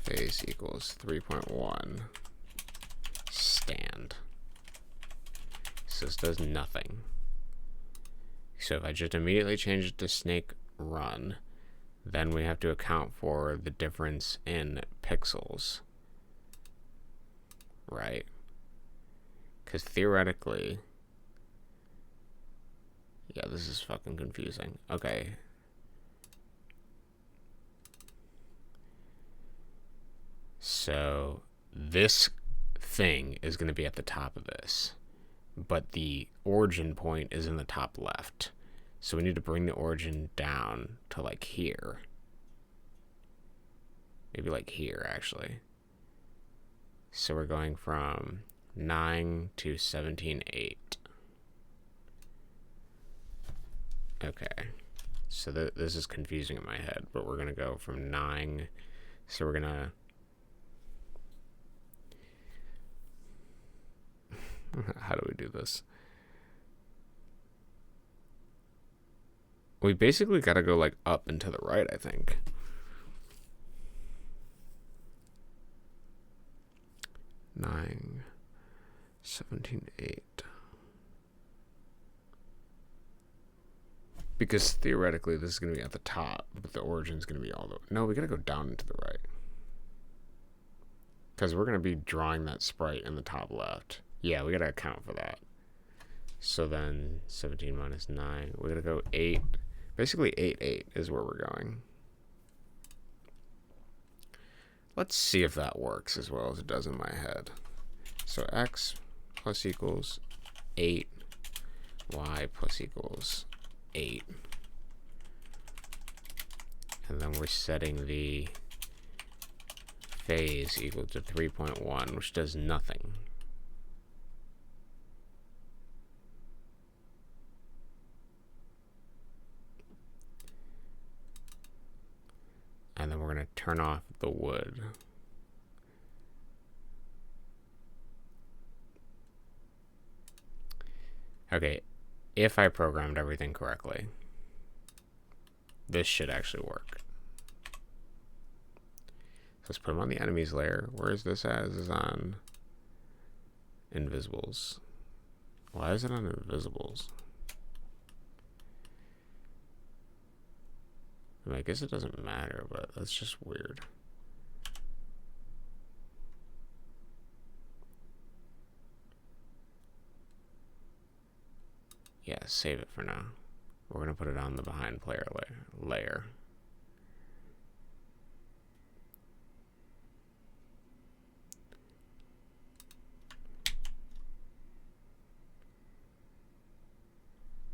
face equals 3.1 stand. So this does nothing. So if I just immediately change it to snake run, then we have to account for the difference in pixels, right? Because theoretically, yeah, this is fucking confusing. Okay. So this thing is going to be at the top of this, but the origin point is in the top left. So we need to bring the origin down to like here. Maybe like here, actually. So we're going from 9 to 17.8. Okay. So this is confusing in my head, but we're going to go from 9. So we're going to... How do we do this? We basically got to go like up and to the right, I think. Nine, 17.8. Because theoretically this is going to be at the top, but the origin is going to be all the... No, we got to go down and to the right. Because we're going to be drawing that sprite in the top left. Yeah, we got to account for that. So then 17 minus 9. We're going to go 8. Basically 8, 8 is where we're going. Let's see if that works as well as it does in my head. So x plus equals 8. Y plus equals 8. And then we're setting the phase equal to 3.1, which does nothing. And then we're going to turn off the wood. Okay, if I programmed everything correctly, this should actually work. So let's put them on the enemies layer. Where is this at? This is on invisibles. Why is it on invisibles? I mean, I guess it doesn't matter, but that's just weird. Yeah, save it for now. We're going to put it on the behind player layer.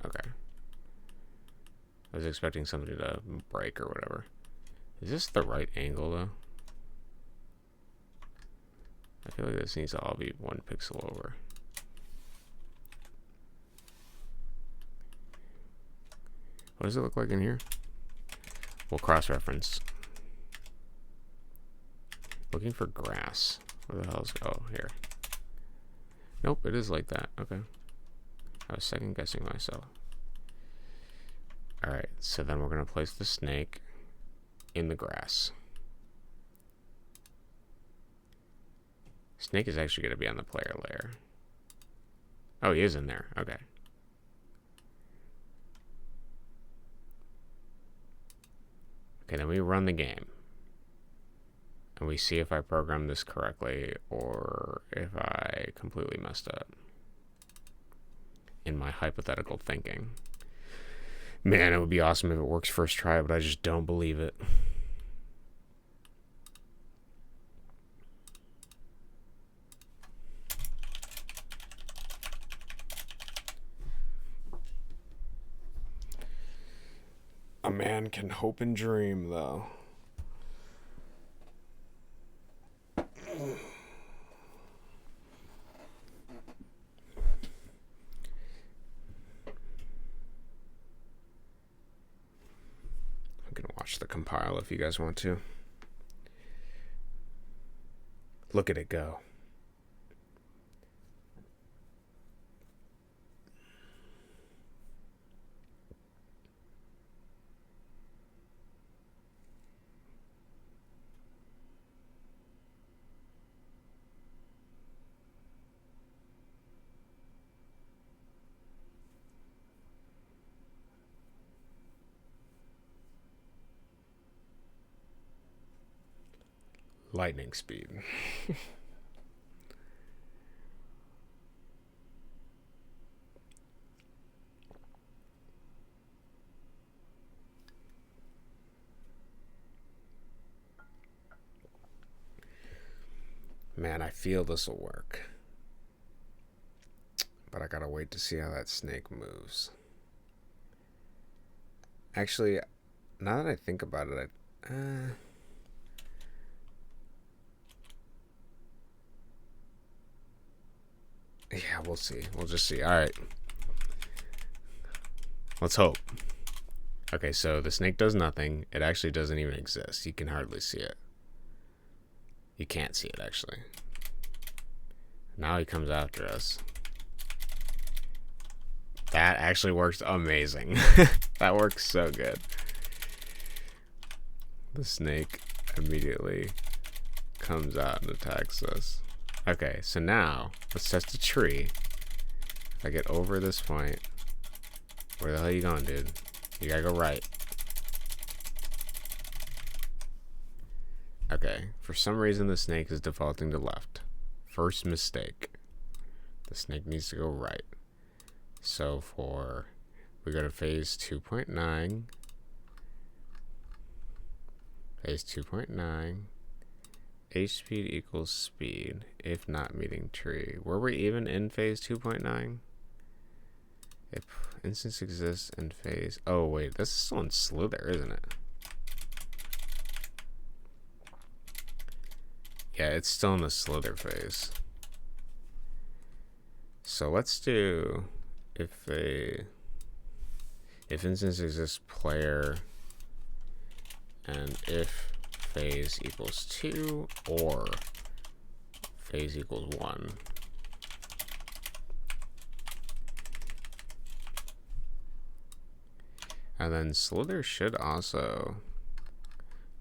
Okay. I was expecting something to break or whatever. Is this the right angle, though? I feel like this needs to all be 1 pixel over. What does it look like in here? We'll cross-reference. Looking for grass. Where the hell is... Oh, here. Nope, it is like that. Okay. I was second-guessing myself. Alright, so then we're going to place the snake in the grass. Snake is actually going to be on the player layer. Oh, he is in there. Okay. Okay, then we run the game. And we see if I programmed this correctly or if I completely messed up in my hypothetical thinking. Man, it would be awesome if it works first try, but I just don't believe it. A man can hope and dream, though. The compile if you guys want to. Look at it go. Lightning speed. Man, I feel this will work. But I gotta wait to see how that snake moves. Actually, now that I think about it, yeah, we'll see. We'll just see. Alright. Let's hope. Okay, so the snake does nothing. It actually doesn't even exist. You can hardly see it. You can't see it, actually. Now he comes after us. That actually works amazing. That works so good. The snake immediately comes out and attacks us. Okay, so now let's test a tree. If I get over this point, where the hell are you going, dude? You gotta go right. Okay, for some reason the snake is defaulting to left. First mistake. The snake needs to go right. So we go to phase 2.9. Phase 2.9. H speed equals speed if not meeting tree. Were we even in phase 2.9? If instance exists in phase... Oh, wait. This is still in slither, isn't it? Yeah, it's still in the slither phase. So let's do... If instance exists player and if phase equals 2 or phase equals 1. And then slither should also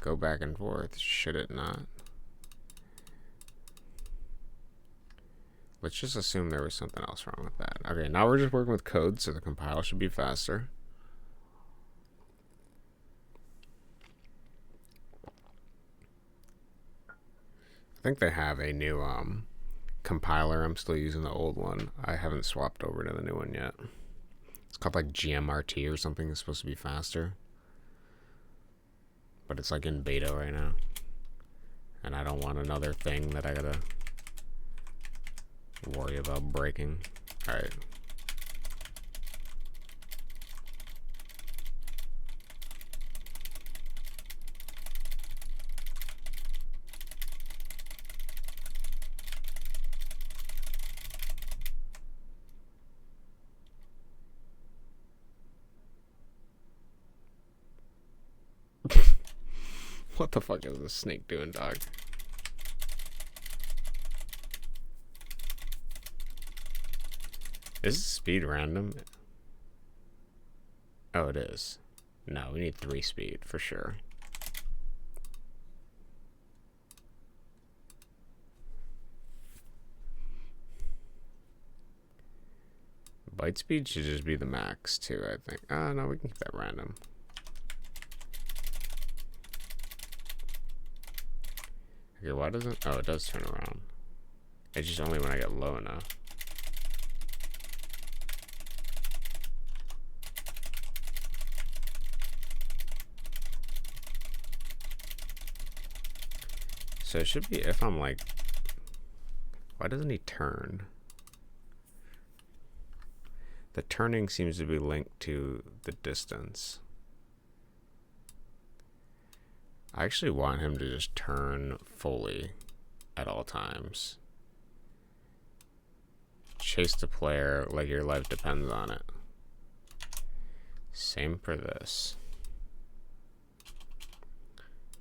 go back and forth, should it not? Let's just assume there was something else wrong with that. Okay, now we're just working with code, so the compile should be faster. I think they have a new compiler. I'm still using the old one. I haven't swapped over to the new one yet. It's called like GMRT or something. It's supposed to be faster. But it's like in beta right now. And I don't want another thing that I gotta worry about breaking. Alright. What the fuck is this snake doing, dog? Is speed random? Oh, it is. No, we need 3 speed for sure. Byte speed should just be the max too, I think. Oh, no, we can keep that random. Okay, why doesn't... Oh, it does turn around. It's just only when I get low enough. So it should be if I'm like... Why doesn't he turn? The turning seems to be linked to the distance. I actually want him to just turn fully at all times. Chase the player like your life depends on it. Same for this.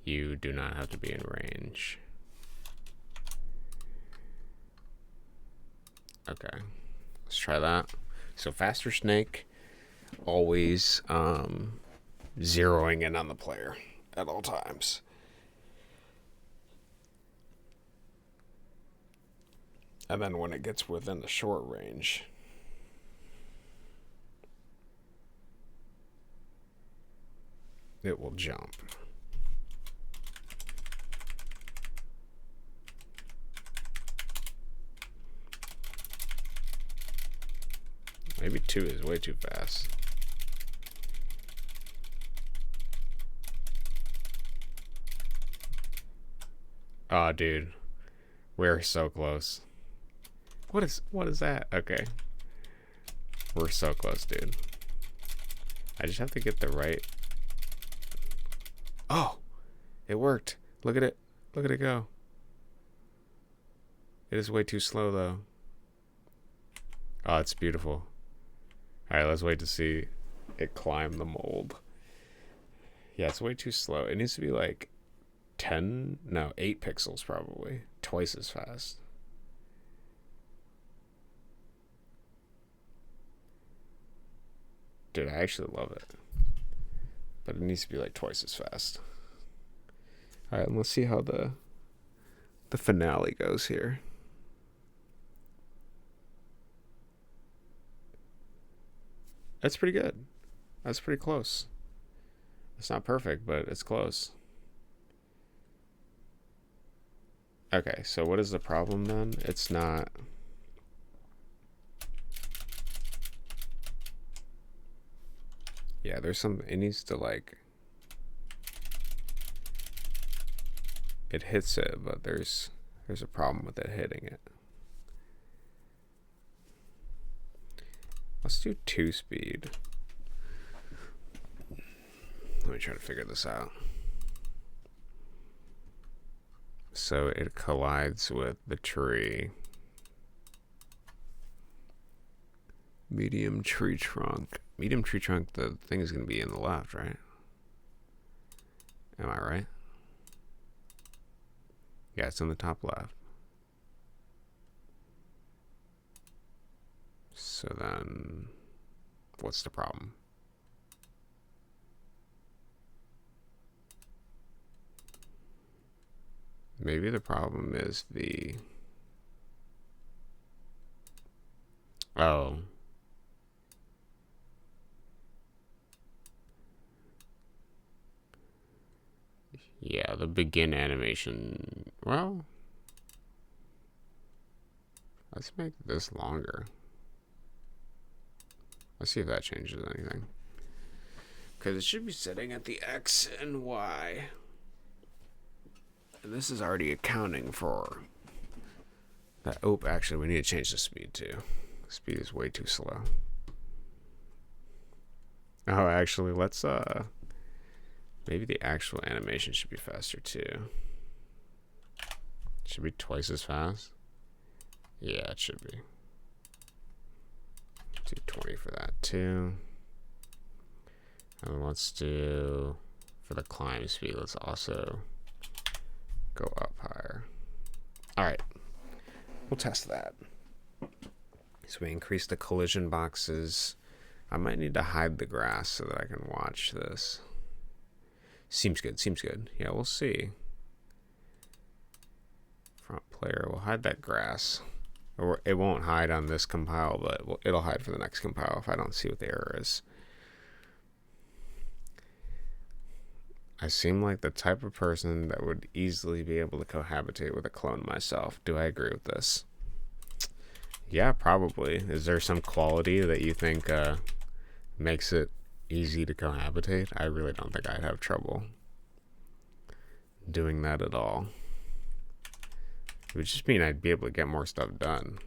You do not have to be in range. Okay, let's try that. So faster snake, always zeroing in on the player at all times. And then when it gets within the short range, it will jump. Maybe 2 is way too fast. Aw, dude. We're so close. What is that? Okay. We're so close, dude. I just have to get the right... Oh! It worked. Look at it. Look at it go. It is way too slow, though. Oh, it's beautiful. Alright, let's wait to see it climb the mold. Yeah, it's way too slow. It needs to be like 8 pixels probably. Twice as fast. Dude, I actually love it. But it needs to be like twice as fast. Alright, let's see how the finale goes here. That's pretty good. That's pretty close. It's not perfect, but it's close. Okay, so what is the problem then? It's not... Yeah, there's some, it needs to like, it hits it, but there's a problem with it hitting it. Let's do 2-speed. Let me try to figure this out. So it collides with the tree. Medium tree trunk. Medium tree trunk, the thing is going to be in the left, right? Am I right? Yeah, it's in the top left. So then, what's the problem? Maybe the problem is the... Oh. Yeah, the begin animation. Well, let's make this longer. Let's see if that changes anything. Because it should be sitting at the X and Y. And this is already accounting for that. Oh, actually, we need to change the speed too. Speed is way too slow. Oh, actually, let's maybe the actual animation should be faster too. Should be twice as fast. Yeah, it should be. Do 20 for that too. And let's do, for the climb speed, let's also go up higher. All right, we'll test that. So we increase the collision boxes. I might need to hide the grass so that I can watch this. Seems good, seems good. Yeah, we'll see. Front player, we'll hide that grass. Or it won't hide on this compile, but it'll hide for the next compile if I don't see what the error is. I seem like the type of person that would easily be able to cohabitate with a clone myself. Do I agree with this? Yeah, probably. Is there some quality that you think makes it easy to cohabitate? I really don't think I'd have trouble doing that at all. It would just mean I'd be able to get more stuff done,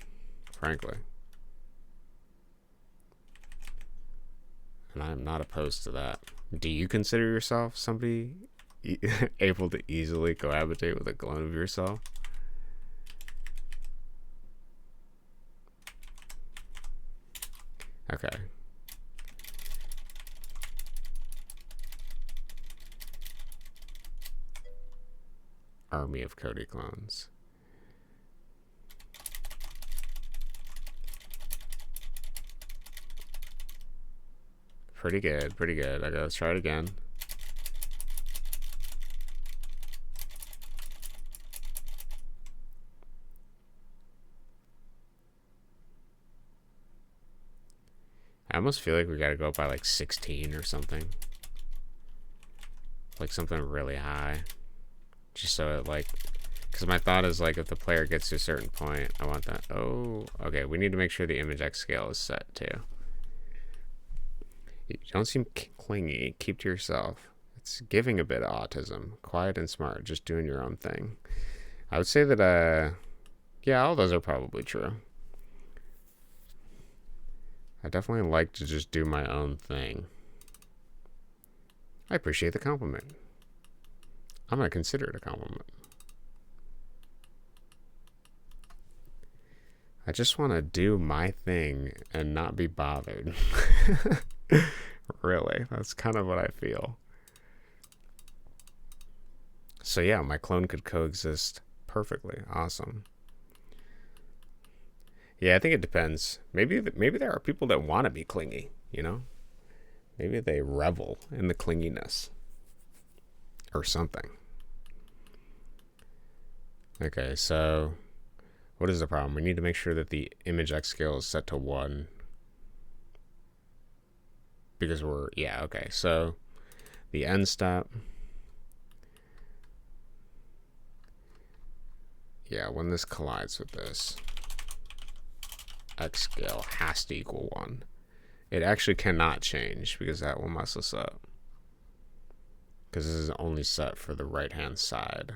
frankly. And I'm not opposed to that. Do you consider yourself somebody able to easily cohabitate with a clone of yourself? Okay. Army of Cody clones. Pretty good, pretty good. Okay, let's try it again. I almost feel like we gotta go up by like 16 or something. Like something really high. Just so it like, because my thought is like if the player gets to a certain point, I want that. Oh, okay, we need to make sure the image X scale is set too. You don't seem clingy. Keep to yourself. It's giving a bit of autism. Quiet and smart. Just doing your own thing. I would say that, yeah, all those are probably true. I definitely like to just do my own thing. I appreciate the compliment. I'm going to consider it a compliment. I just want to do my thing and not be bothered. Really, that's kind of what I feel. So yeah, my clone could coexist perfectly. Awesome. Yeah, I think it depends. Maybe there are people that want to be clingy, you know? Maybe they revel in the clinginess or something. Okay, so what is the problem? We need to make sure that the image X scale is set to 1. Because yeah, okay. So the end step. Yeah, when this collides with this, X scale has to equal 1. It actually cannot change because that will mess us up. Because this is only set for the right-hand side.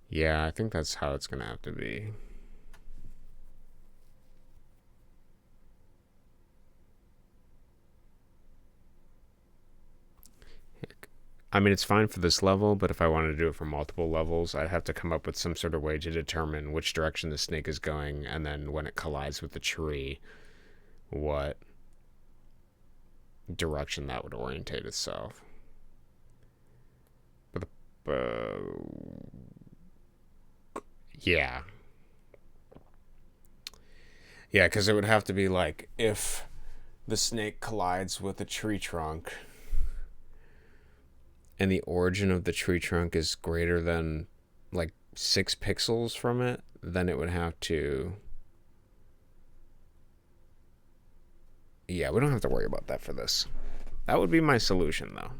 Yeah, I think that's how it's going to have to be. I mean, it's fine for this level, but if I wanted to do it for multiple levels, I'd have to come up with some sort of way to determine which direction the snake is going, and then when it collides with the tree, what direction that would orientate itself. But yeah. Yeah, because it would have to be like if the snake collides with a tree trunk and the origin of the tree trunk is greater than like 6 pixels from it, then it would have to... Yeah, we don't have to worry about that for this. That would be my solution, though.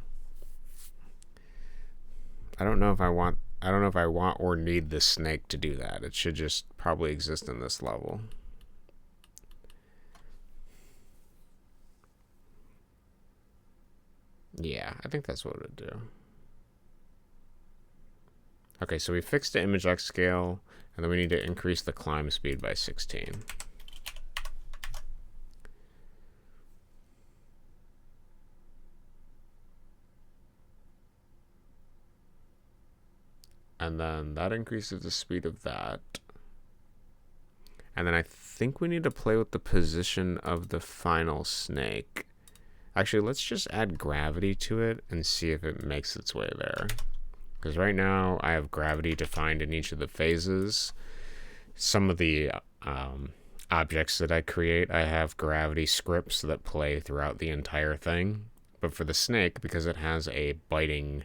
I don't know if I want or need this snake to do that. It should just probably exist in this level. Yeah, I think that's what it would do. Okay, so we fixed the image X scale, and then we need to increase the climb speed by 16. And then that increases the speed of that. And then I think we need to play with the position of the final snake. Actually, let's just add gravity to it and see if it makes its way there. Because right now I have gravity defined in each of the phases. Some of the objects that I create, I have gravity scripts that play throughout the entire thing. But for the snake, because it has a biting,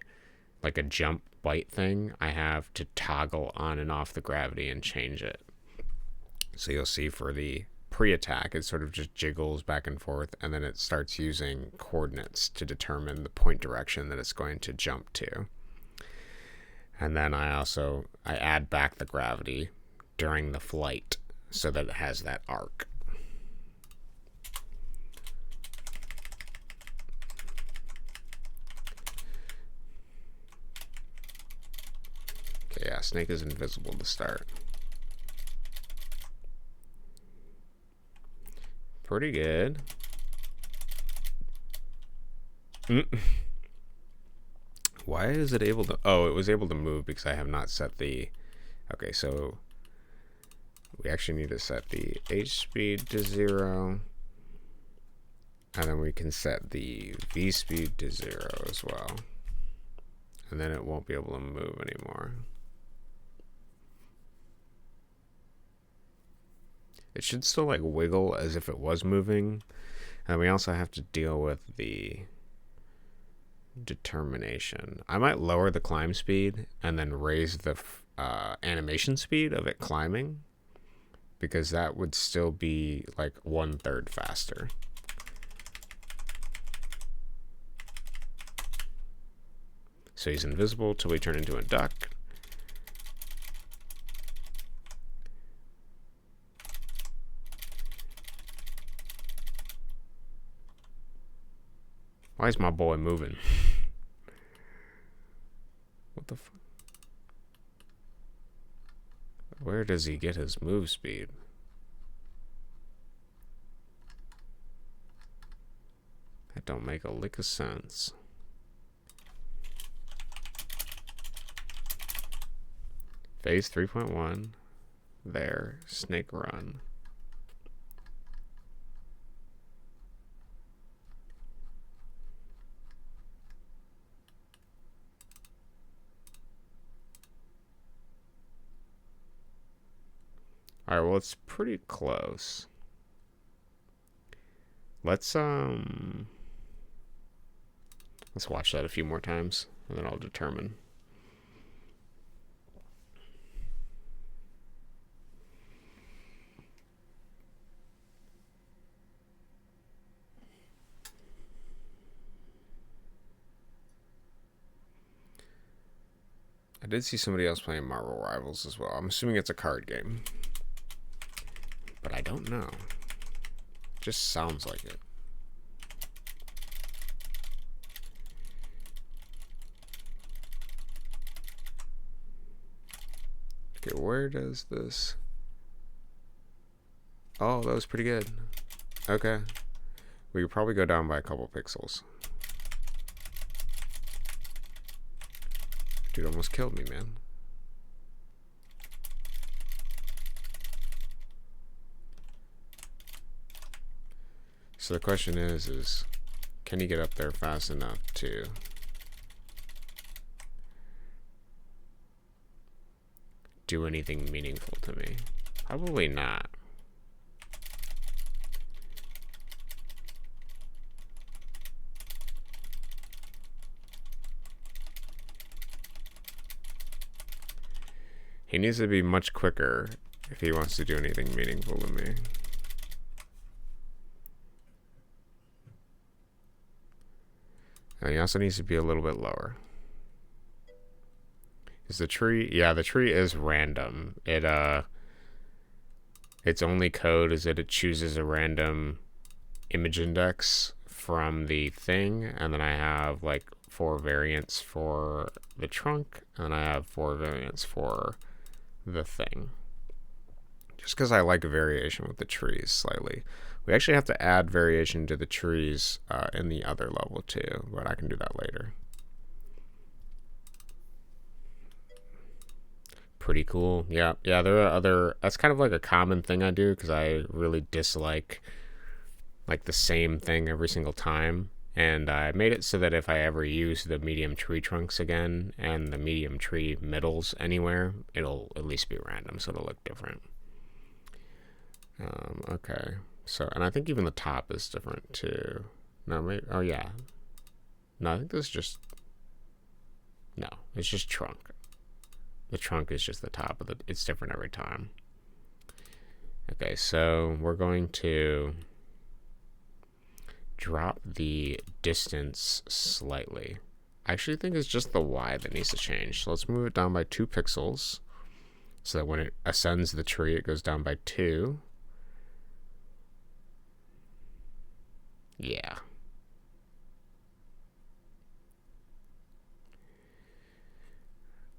like a jump bite thing, I have to toggle on and off the gravity and change it. So you'll see for the pre-attack, it sort of just jiggles back and forth, and then it starts using coordinates to determine the point direction that it's going to jump to. And then I add back the gravity during the flight so that it has that arc. Okay, yeah, snake is invisible to start. Pretty good. Why is it able to... Oh, it was able to move because I have not set the... Okay, so we actually need to set the H speed to 0. And then we can set the V speed to 0 as well. And then it won't be able to move anymore. It should still like wiggle as if it was moving. And we also have to deal with the determination. I might lower the climb speed and then raise the animation speed of it climbing, because that would still be like 1/3 faster. So he's invisible till we turn into a duck. Why is my boy moving? What the fuck? Where does he get his move speed? That don't make a lick of sense. Phase 3.1. There. Snake run. Alright, well, it's pretty close. Let's watch that a few more times, and then I'll determine. I did see somebody else playing Marvel Rivals as well. I'm assuming it's a card game. But I don't know. Just sounds like it. Okay, where does this... Oh, that was pretty good. Okay. We could probably go down by a couple pixels. Dude almost killed me, man. So the question is can you get up there fast enough to do anything meaningful to me? Probably not. He needs to be much quicker if he wants to do anything meaningful to me. And he also needs to be a little bit lower. Is the tree? Yeah, the tree is random. Its only code is that it chooses a random image index from the thing, and then I have like 4 variants for the trunk, and I have 4 variants for the thing. Just because I like variation with the trees slightly. We actually have to add variation to the trees in the other level too, but I can do that later. Pretty cool. Yeah, there are other... That's kind of like a common thing I do because I really dislike like the same thing every single time. And I made it so that if I ever use the medium tree trunks again and the medium tree middles anywhere, it'll at least be random, so it'll look different. Okay. So, and I think even the top is different too. No, maybe... Oh, yeah. No, I think this is just... No, it's just trunk. The trunk is just the top of the... It's different every time. Okay, so we're going to drop the distance slightly. I actually think it's just the Y that needs to change. So let's move it down by 2 pixels so that when it ascends the tree, it goes down by 2. Yeah.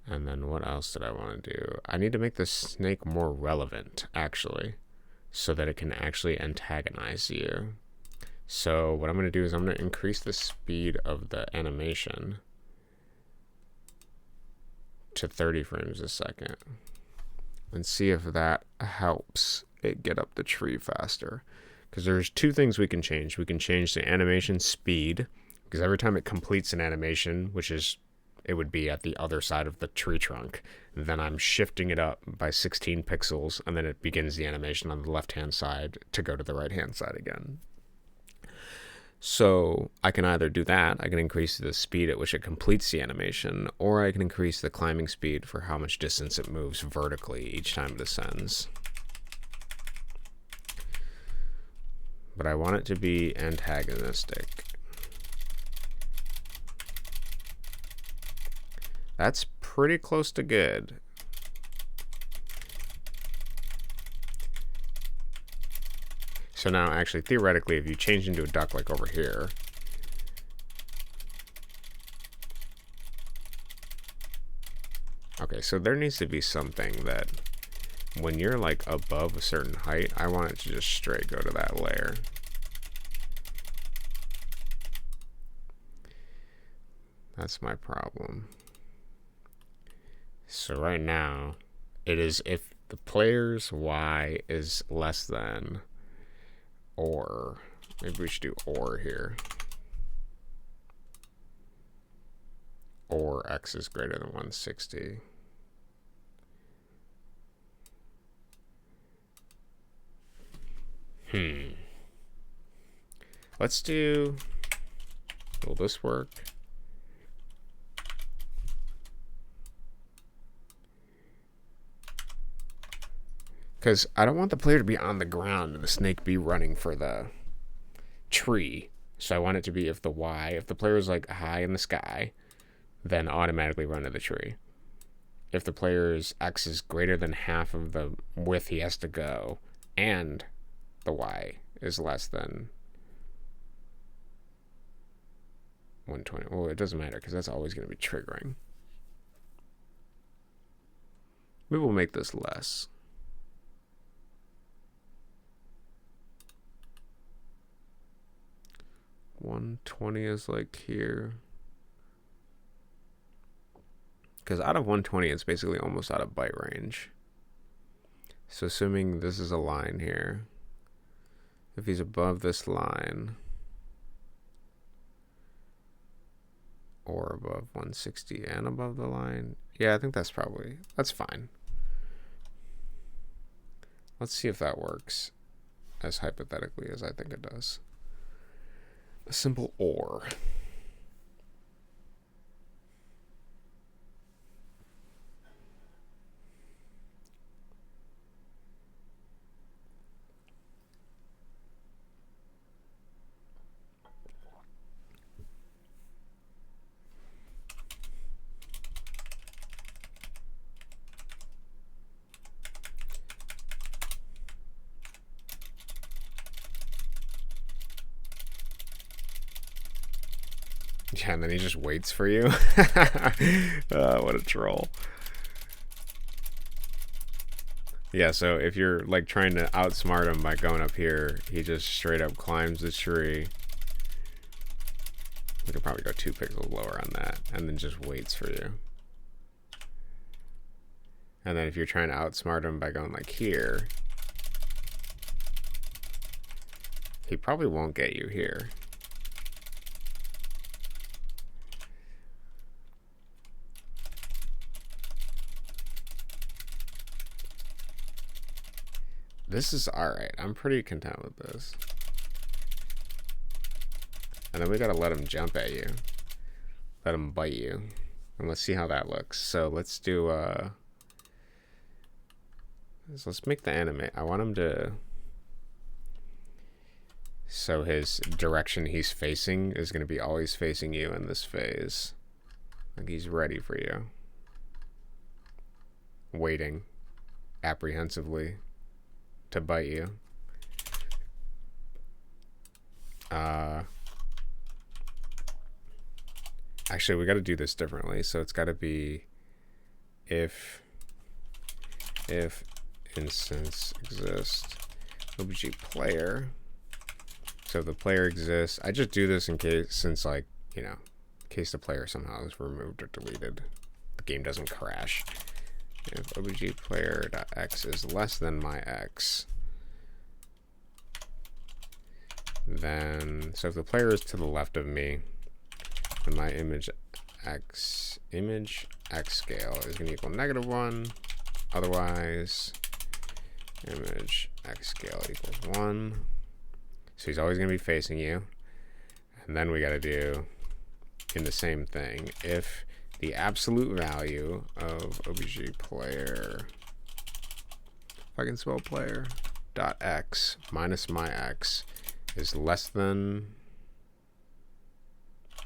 And then what else did I want to do? I need to make the snake more relevant, actually, so that it can actually antagonize you. So what I'm going to do is I'm going to increase the speed of the animation to 30 frames a second and see if that helps it get up the tree faster. Because there's 2 things we can change. We can change the animation speed, because every time it completes an animation, which is, it would be at the other side of the tree trunk, then I'm shifting it up by 16 pixels, and then it begins the animation on the left-hand side to go to the right-hand side again. So I can either do that, I can increase the speed at which it completes the animation, or I can increase the climbing speed for how much distance it moves vertically each time it ascends. But I want it to be antagonistic. That's pretty close to good. So now, actually, theoretically, if you change into a duck like over here, okay, so there needs to be something that when you're like above a certain height, I want it to just straight go to that layer. That's my problem. So right now, it is if the player's Y is less than, or maybe we should do or here, or X is greater than 160. Let's do, will this work? Because I don't want the player to be on the ground and the snake be running for the tree. So I want it to be if the player is like high in the sky, then automatically run to the tree. if the player's X is greater than half of the width he has to go, and the Y is less than 120. Well, it doesn't matter because that's always going to be triggering. We will make this less. $120 is like here. Because out of 120, it's basically almost out of byte range. So assuming this is a line here, if he's above this line, or above 160 and above the line, yeah, I think that's fine. Let's see if that works as hypothetically as I think it does. A simple OR. Yeah, and then he just waits for you. What a troll. Yeah, so if you're like trying to outsmart him by going up here, he just straight up climbs the tree. We could probably go 2 pixels lower on that, and then just waits for you. And then if you're trying to outsmart him by going like here, he probably won't get you here. This is alright. I'm pretty content with this. And then we gotta let him jump at you. Let him bite you. And let's see how that looks. So let's do, so let's make the animate. I want him to, so his direction he's facing is gonna be always facing you in this phase. Like he's ready for you. Waiting apprehensively to bite you. Actually, we got to do this differently. So it's got to be if instance exists obj player. So if the player exists, I just do this in case, since like, you know, in case the player somehow is removed or deleted, the game doesn't crash. If obj player.x is less than my x, then, so if the player is to the left of me, then my image x scale is going to equal -1. Otherwise, image x scale equals 1. So he's always going to be facing you. And then we got to do in the same thing, if the absolute value of obj player, if I can spell player, dot x minus my x is less than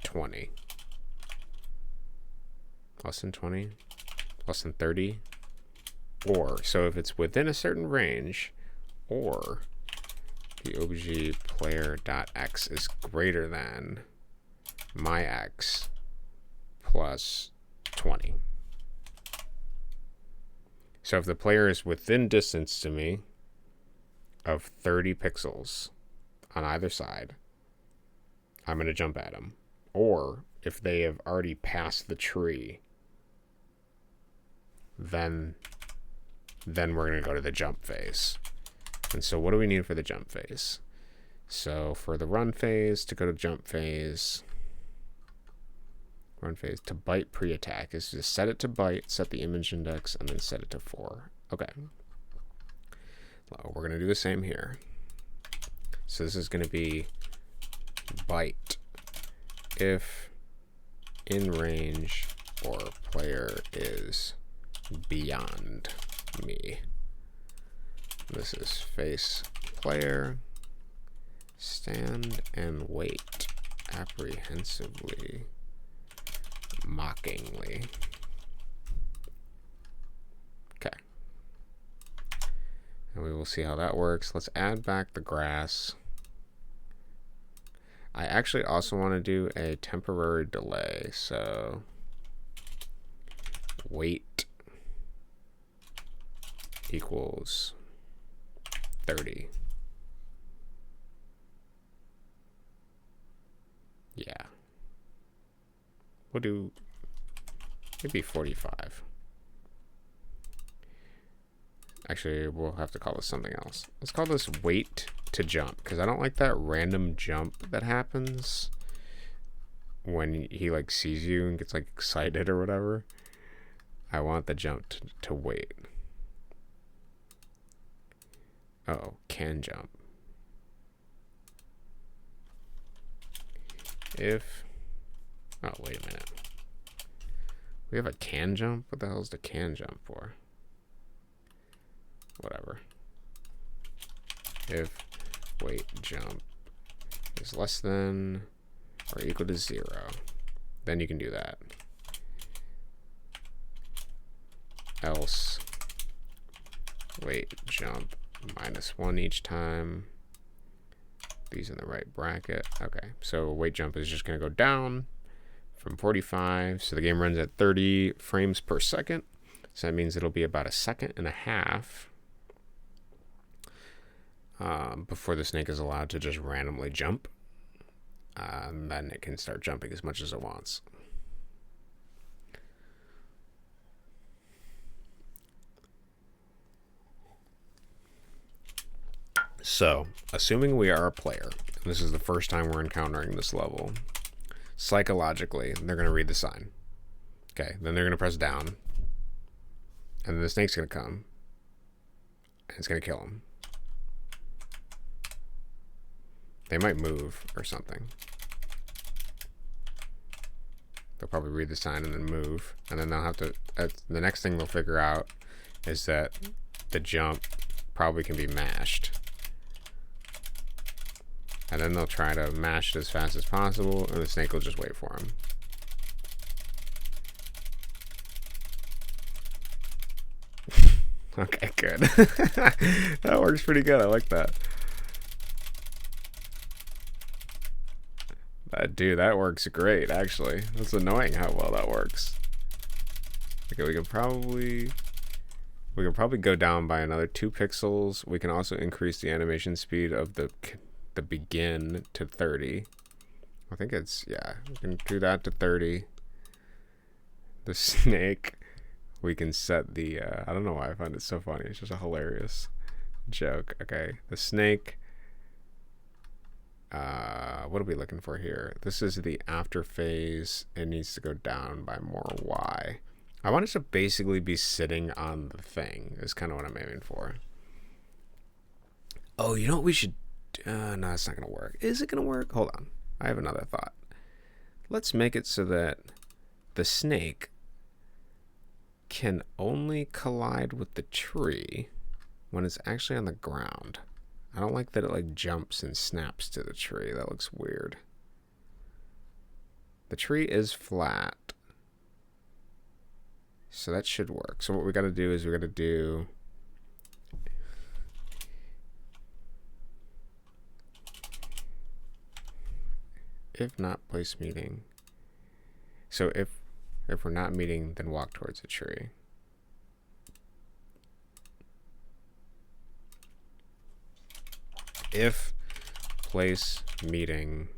20. Less than 20? Less than 30? Or, so if it's within a certain range, or the obj player dot x is greater than my x plus 20. So if the player is within distance to me of 30 pixels on either side, I'm going to jump at them. Or if they have already passed the tree, then we're going to go to the jump phase. And so what do we need for the jump phase? So for the run phase, to go to jump phase, run phase to byte pre-attack is to set it to byte, set the image index, and then set it to 4. Okay. Well, we're going to do the same here. So this is going to be byte if in range or player is beyond me. This is face player, stand and wait apprehensively, mockingly. And we will see how that works. Let's add back the grass. I actually also want to do a temporary delay. So wait equals 30. Yeah. We'll do maybe 45. Actually, we'll have to call this something else. Let's call this wait to jump, because I don't like that random jump that happens when he like sees you and gets like excited or whatever. I want the jump to wait. Oh, can jump. If, oh, wait a minute. We have a can jump? What the hell is the can jump for? Whatever. If wait jump is less than or equal to 0, then you can do that. Else wait jump -1 each time. These in the right bracket. Okay, so wait jump is just going to go down from 45. So the game runs at 30 frames per second. So that means it'll be about 1.5 seconds before the snake is allowed to just randomly jump. And then it can start jumping as much as it wants. So, assuming we are a player, and this is the first time we're encountering this level, psychologically, they're going to read the sign. Okay, then they're going to press down, and then the snake's going to come, and it's going to kill them. They might move or something. They'll probably read the sign and then move, and then they'll have to, the next thing they'll figure out is that the jump probably can be mashed. And then they'll try to mash it as fast as possible, and the snake will just wait for him. Okay, good. That works pretty good. I like that. Dude, that works great, actually. That's annoying how well that works. Okay, we can probably go down by another 2 pixels. We can also increase the animation speed of the begin to 30. I think it's, yeah, we can do that to 30. The snake, we can set the, I don't know why I find it so funny. It's just a hilarious joke. Okay, the snake, what are we looking for here? This is the after phase. It needs to go down by more Y. I want it to basically be sitting on the thing is kind of what I'm aiming for. Oh, you know what we should, no, it's not going to work. Is it going to work? Hold on. I have another thought. Let's make it so that the snake can only collide with the tree when it's actually on the ground. I don't like that it like jumps and snaps to the tree. That looks weird. The tree is flat. So that should work. So what we got to do is we got to do if not place meeting. So if we're not meeting, then walk towards a tree. If place meeting.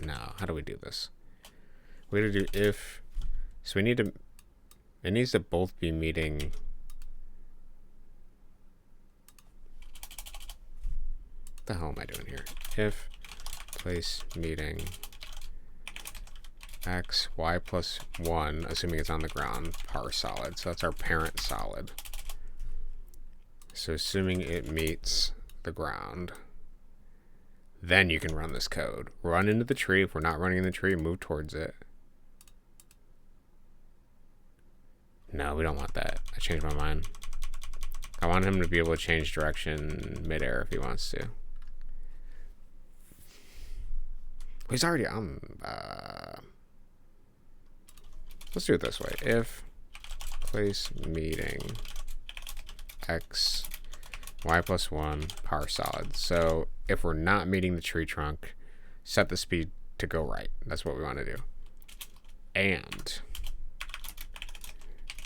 Now, how do we do this? We got to do if. So we need to. It needs to both be meeting. What the hell am I doing here? If place meeting x, y plus 1, assuming it's on the ground, par solid. So that's our parent solid. So assuming it meets the ground, then you can run this code. Run into the tree. If we're not running in the tree, move towards it. No, we don't want that. I changed my mind. I want him to be able to change direction midair if he wants to. He's already on. Let's do it this way. If place meeting x y plus 1 power solid. So if we're not meeting the tree trunk, set the speed to go right. That's what we want to do. And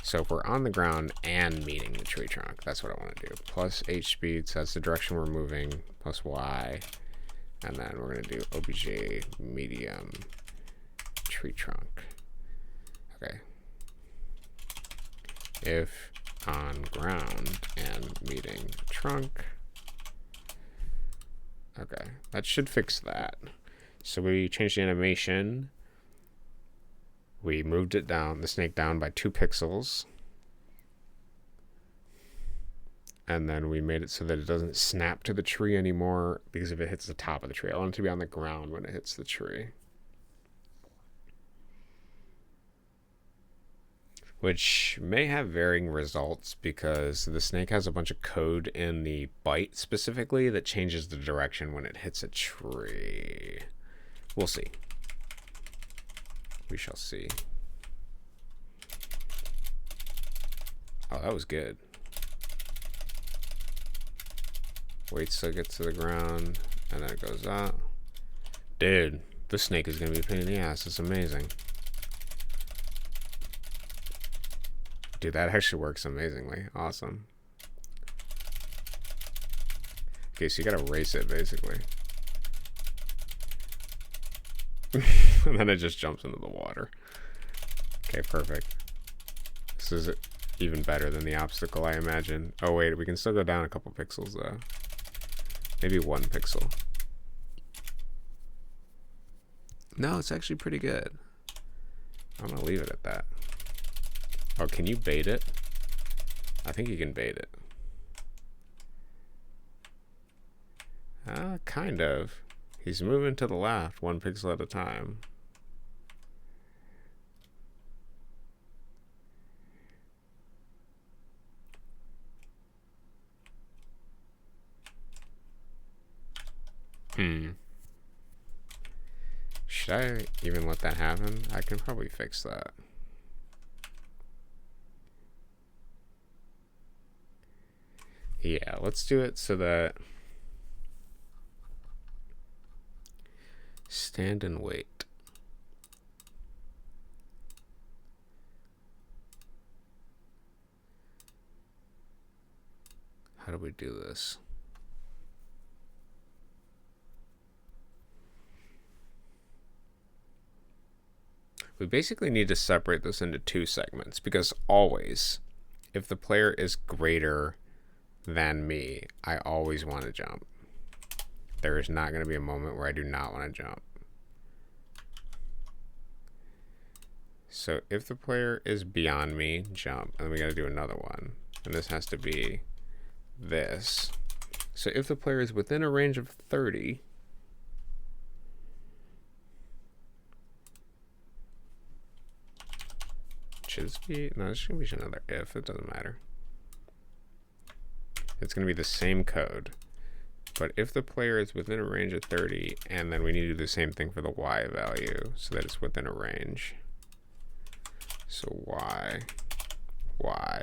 so if we're on the ground and meeting the tree trunk, that's what I want to do. Plus h speed, so that's the direction we're moving, plus y. And then we're going to do obj medium tree trunk. Okay. If on ground and meeting trunk. Okay, that should fix that. So we changed the animation. We moved it down, the snake down by 2 pixels. And then we made it so that it doesn't snap to the tree anymore, because if it hits the top of the tree, I want it to be on the ground when it hits the tree. Which may have varying results because the snake has a bunch of code in the bite specifically that changes the direction when it hits a tree. We'll see. We shall see. Oh, that was good. Waits till it gets to the ground, and then it goes up. Dude, this snake is going to be a pain in the ass. It's amazing. Dude, that actually works amazingly. Awesome. Okay, so you gotta race it, basically. And then it just jumps into the water. Okay, perfect. This is even better than the obstacle, I imagine. Oh, wait, we can still go down a couple pixels, though. Maybe 1 pixel. No, it's actually pretty good. I'm gonna leave it at that. Oh, can you bait it? I think you can bait it. Kind of. He's moving to the left, 1 pixel at a time. Should I even let that happen? I can probably fix that. Yeah, let's do it so that stand and wait. How do we do this? We basically need to separate this into 2 segments because always, if the player is greater than me, I always want to jump. There is not going to be a moment where I do not want to jump. So if the player is beyond me, jump. And then we got to do another one. And this has to be this. So if the player is within a range of 30, should this be? No, this should be another if. It doesn't matter. It's going to be the same code. But if the player is within a range of 30, and then we need to do the same thing for the y value so that it's within a range. So y,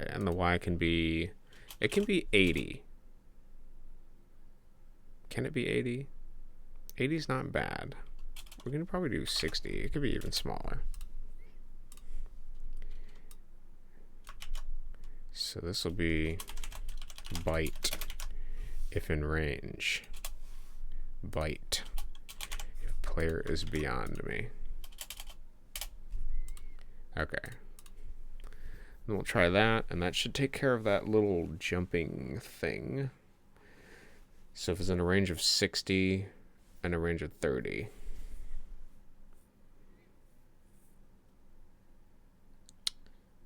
and the y can be, it can be 80. Can it be 80? 80 is not bad. We can probably do 60. It could be even smaller. So this will be bite if in range. Bite if player is beyond me. Okay. Then we'll try that, and that should take care of that little jumping thing. So if it's in a range of 60 and a range of 30.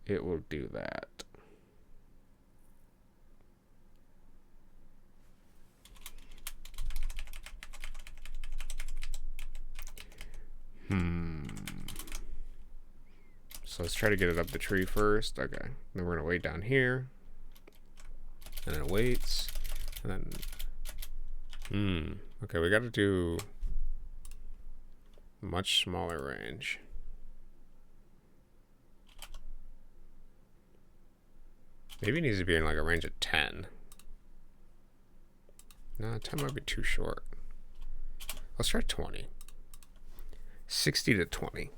It will do that. So let's try to get it up the tree first. Okay. Then we're going to wait down here. And it waits. And then... Okay, we got to do much smaller range. Maybe it needs to be in like a range of 10. No, 10 might be too short. Let's try 20. 60 to 20.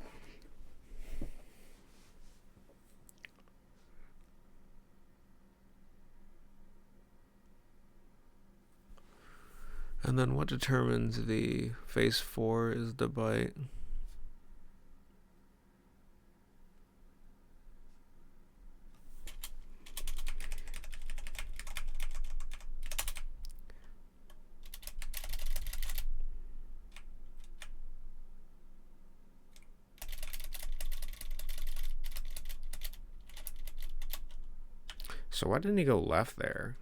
And then what determines the phase 4 is the bite. So why didn't he go left there?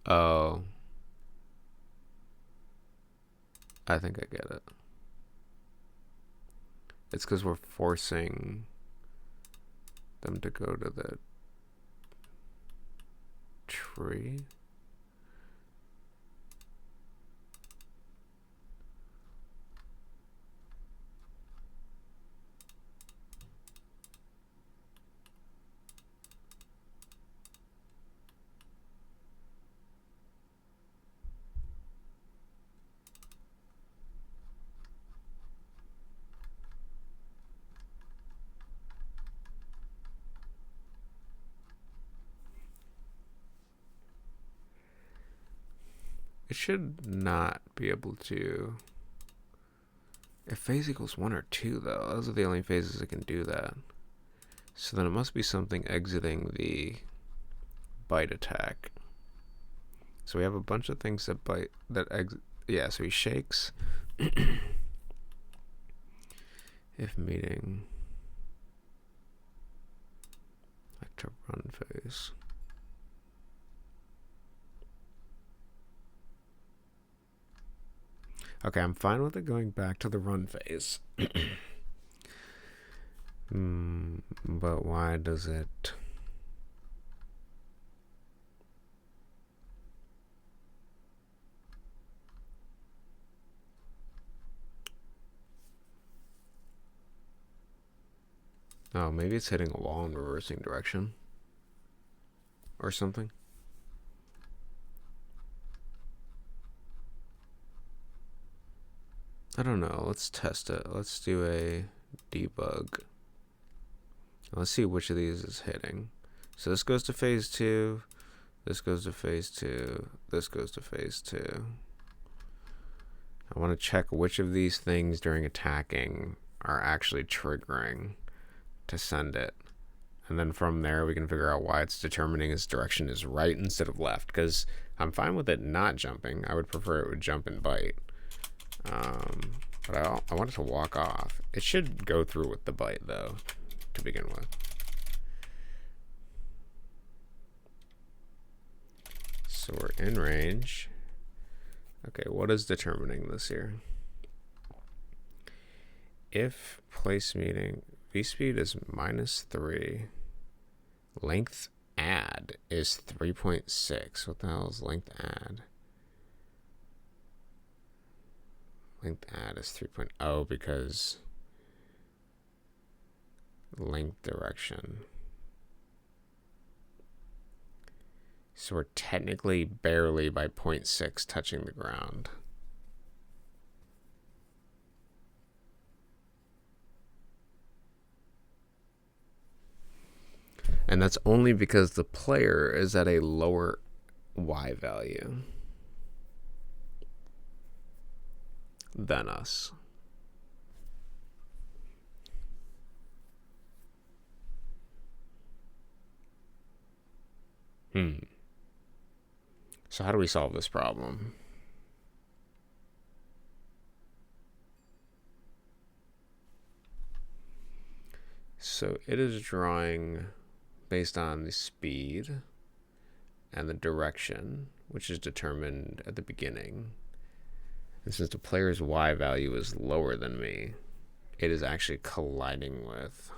Oh. I think I get it. It's because we're forcing them to go to the tree. It should not be able to. If phase equals 1 or 2, though, those are the only phases that can do that. So then it must be something exiting the bite attack. So we have a bunch of things that bite, that exit. Yeah, so he shakes. If meeting. Like to run phase. Okay, I'm fine with it going back to the run phase. But why does it... Oh, maybe it's hitting a wall in reversing direction. Or something. I don't know. Let's test it. Let's do a debug. Let's see which of these is hitting. So this goes to phase 2. This goes to phase 2. This goes to phase 2. I want to check which of these things during attacking are actually triggering to send it. And then from there, we can figure out why it's determining its direction is right instead of left. Because I'm fine with it not jumping. I would prefer it would jump and bite. But I want it to walk off. It should go through with the bite, though, to begin with. So we're in range. Okay, what is determining this here? If place meeting, v-speed is -3. Length add is 3.6. What the hell is length add? Length add is 3.0 because length direction. So we're technically barely by 0.6 touching the ground. And that's only because the player is at a lower Y value than us. So how do we solve this problem? So it is drawing based on the speed and the direction, which is determined at the beginning. And since the player's Y value is lower than me, it is actually colliding with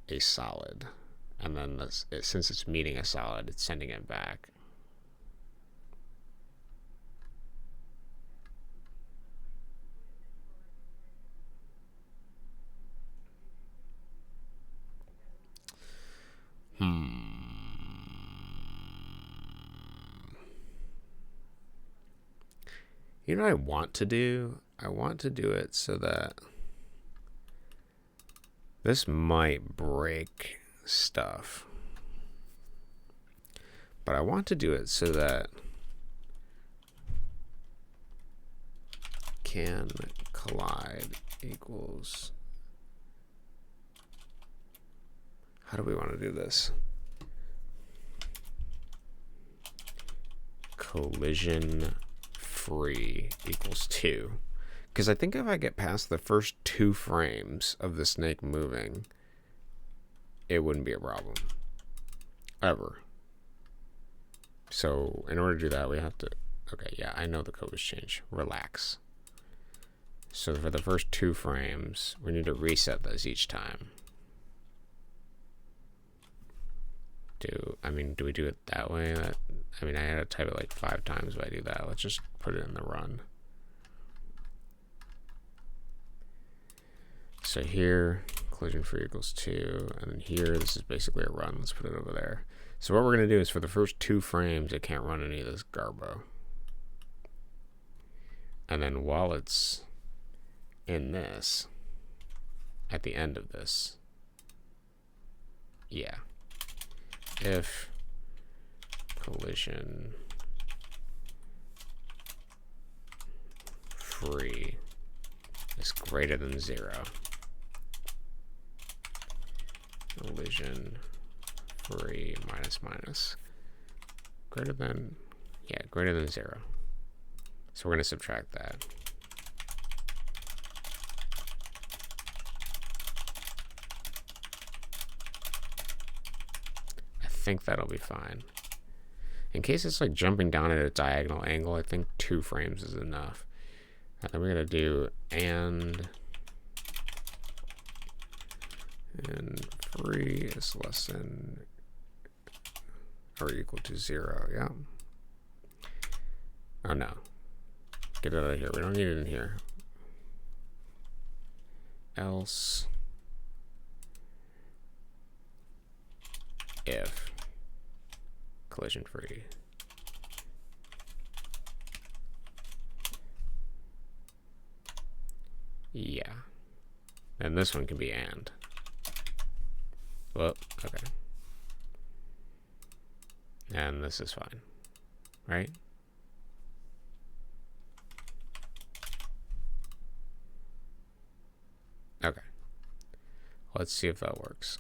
a solid. And then since it's meeting a solid, it's sending it back. You know what I want to do? I want to do it so that this might break stuff. But I want to do it so that can collide equals. How do we want to do this? Collision free equals 2. Because I think if I get past the first 2 frames of the snake moving, it wouldn't be a problem. Ever. So in order to do that, we have to... Okay, yeah, I know the code was changed. Relax. So for the first 2 frames, we need to reset those each time. Do we do it that way? I had to type it like 5 times if I do that. Let's just put it in the run. So here, collision free equals 2, and then here, this is basically a run. Let's put it over there. So what we're going to do is for the first 2 frames, it can't run any of this garbo. And then while it's in this, at the end of this, yeah, if collision free is greater than 0, collision free minus greater than 0. So we're going to subtract that. I think that'll be fine. In case it's like jumping down at a diagonal angle, I think 2 frames is enough. And then we're going to do and free is less than or equal to 0. Yeah. Oh no. Get it out of here. We don't need it in here. Else if collision free yeah, and this one can be and. Well, okay, and this is fine, right? Okay, let's see if that works.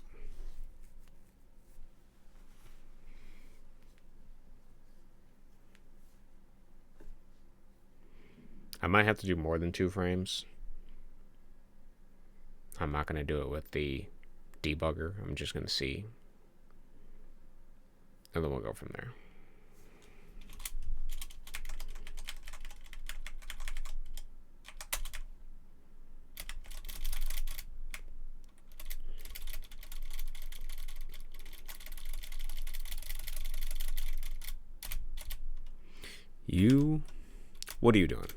I might have to do more than 2 frames. I'm not going to do it with the debugger. I'm just going to see. And then we'll go from there. What are you doing?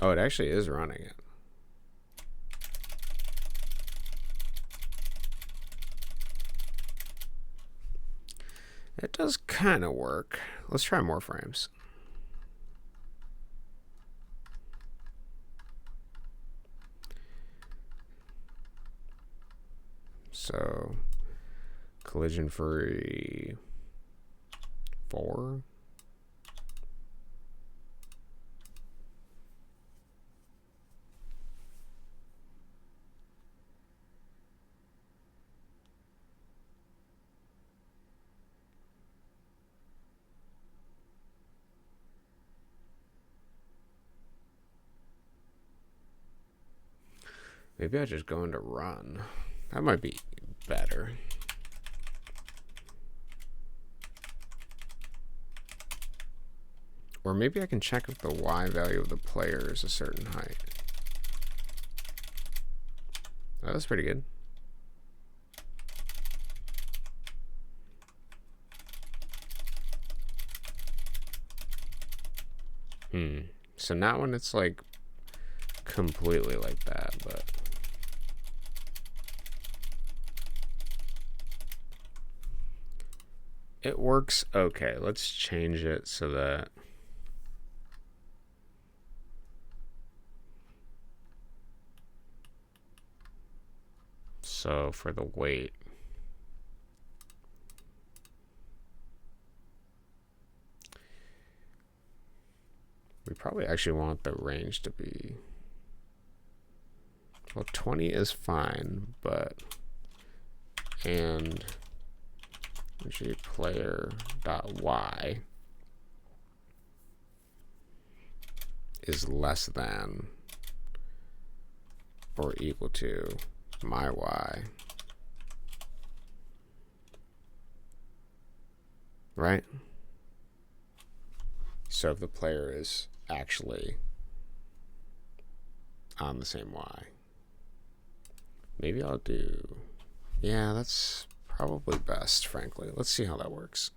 Oh, it actually is running it. It does kind of work. Let's try more frames. So, collision free 4. Maybe I just go into run. That might be better. Or maybe I can check if the Y value of the player is a certain height. Oh, that's pretty good. So not when it's like completely like that, but it works okay. Let's change it so that for the weight, we probably actually want the range to be, well, 20 is fine, but and player.y is less than or equal to my y, right? So if the player is actually on the same y, maybe I'll do, yeah, that's probably best, frankly. Let's see how that works.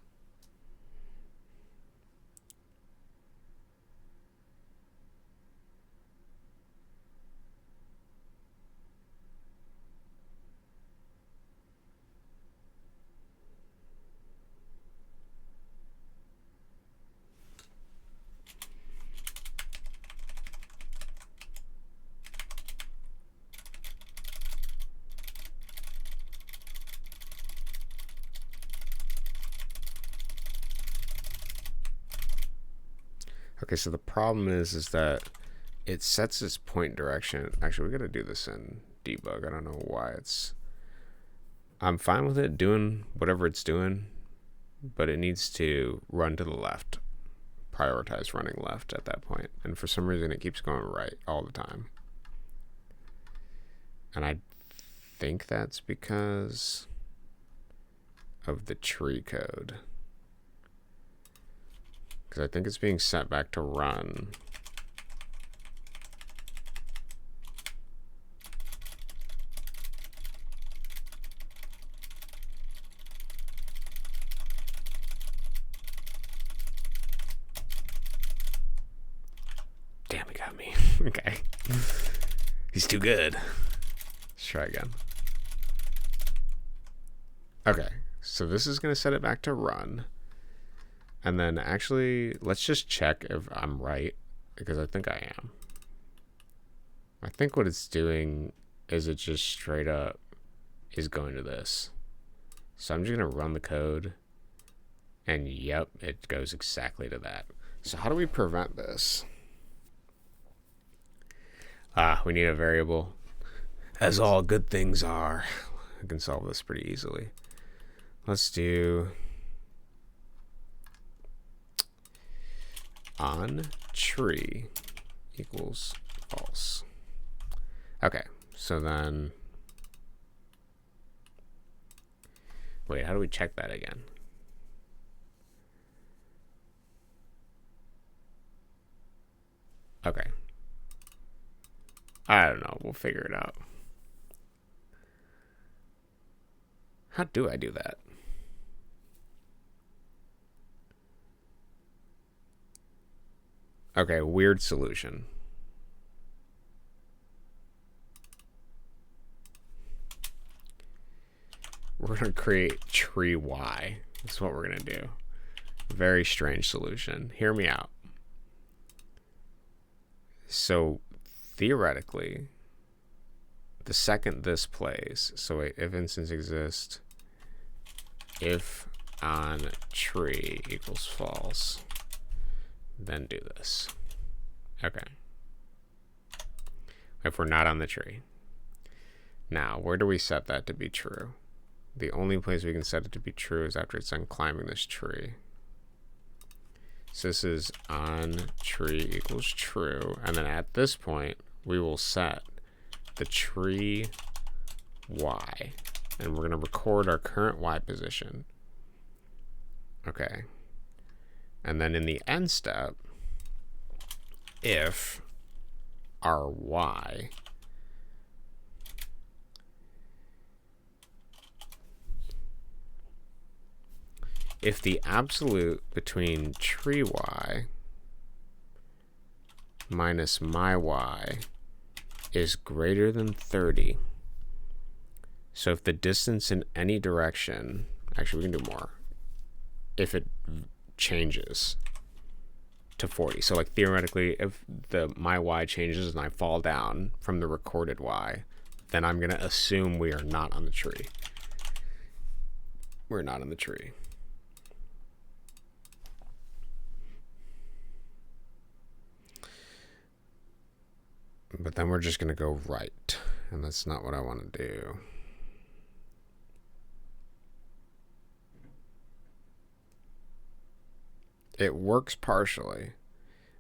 Okay, so the problem is that it sets its point direction. Actually, we got to do this in debug. I don't know why it's... I'm fine with it doing whatever it's doing, but it needs to run to the left. Prioritize running left at that point. And for some reason, it keeps going right all the time. And I think that's because of the tree code. Because I think it's being set back to run. Damn, he got me. Okay. He's too good. Let's try again. Okay, so this is going to set it back to run. And then actually, let's just check if I'm right, because I think I am. I think what it's doing is it just straight up is going to this. So I'm just going to run the code, and yep, it goes exactly to that. So how do we prevent this? We need a variable. As all good things are. I can solve this pretty easily. Let's do on tree equals false. Okay, so then, wait, how do we check that again? Okay. I don't know, we'll figure it out. How do I do that? Okay, weird solution. We're going to create tree Y. That's what we're going to do. Very strange solution. Hear me out. So theoretically, the second this plays, so wait, if instance exists, if on tree equals false, then do this. Okay. If we're not on the tree. Now, where do we set that to be true? The only place we can set it to be true is after it's done climbing this tree. So this is on tree equals true. And then at this point, we will set the tree y. And we're going to record our current y position. Okay. And then in the end step, if our y if the absolute between tree y minus my y is greater than 30, so if the distance in any direction, actually we can do more, if it changes to 40, so like theoretically if my y changes and I fall down from the recorded y, then I'm going to assume we are not on the tree. We're not on the tree. But then we're just going to go right, and that's not what I want to do. It works partially,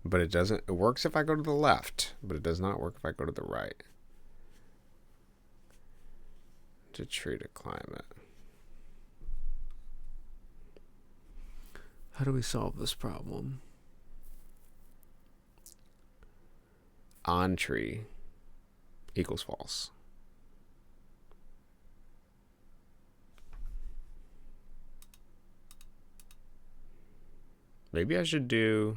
but it doesn't. It works if I go to the left, but it does not work if I go to the right. To tree to climb it. How do we solve this problem? On tree equals false. Maybe I should do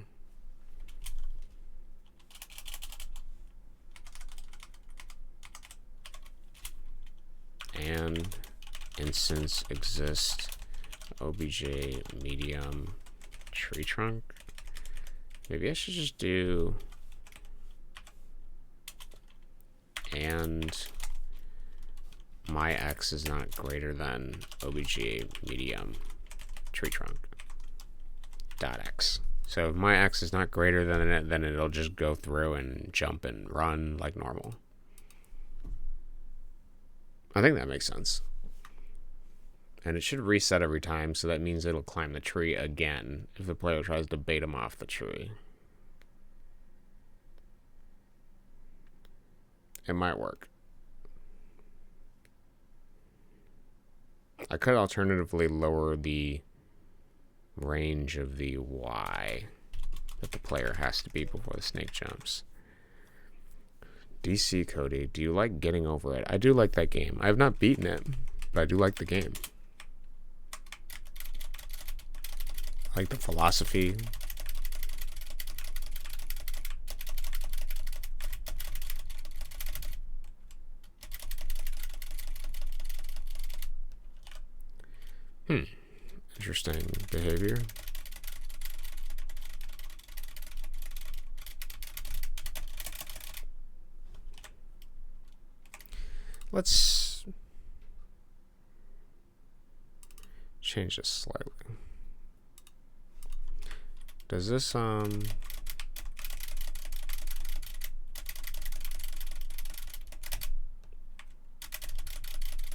and instance exist obj medium tree trunk. Maybe I should just do and my x is not greater than obj medium tree trunk dot x. So if my x is not greater than it, then it'll just go through and jump and run like normal. I think that makes sense. And it should reset every time, so that means it'll climb the tree again if the player tries to bait him off the tree. It might work. I could alternatively lower the range of the y that the player has to be before the snake jumps. DC Cody, do you like Getting Over It? I do like that game. I have not beaten it, but I do like the game. I like the philosophy. Interesting behavior. Let's change this slightly. Does this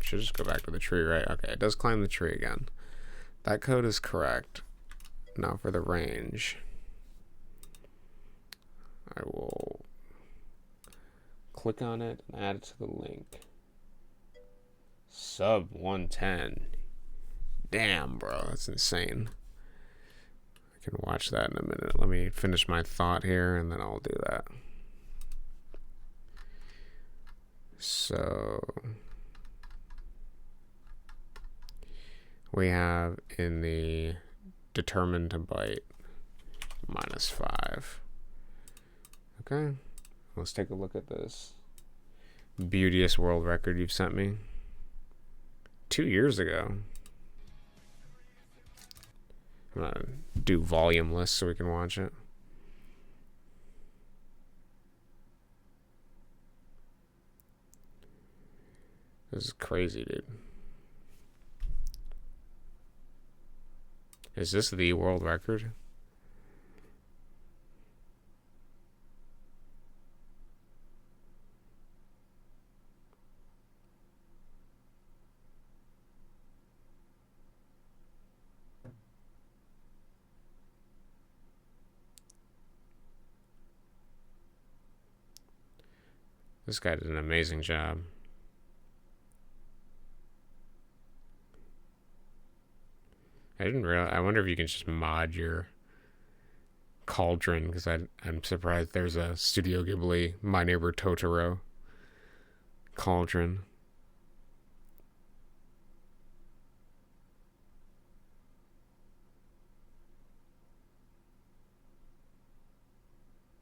should just go back to the tree, right? Okay, it does climb the tree again. That code is correct. Now for the range, I will click on it and add it to the link. Sub 110. Damn, bro, that's insane. I can watch that in a minute. Let me finish my thought here and then I'll do that. So we have in the determined to bite -5. Okay, let's take a look at this beauteous world record you've sent me 2 years ago. I'm gonna do volume list so we can watch it. This is crazy, dude. Is this the world record? This guy did an amazing job. I didn't realize. I wonder if you can just mod your cauldron, because I'm surprised there's a Studio Ghibli My Neighbor Totoro cauldron.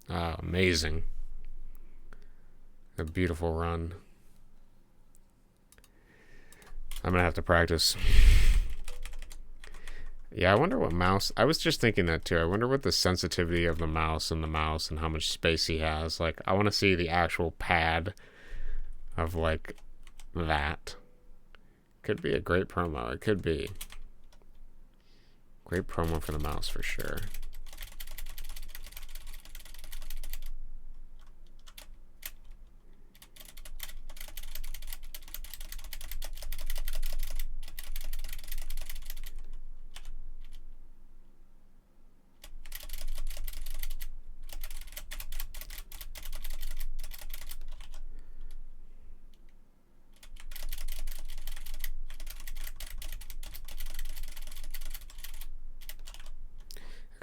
Amazing. A beautiful run. I'm gonna have to practice. Yeah, I wonder what mouse. I was just thinking that too. I wonder what the sensitivity of the mouse and how much space he has. Like, I want to see the actual pad of like that. Could be a great promo. It could be. Great promo for the mouse for sure.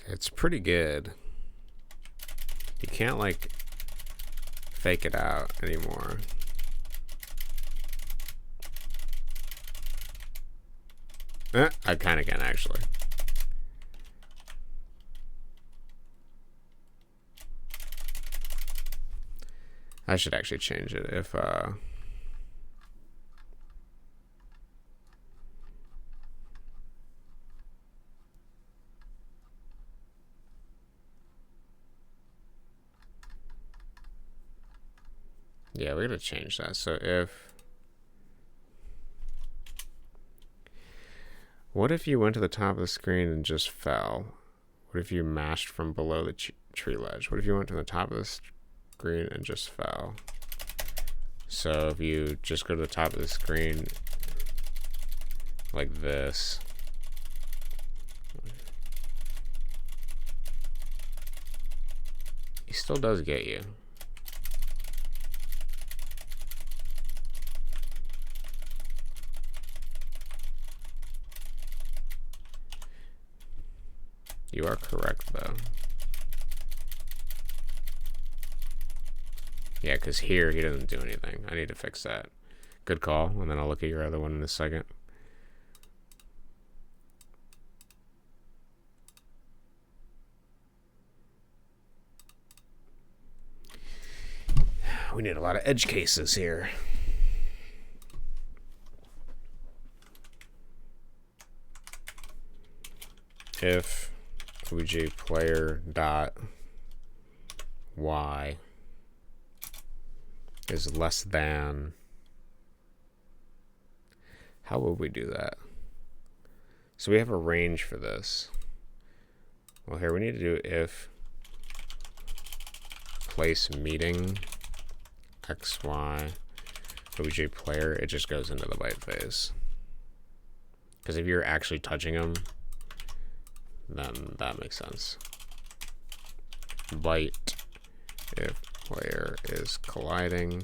It's pretty good. You can't like fake it out anymore. I kind of can actually. I should actually change it if yeah, we're gonna change that. So what if you went to the top of the screen and just fell? What if you mashed from below the tree ledge? What if you went to the top of the screen and just fell? So if you just go to the top of the screen like this, he still does get you. You are correct, though. Yeah, because here he doesn't do anything. I need to fix that. Good call. And then I'll look at your other one in a second. We need a lot of edge cases here. If OBJ player dot y is less than, how would we do that? So we have a range for this. Well, here we need to do if place meeting xy OBJ player, it just goes into the byte phase. Because if you're actually touching them, then that makes sense. Byte if player is colliding,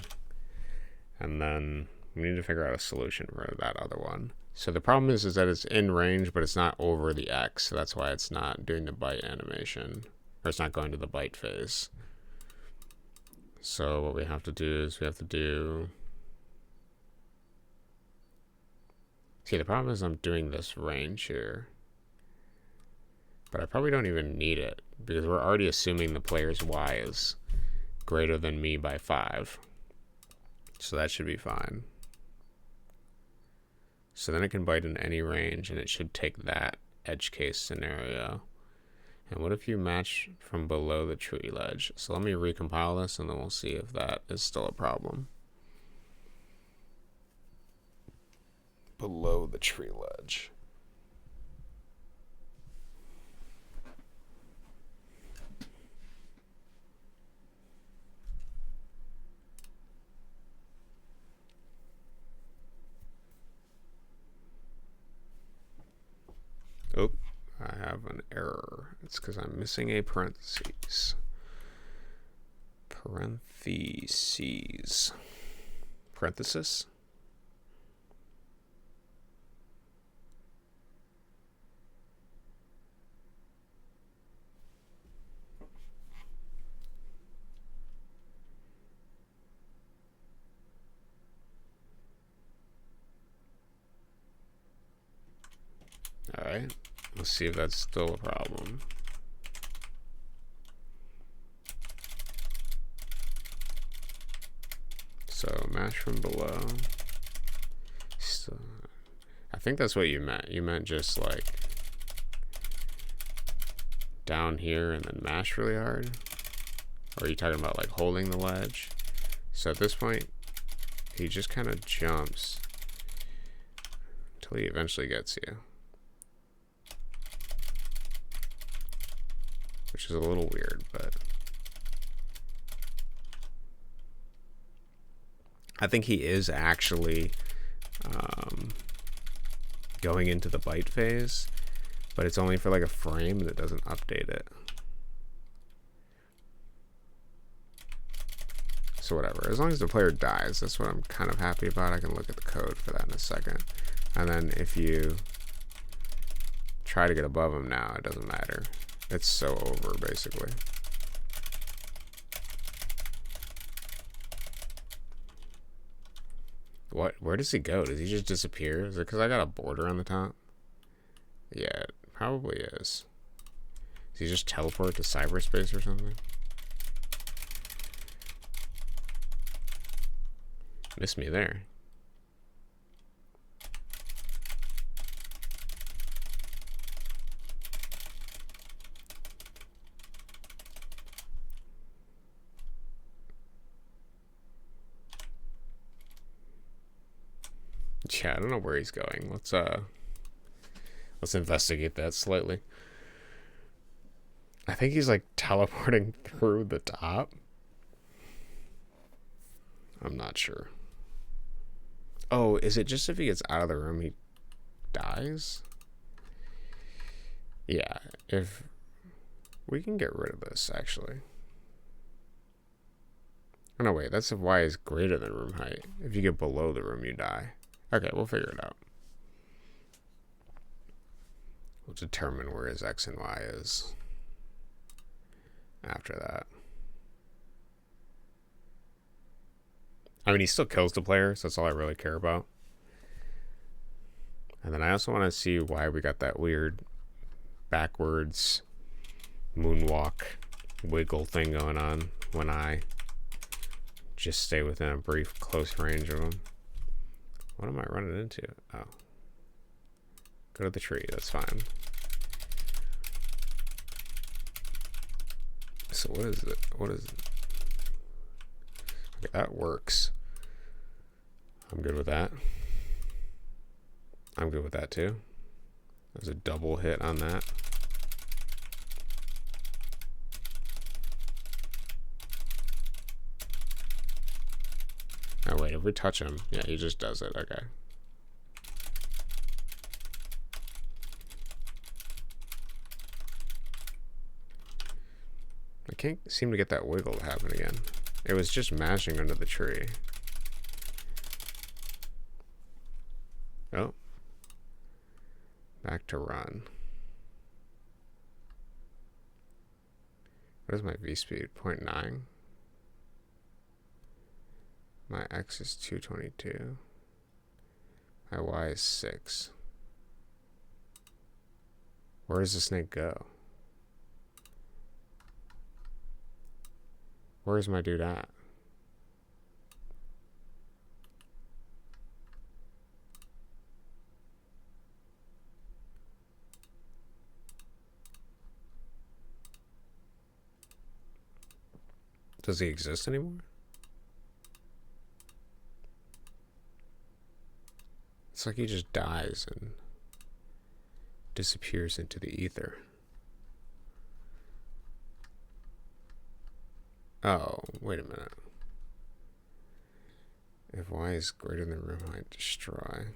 and then we need to figure out a solution for that other one. So the problem is that it's in range, but it's not over the X, so that's why it's not doing the byte animation, or it's not going to the byte phase. So what we have to do is see, the problem is I'm doing this range here, but I probably don't even need it because we're already assuming the player's Y is greater than me by 5. So that should be fine. So then it can byte in any range, and it should take that edge case scenario. And what if you match from below the tree ledge? So let me recompile this, and then we'll see if that is still a problem. Below the tree ledge. Oh, I have an error. It's because I'm missing a parentheses. Parentheses. Parenthesis. All right, let's see if that's still a problem. So match from below. So, I think that's what you meant. You meant just like down here and then mash really hard? Or are you talking about like holding the ledge? So at this point, he just kind of jumps until he eventually gets you. Which is a little weird, but I think he is actually going into the bite phase, but it's only for like a frame and it doesn't update it. So whatever, as long as the player dies, that's what I'm kind of happy about. I can look at the code for that in a second. And then if you try to get above him now, it doesn't matter. It's so over, basically. What? Where does he go? Does he just disappear? Is it because I got a border on the top? Yeah, it probably is. Does he just teleport to cyberspace or something? Missed me there. Yeah, I don't know where he's going. Let's investigate that slightly. I think he's like teleporting through the top. I'm not sure. Oh, is it just if he gets out of the room he dies? Yeah, if we can get rid of this actually. Oh no, wait, that's if y is greater than room height. If you get below the room, you die. Okay, we'll figure it out. We'll determine where his x and y is after that. I mean, he still kills the player, so that's all I really care about. And then I also want to see why we got that weird backwards moonwalk wiggle thing going on when I just stay within a brief close range of him. What am I running into? Oh. Go to the tree, that's fine. So what is it? What is it? Okay, that works. I'm good with that. I'm good with that too. There's a double hit on that. Oh wait, if we touch him, yeah, he just does it. Okay. I can't seem to get that wiggle to happen again. It was just mashing under the tree. Oh. Back to run. What is my V speed? 0.9. My X is 222. My Y is 6. Where does the snake go? Where's my dude at? Does he exist anymore? It's like he just dies and disappears into the ether. Oh, wait a minute. If y is greater than room height, destroy.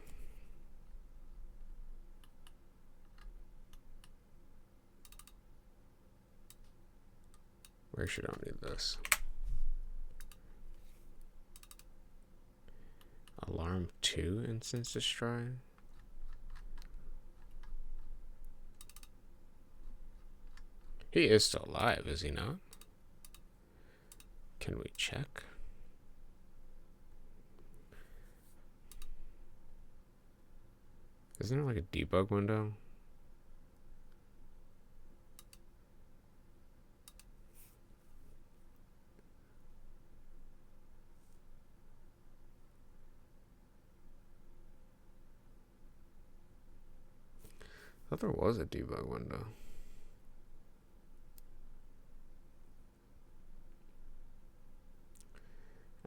We actually don't need this. Alarm 2 instance destroy. He is still alive, is he not? Can we check? Isn't there like a debug window? I thought there was a debug window.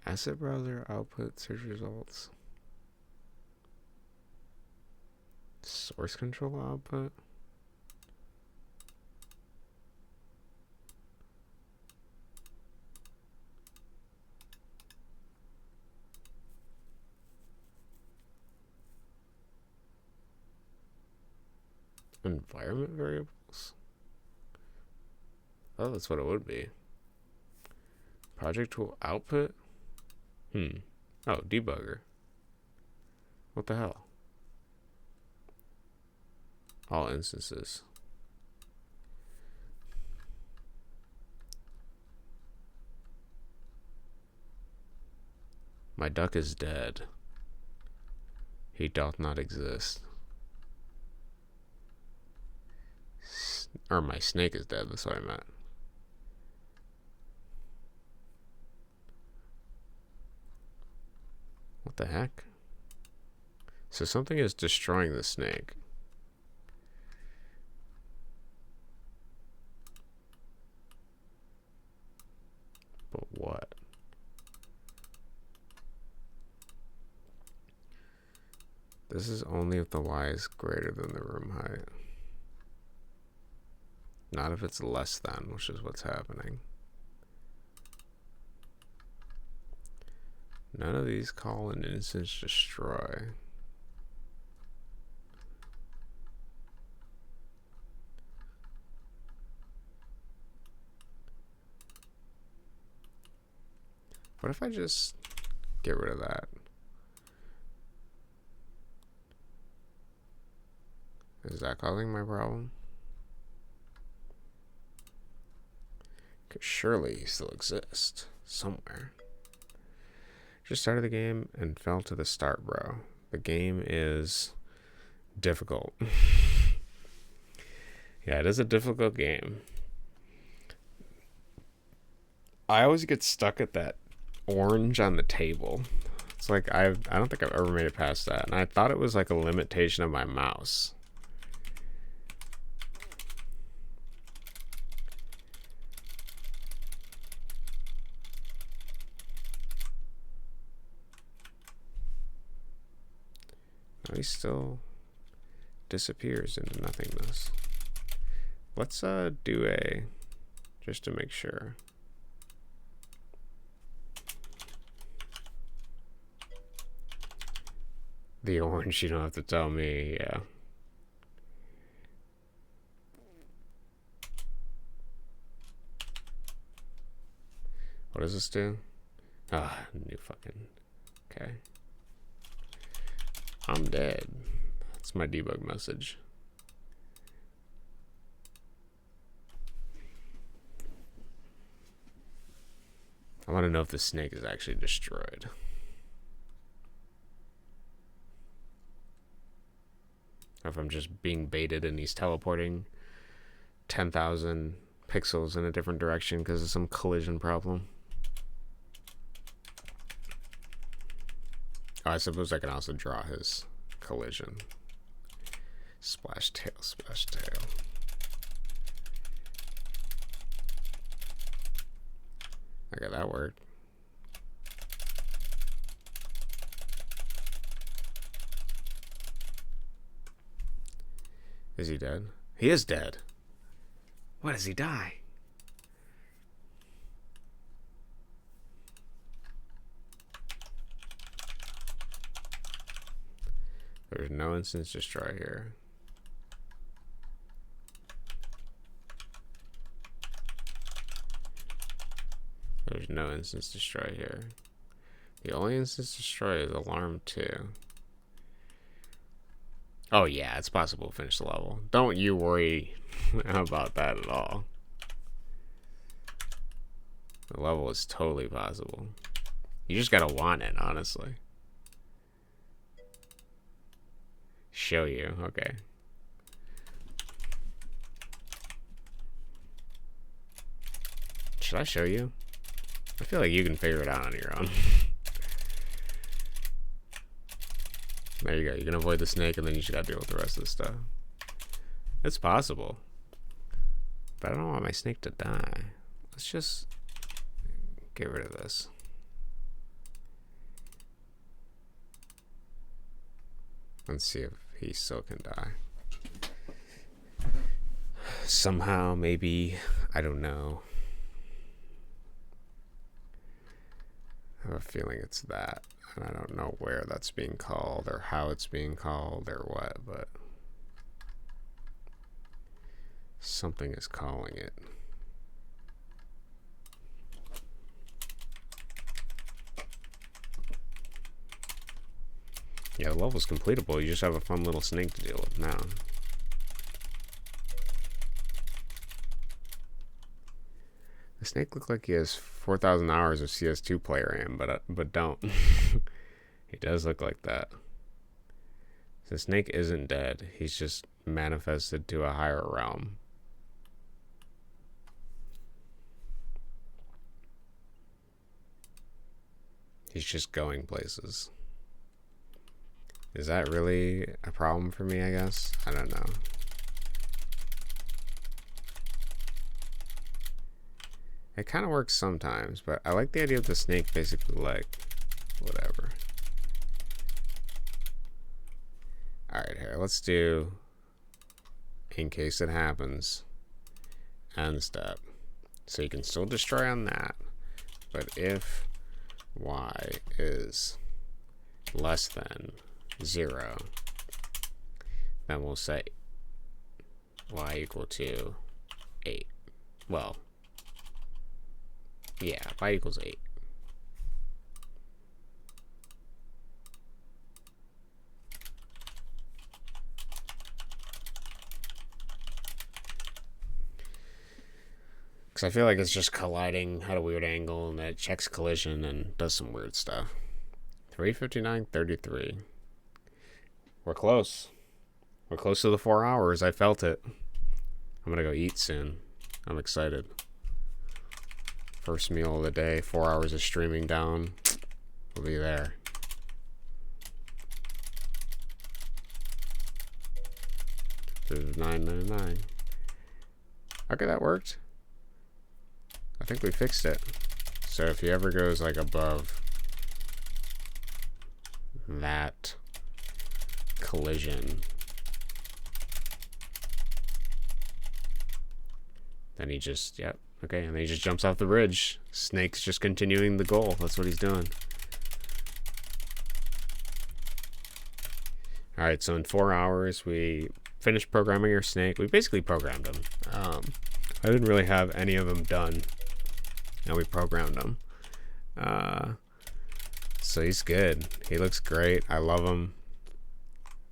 Asset browser output search results. Source control output. Environment variables. Oh, that's what it would be. Project tool output. Oh, debugger. What the hell? All instances. My duck is dead. He doth not exist. Or my snake is dead, that's what I meant. What the heck? So something is destroying the snake. But what? This is only if the Y is greater than the room height. Not if it's less than, which is what's happening. None of these call an instance destroy. What if I just get rid of that? Is that causing my problem? Because surely he still exists somewhere. Just started the game and fell to the start, bro. The game is difficult. Yeah, it is a difficult game. I always get stuck at that orange on the table. It's like I don't think I've ever made it past that. And I thought it was like a limitation of my mouse. He still disappears into nothingness. Let's do a, just to make sure. The orange, you don't have to tell me, yeah. What does this do? Ah, new fucking, okay. I'm dead. That's my debug message. I want to know if the snake is actually destroyed. Or if I'm just being baited and he's teleporting 10,000 pixels in a different direction because of some collision problem. Oh, I suppose I can also draw his collision. Splash tail, splash tail. Okay, that worked. Is he dead? He is dead. Why does he die? There's no instance destroy here. There's no instance destroy here. The only instance destroyed is alarm 2. Oh yeah, it's possible to finish the level. Don't you worry about that at all. The level is totally possible. You just gotta want it, honestly. Show you, okay. Should I show you? I feel like you can figure it out on your own. There you go. You can avoid the snake, and then you just gotta deal with the rest of the stuff. It's possible. But I don't want my snake to die. Let's just get rid of this. Let's see if he still can die. Somehow, maybe. I don't know. I have a feeling it's that. And I don't know where that's being called or how it's being called or what, but something is calling it. Yeah, the level's completable. You just have a fun little snake to deal with now. The snake looked like he has 4,000 hours of CS2 player aim, but don't. He does look like that. The snake isn't dead. He's just manifested to a higher realm. He's just going places. Is that really a problem for me, I guess? I don't know. It kind of works sometimes, but I like the idea of the snake basically like, whatever. Alright, here, let's do, in case it happens, end step. So you can still destroy on that, but if y is less than 0, then we'll say y equal to 8. Well, yeah, y equals 8. Because I feel like it's just colliding at a weird angle, and it checks collision and does some weird stuff. 3:59:33. We're close. We're close to the 4 hours. I felt it. I'm going to go eat soon. I'm excited. First meal of the day. 4 hours of streaming down. We'll be there. $9.99. Okay, that worked. I think we fixed it. So if he ever goes like above that collision, then he just, yep, okay, and then he just jumps off the bridge. Snake's just continuing the goal. That's what he's doing. All right, so in 4 hours, we finished programming our snake. We basically programmed him. I didn't really have any of them done, and we programmed him. So he's good. He looks great. I love him.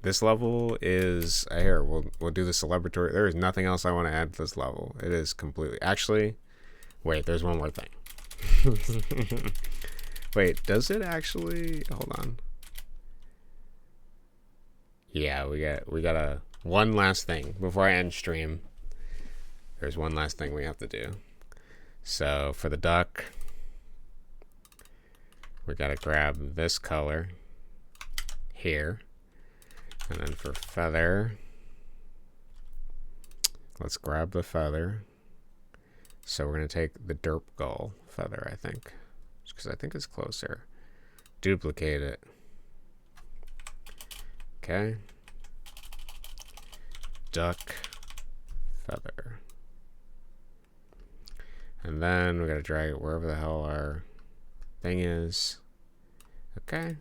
This level is here. We'll do the celebratory. There is nothing else I want to add to this level. It is completely. Actually, wait. There's one more thing. Wait, does it actually? Hold on. Yeah, we got a one last thing before I end stream. There's one last thing we have to do. So for the duck, we gotta grab this color here. And then for feather, let's grab the feather. So we're going to take the derp gull feather, I think. Just because I think it's closer. Duplicate it. Okay. Duck feather. And then we got to drag it wherever the hell our thing is. Okay.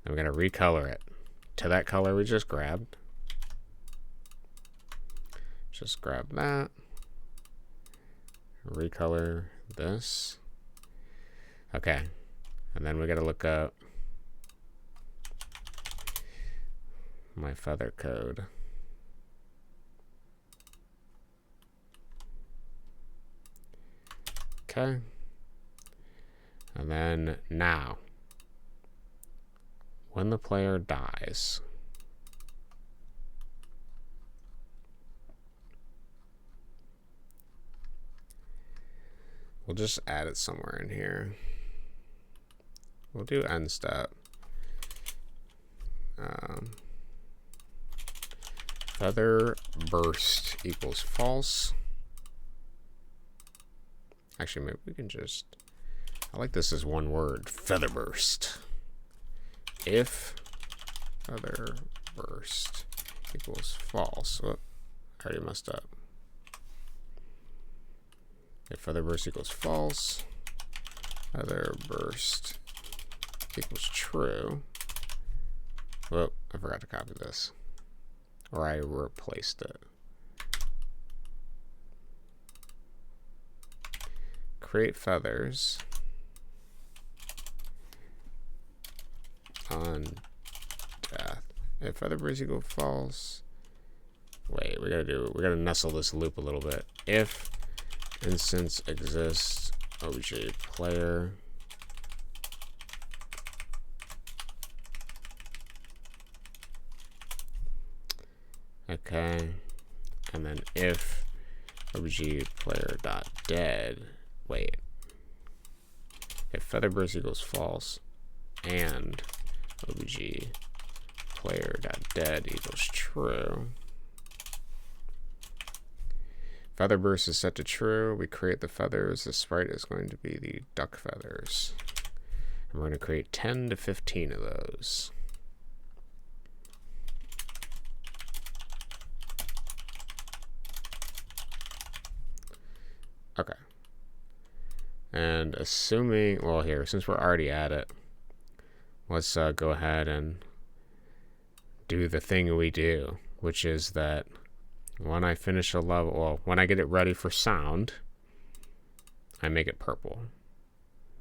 Then we got to recolor it to that color we just grabbed. Just grab that. Recolor this. Okay. And then we got to look up my feather code. Okay. And then now, when the player dies, we'll just add it somewhere in here. We'll do end step. Feather burst equals false. Actually, maybe we can just, I like this as one word, feather burst. If feather burst equals false. Oh, I already messed up. If feather burst equals false, feather burst equals true. Well, I forgot to copy this. Or I replaced it. Create feathers on death. If feather burst equals false. Wait, we gotta nestle this loop a little bit. If instance exists OG player okay, and then if OG player dot dead, wait, if feather burst equals false and OG player dot dead equals true, feather burst is set to true. We create the feathers. The sprite is going to be the duck feathers, and we're going to create 10 to 15 of those. Okay. And assuming, well, here, since we're already at it, let's go ahead and do the thing we do, which is that when I finish a level, well, when I get it ready for sound, I make it purple.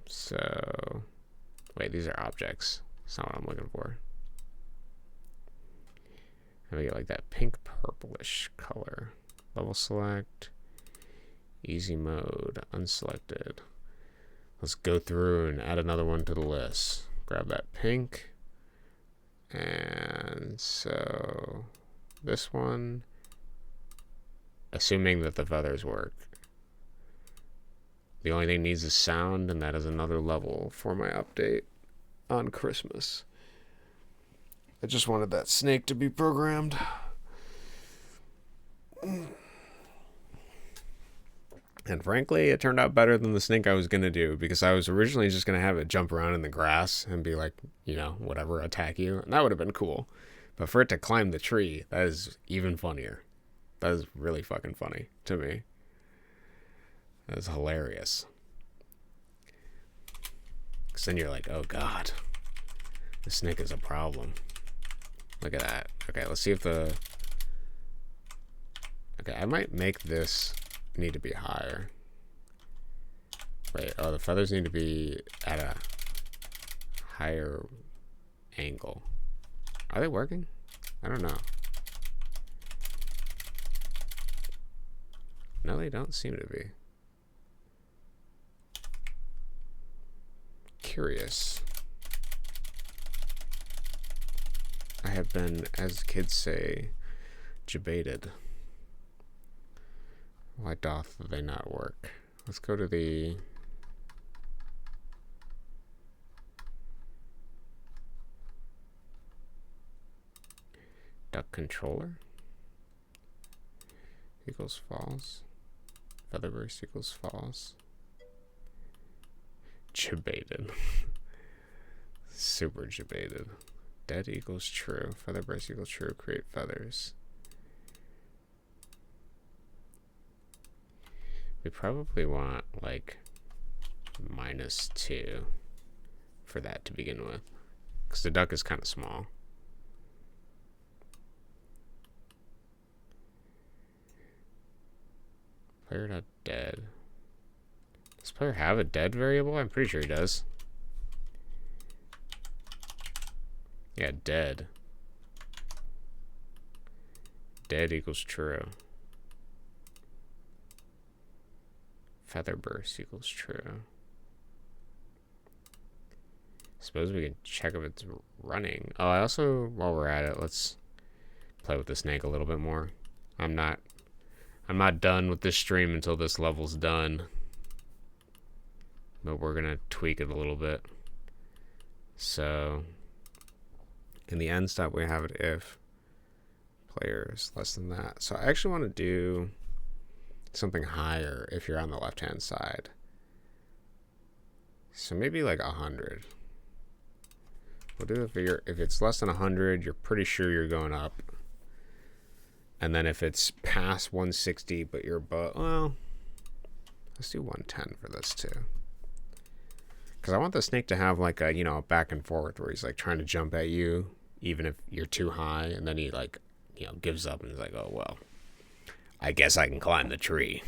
So, wait, these are objects. That's not what I'm looking for. And we get like that pink purplish color. Level select. Easy mode, unselected. Let's go through and add another one to the list. Grab that pink. And so this one, assuming that the feathers work. The only thing needs is sound, and that is another level for my update on Christmas. I just wanted that snake to be programmed. And frankly, it turned out better than the snake I was going to do, because I was originally just going to have it jump around in the grass and be like, you know, whatever, attack you. And that would have been cool. But for it to climb the tree, that is even funnier. That is really fucking funny to me. That is hilarious. Because then you're like, oh god, the snake is a problem. Look at that. Okay, let's see if the... Okay, I might make this need to be higher. Wait, oh, the feathers need to be at a higher angle. Are they working? I don't know. No, they don't seem to be. Curious. I have been, as kids say, debated. Why doth they not work? Let's go to the... duck controller. Equals false. Featherburst equals false. Debated. Super debated. Dead equals true. Featherburst equals true. Create feathers. We probably want like -2 for that to begin with, because the duck is kind of small. Player.dead. Does player have a dead variable? I'm pretty sure he does. Yeah, dead. Dead equals true. Feather burst equals true. Suppose we can check if it's running. Oh, I also, while we're at it, let's play with the snake a little bit more. I'm not done with this stream until this level's done. But we're gonna tweak it a little bit. So in the end step we have it if player is less than that. So I actually want to do something higher if you're on the left hand side. So maybe like 100. We'll do if it's less than 100, you're pretty sure you're going up. And then if it's past 160, but you're above, well, let's do 110 for this too. Because I want the snake to have like a, you know, back and forth where he's like trying to jump at you, even if you're too high, and then he like, you know, gives up and is like, oh, well, I guess I can climb the tree.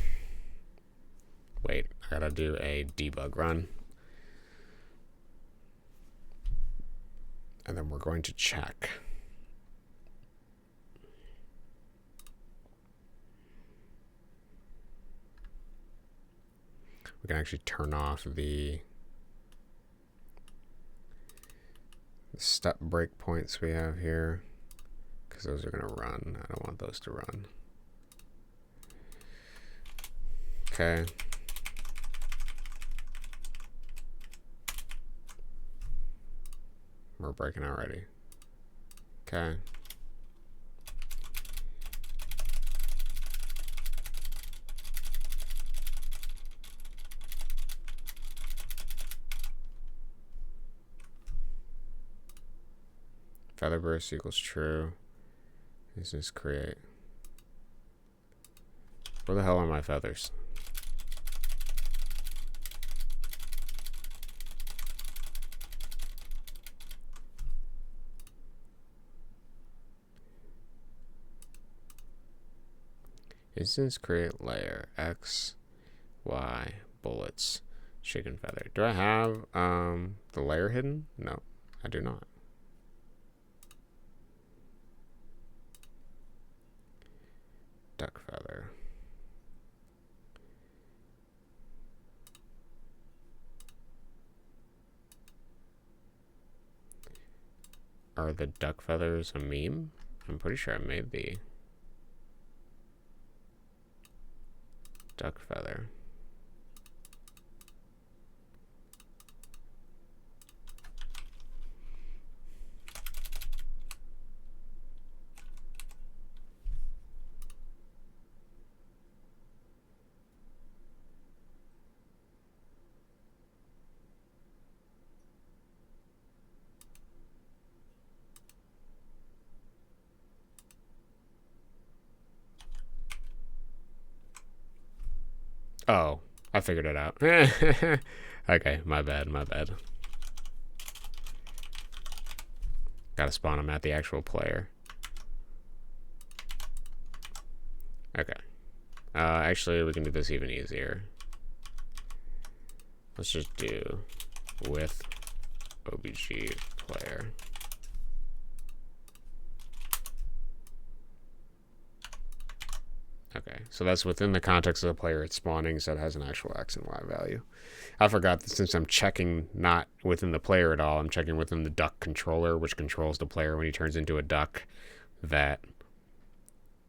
Wait, I gotta do a debug run. And then we're going to check. We can actually turn off the step breakpoints we have here, because those are going to run. I don't want those to run. Okay. We're breaking already. Okay. Feather burst equals true. This is create. Where the hell are my feathers? Instance create layer X, Y, bullets, chicken feather. Do I have the layer hidden? No, I do not. Duck feather. Are the duck feathers a meme? I'm pretty sure I made the duck feather. Oh, I figured it out. Okay, my bad, my bad. Gotta spawn them at the actual player. Okay. Actually, we can do this even easier. Let's just do with OBG player. Okay, so that's within the context of the player it's spawning, so it has an actual X and Y value. I forgot that since I'm checking not within the player at all, I'm checking within the duck controller, which controls the player when he turns into a duck, that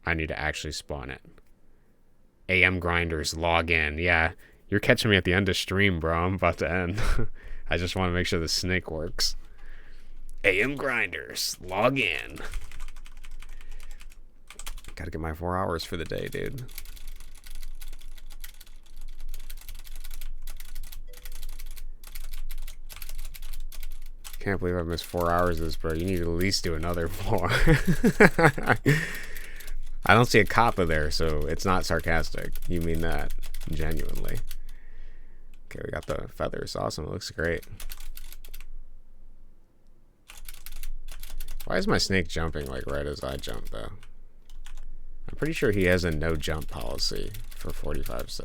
I need to actually spawn it. AM grinders, log in. Yeah, you're catching me at the end of stream, bro. I'm about to end. I just want to make sure the snake works. AM grinders, log in. Gotta get my 4 hours for the day, dude. Can't believe I missed 4 hours of this, bro. You need to at least do another 4. I don't see a kappa there, so it's not sarcastic. You mean that genuinely. Okay, we got the feathers. Awesome. It looks great. Why is my snake jumping like right as I jump, though? I'm pretty sure he has a no jump policy for 45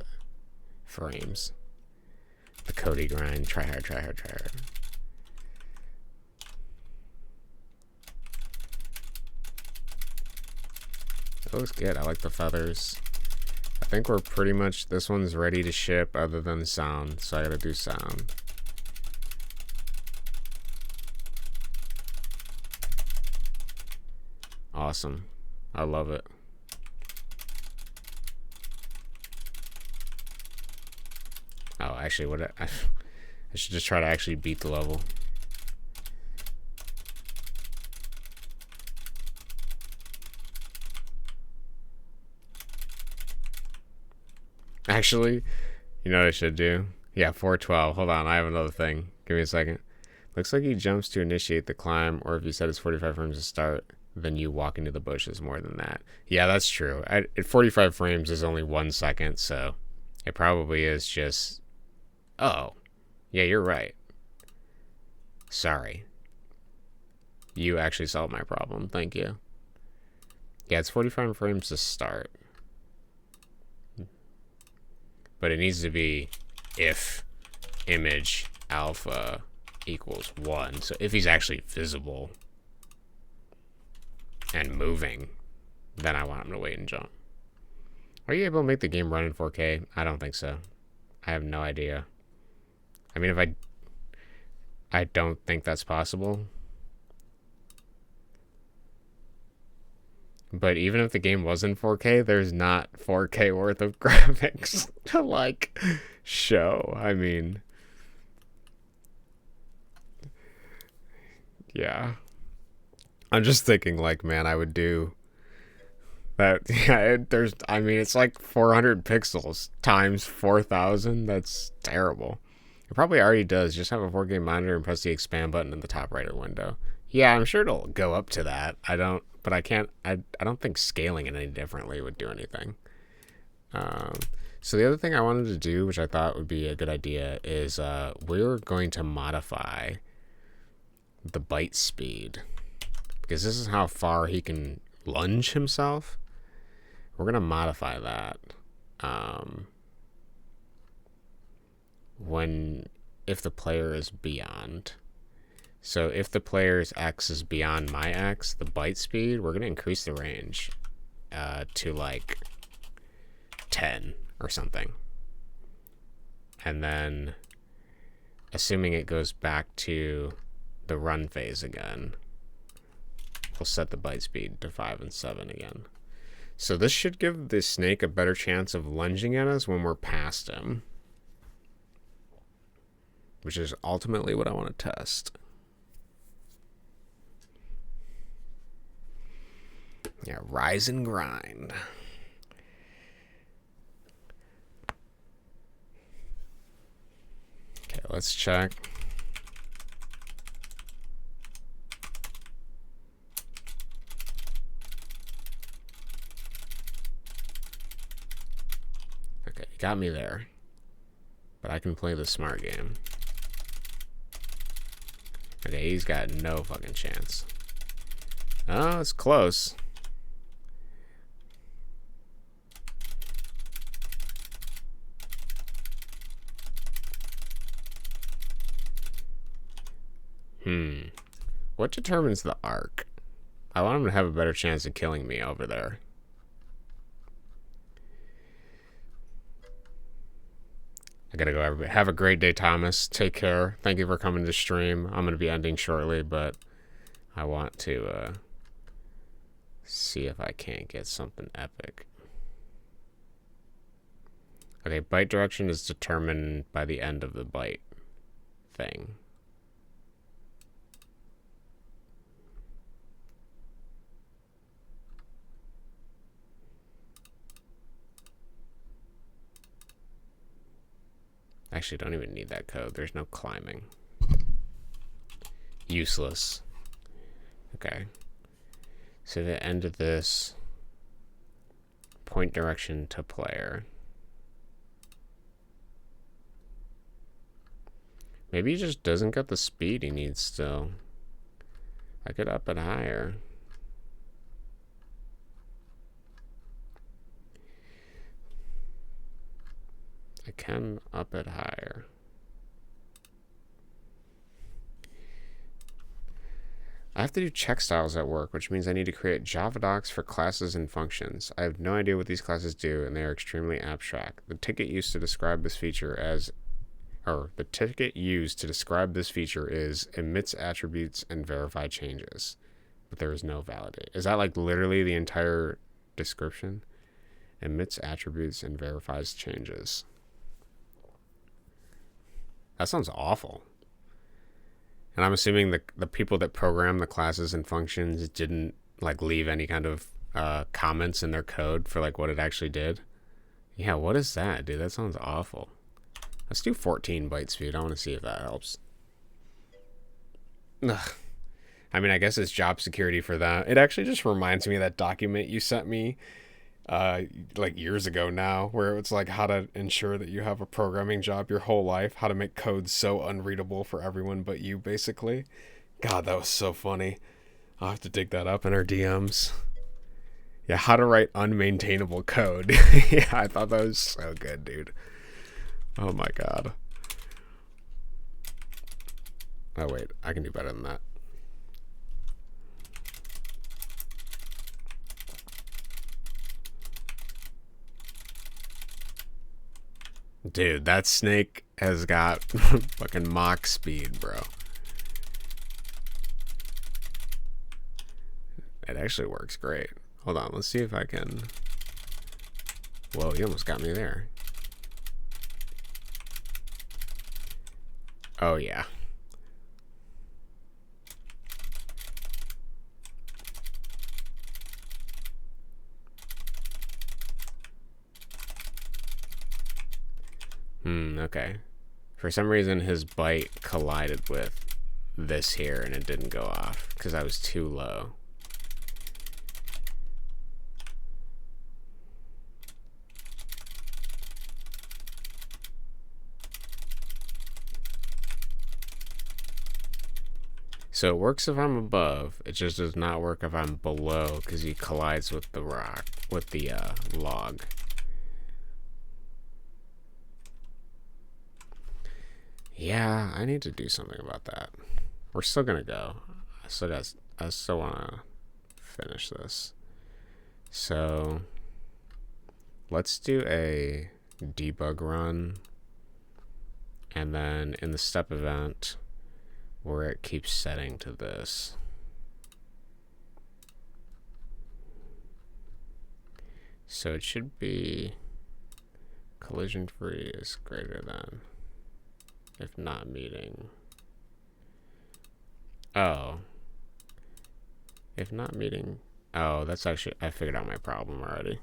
frames. The Cody grind. Try hard, try hard, try hard. looks good. I like the feathers. I think we're pretty much, this one's ready to ship other than sound, so I gotta do sound. Awesome. I love it. Oh, actually, I should just try to actually beat the level. Actually, you know what I should do? Yeah, 412. Hold on, I have another thing. Give me a second. Looks like he jumps to initiate the climb, or if you said it's 45 frames to start, then you walk into the bushes more than that. Yeah, that's true. At 45 frames is only 1 second, so it probably is just... Oh. Yeah, you're right. Sorry. You actually solved my problem. Thank you. Yeah, it's 45 frames to start. But it needs to be if image alpha equals 1. So if he's actually visible and moving, then I want him to wait and jump. Are you able to make the game run in 4K? I don't think so. I have no idea. I mean, if I don't think that's possible. But even if the game was in 4K, there's not 4K worth of graphics to, like, show. I mean... Yeah. I'm just thinking, like, man, I would do... That, yeah, I mean, it's like 400 pixels times 4,000. That's terrible. It probably already does. Just have a 4K monitor and press the expand button in the top right of the window. Yeah, I'm sure it'll go up to that. I don't think scaling it any differently would do anything. So the other thing I wanted to do, which I thought would be a good idea, is we're going to modify the bite speed. Because this is how far he can lunge himself. We're going to modify that. If the player is beyond. So if the player's X is beyond my X, the bite speed, we're going to increase the range to like 10 or something. And then, assuming it goes back to the run phase again, we'll set the bite speed to 5 and 7 again. So this should give the snake a better chance of lunging at us when we're past him, which is ultimately what I want to test. Yeah, rise and grind. Okay, let's check. Okay, you got me there. But I can play the smart game. Okay, he's got no fucking chance. Oh, it's close. What determines the arc? I want him to have a better chance of killing me over there. I gotta go, everybody. Have a great day, Thomas. Take care. Thank you for coming to stream. I'm gonna be ending shortly, but I want to see if I can't get something epic. Okay, bite direction is determined by the end of the bite thing. Actually, don't even need that code. There's no climbing. Useless. Okay. So the end of this, point direction to player. Maybe he just doesn't get the speed he needs still. I could up it higher. I can up it higher. I have to do check styles at work, which means I need to create Java docs for classes and functions. I have no idea what these classes do, and they are extremely abstract. The ticket used to describe this feature is emits attributes and verify changes, but there is no validate. Is that like literally the entire description? Emits attributes and verifies changes. That sounds awful. And I'm assuming the people that program the classes and functions didn't like leave any kind of comments in their code for like what it actually did. Yeah, what is that, dude? That sounds awful. Let's do 14 byte speed. I want to see if that helps. Ugh. I mean, I guess it's job security for that. It actually just reminds me of that document you sent me like years ago now, where it's like how to ensure that you have a programming job your whole life, how to make code so unreadable for everyone but you, basically. God, that was so funny. I'll have to dig that up in our DMs. Yeah, how to write unmaintainable code. Yeah, I thought that was so good, dude. Oh my god. Oh wait, I can do better than that. Dude, that snake has got fucking Mach speed, bro. It actually works great. Hold on, let's see if I can... Whoa, you almost got me there. Oh, yeah. Okay. For some reason, his bite collided with this here, and it didn't go off, because I was too low. So it works if I'm above, it just does not work if I'm below, because he collides with the rock, with the log. Yeah, I need to do something about that. We're still gonna go. I still wanna finish this. So let's do a debug run, and then in the step event where it keeps setting to this. So it should be collision free is greater than, if not meeting. Oh. If not meeting. Oh, that's actually, I figured out my problem already.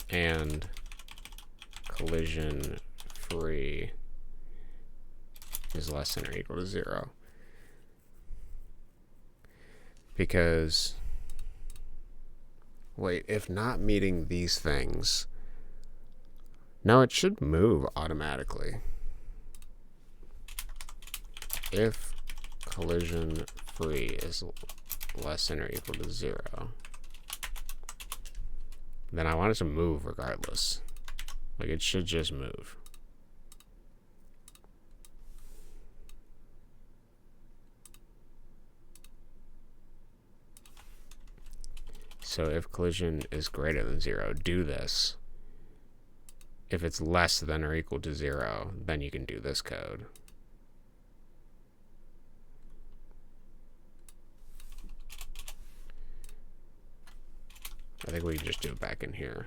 And collision free is less than or equal to 0. Because, wait, if not meeting these things, no, it should move automatically. If collision free is less than or equal to 0, then I want it to move regardless. Like, it should just move. So if collision is greater than 0, do this. If it's less than or equal to 0, then you can do this code. I think we can just do it back in here.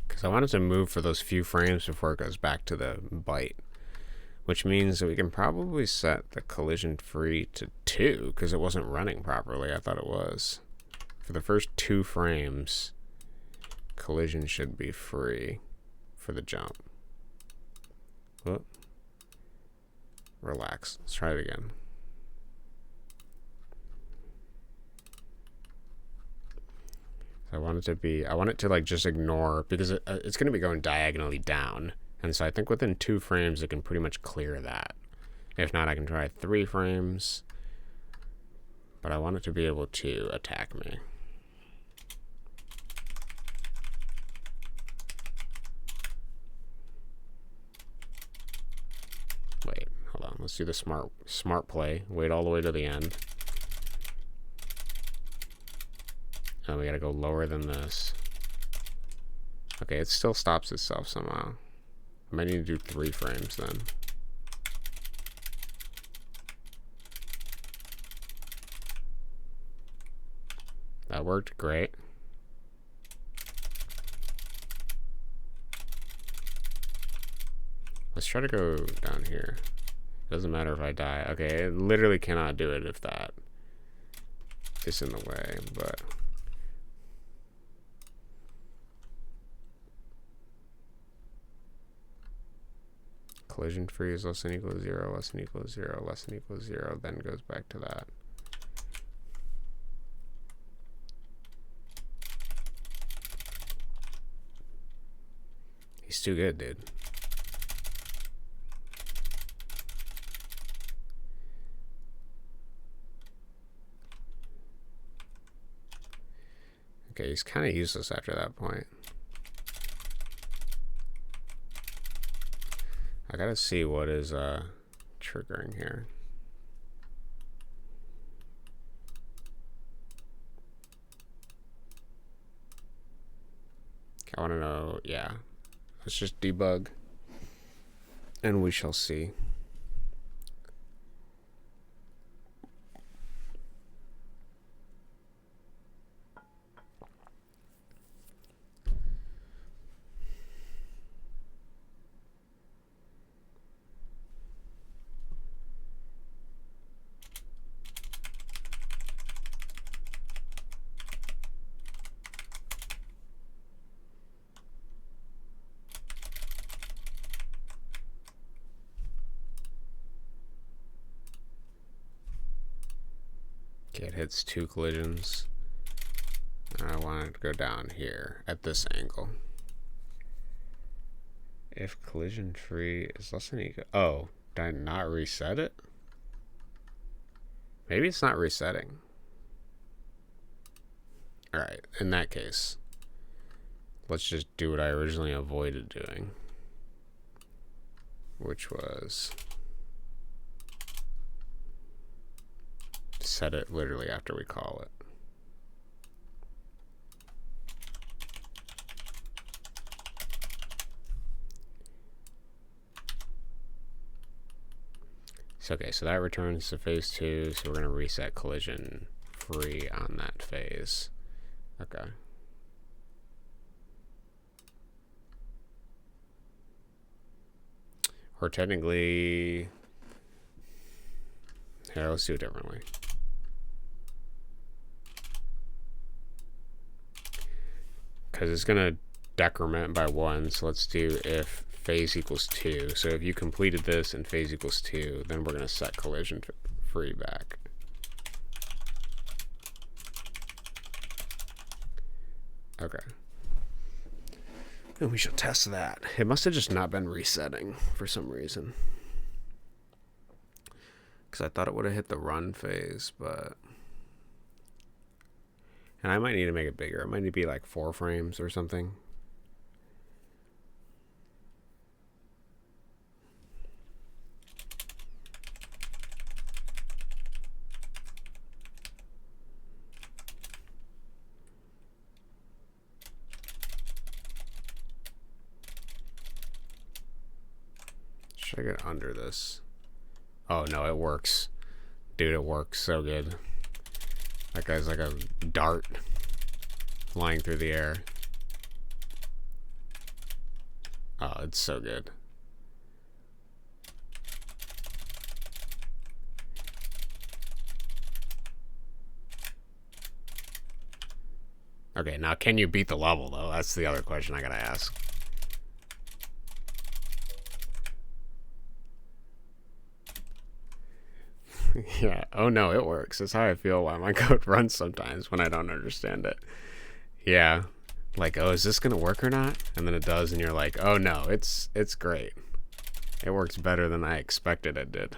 Because I want it to move for those few frames before it goes back to the byte. Which means that we can probably set the collision free to 2, because it wasn't running properly. I thought it was. For the first 2 frames, collision should be free for the jump. Whoop. Relax. Let's try it again. So I want it to like just ignore, because it's going to be going diagonally down. And so I think within 2 frames, it can pretty much clear that. If not, I can try 3 frames. But I want it to be able to attack me. Wait, hold on. Let's do the smart play. Wait all the way to the end. Oh, we gotta go lower than this. Okay, it still stops itself somehow. I might need to do 3 frames then. That worked great. Let's try to go down here. Doesn't matter if I die. Okay, it literally cannot do it if that is in the way, but... Collision free is less than equal to 0, less than equal to 0, less than equal to 0, then goes back to that. He's too good, dude. Okay, he's kind of useless after that point. I gotta see what is triggering here. I want to know, yeah. Let's just debug, and we shall see. Okay, it hits 2 collisions. I want it to go down here at this angle. If collision free is less than equal... Oh, did I not reset it? Maybe it's not resetting. Alright, in that case, let's just do what I originally avoided doing, which was set it literally after we call it. So, okay, so that returns to phase 2, so we're going to reset collision free on that phase. Okay. Or technically... Here, let's do it differently. Because it's going to decrement by 1, so let's do if phase equals 2. So if you completed this and phase equals 2, then we're going to set collision free back. Okay. And we shall test that. It must have just not been resetting for some reason. Because I thought it would have hit the run phase, but... And I might need to make it bigger. It might need to be like 4 frames or something. Should I get under this? Oh no, it works. Dude, it works so good. That guy's like a dart flying through the air. Oh, it's so good. Okay, now can you beat the level though? That's the other question I gotta ask. Yeah. Oh no, it works. That's how I feel while my code runs sometimes when I don't understand it. Yeah. Like, oh, is this gonna work or not? And then it does, and you're like, oh no, it's great. It works better than I expected it did.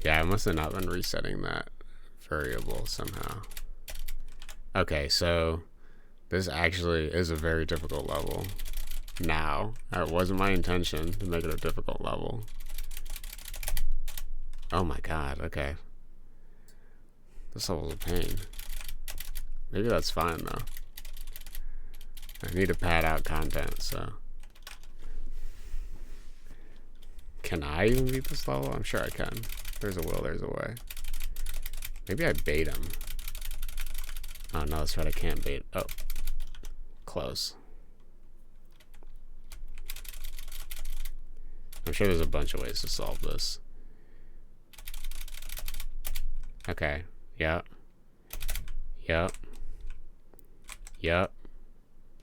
Yeah, I must have not been resetting that variable somehow. Okay, so this actually is a very difficult level. Now, it wasn't my intention to make it a difficult level. Oh my god, okay. This level's a pain. Maybe that's fine though. I need to pad out content, so. Can I even beat this level? I'm sure I can. There's a will, there's a way. Maybe I bait him. Oh no, that's right, I can't bait. Oh. Close. I'm sure there's a bunch of ways to solve this. Okay. Yep. Yep. Yep.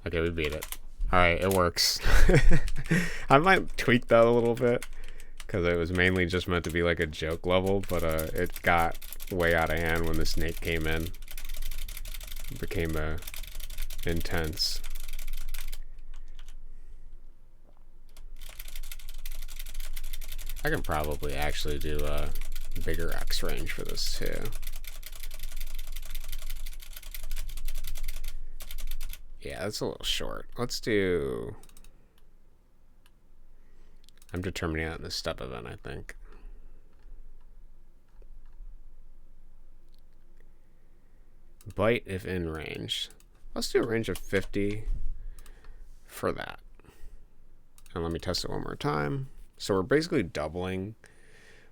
Okay, we beat it. Alright, it works. I might tweak that a little bit, because it was mainly just meant to be like a joke level, but it got way out of hand when the snake came in. It became intense. I can probably actually do a bigger X range for this too. Yeah, that's a little short. Let's do... I'm determining that in the step event, I think. Bite if in range. Let's do a range of 50 for that. And let me test it one more time. So we're basically doubling,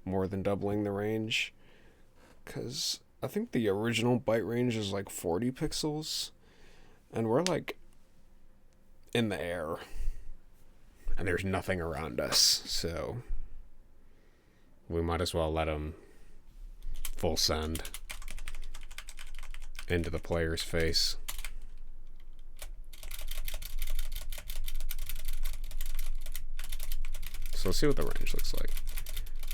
more than doubling the range. Because I think the original bite range is like 40 pixels. And we're like in the air. And there's nothing around us. So we might as well let him full send into the player's face. So let's see what the range looks like.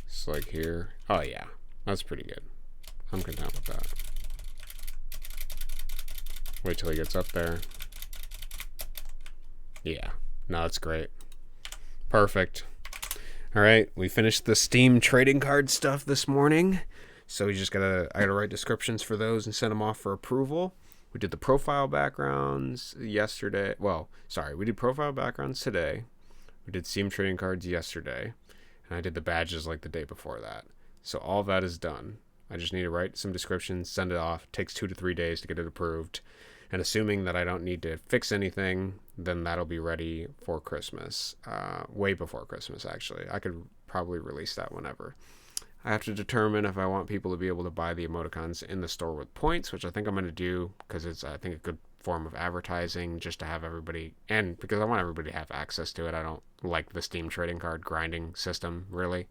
It's like here. Oh yeah, that's pretty good. I'm content with that. Wait till he gets up there. Yeah, no, that's great. Perfect. All right, we finished the Steam trading card stuff this morning. So we just I gotta write descriptions for those and send them off for approval. We did the profile backgrounds yesterday. Well, sorry, we did profile backgrounds today. We did Steam trading cards yesterday. And I did the badges like the day before that. So all of that is done. I just need to write some descriptions, send it off. It takes 2 to 3 days to get it approved. And assuming that I don't need to fix anything, then that'll be ready for Christmas. Way before Christmas, actually. I could probably release that whenever. I have to determine if I want people to be able to buy the emoticons in the store with points, which I think I'm going to do because it's, I think, a good form of advertising just to have everybody, and because I want everybody to have access to it. I don't like the Steam trading card grinding system, really.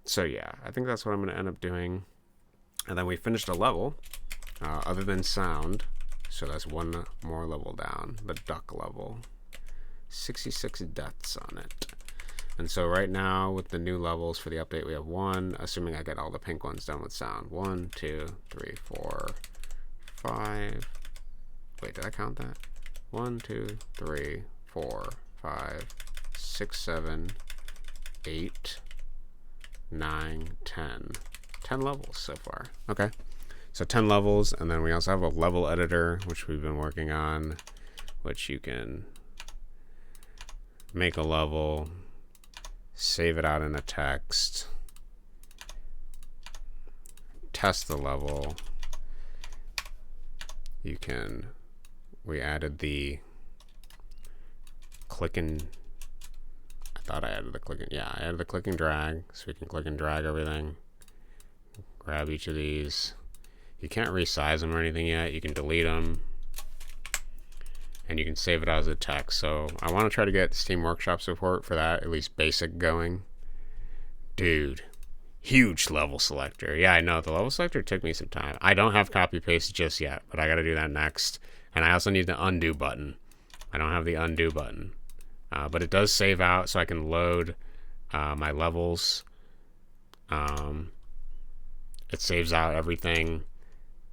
So yeah, I think that's what I'm going to end up doing. And then we finished a level, other than sound, so that's one more level down, the duck level. 66 deaths on it. And so right now, with the new levels for the update, we have 1, assuming I get all the pink ones done with sound. 1, 2, 3, 4, 5. Wait, did I count that? 1, 2, 3, 4, 5, 6, 7, 8, 9, 10. 10 levels so far. Okay. So 10 levels, and then we also have a level editor, which we've been working on, which you can make a level, save it out in a text, test the level. You can, we added the click and, I thought I added the click and, yeah, I added the click and drag, so we can click and drag everything. Grab each of these. You can't resize them or anything yet. You can delete them. And you can save it as a text. So I want to try to get Steam Workshop support for that, at least basic going. Dude, huge level selector. Yeah, I know. The level selector took me some time. I don't have copy paste just yet, but I got to do that next. And I also need the undo button. I don't have the undo button. But it does save out so I can load my levels. It saves out everything.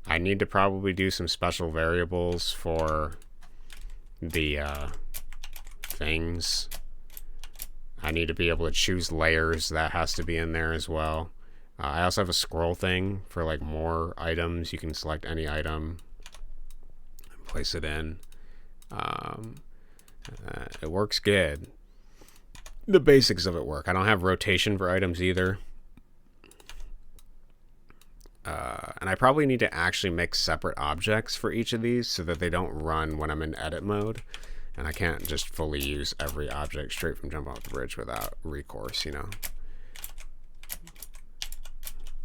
I need to probably do some special variables for the things. I need to be able to choose layers. That has to be in there as well. I also have a scroll thing for like more items. You can select any item and place it in. It works good. The basics of it work. I don't have rotation for items either. And I probably need to actually make separate objects for each of these so that they don't run when I'm in edit mode. And I can't just fully use every object straight from jumping off the bridge without recourse, you know.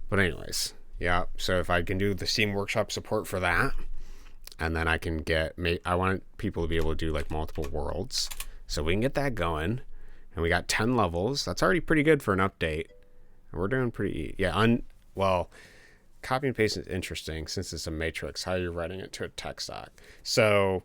But anyways, yeah, so if I can do the Steam Workshop support for that, and then I can get, I want people to be able to do like multiple worlds. So we can get that going. And we got 10 levels. That's already pretty good for an update. And we're doing pretty, yeah, well, copy and paste is interesting since it's a matrix, how you're writing it to a text doc. So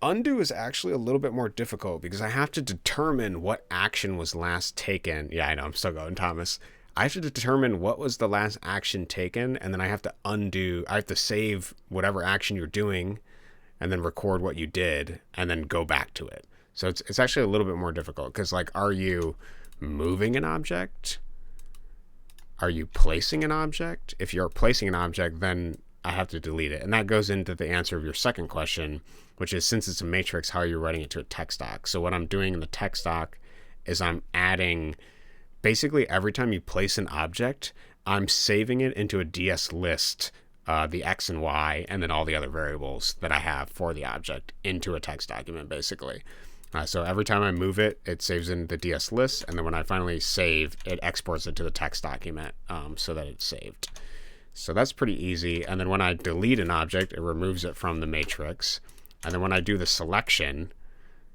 undo is actually a little bit more difficult because I have to determine what action was last taken. Yeah, I know, I'm still going, Thomas. I have to determine what was the last action taken, and then I have to undo. I have to save whatever action you're doing and then record what you did and then go back to it. So it's actually a little bit more difficult because, like, are you moving an object? Are you placing an object? If you're placing an object, then I have to delete it. And that goes into the answer of your second question, which is, since it's a matrix, how are you writing it to a text doc? So what I'm doing in the text doc is I'm adding, basically every time you place an object, I'm saving it into a DS list, the X and Y, and then all the other variables that I have for the object into a text document, basically. So every time I move it, it saves in the DS list, and then when I finally save, it exports it to the text document so that it's saved. So that's pretty easy. And then when I delete an object, it removes it from the matrix. And then when I do the selection,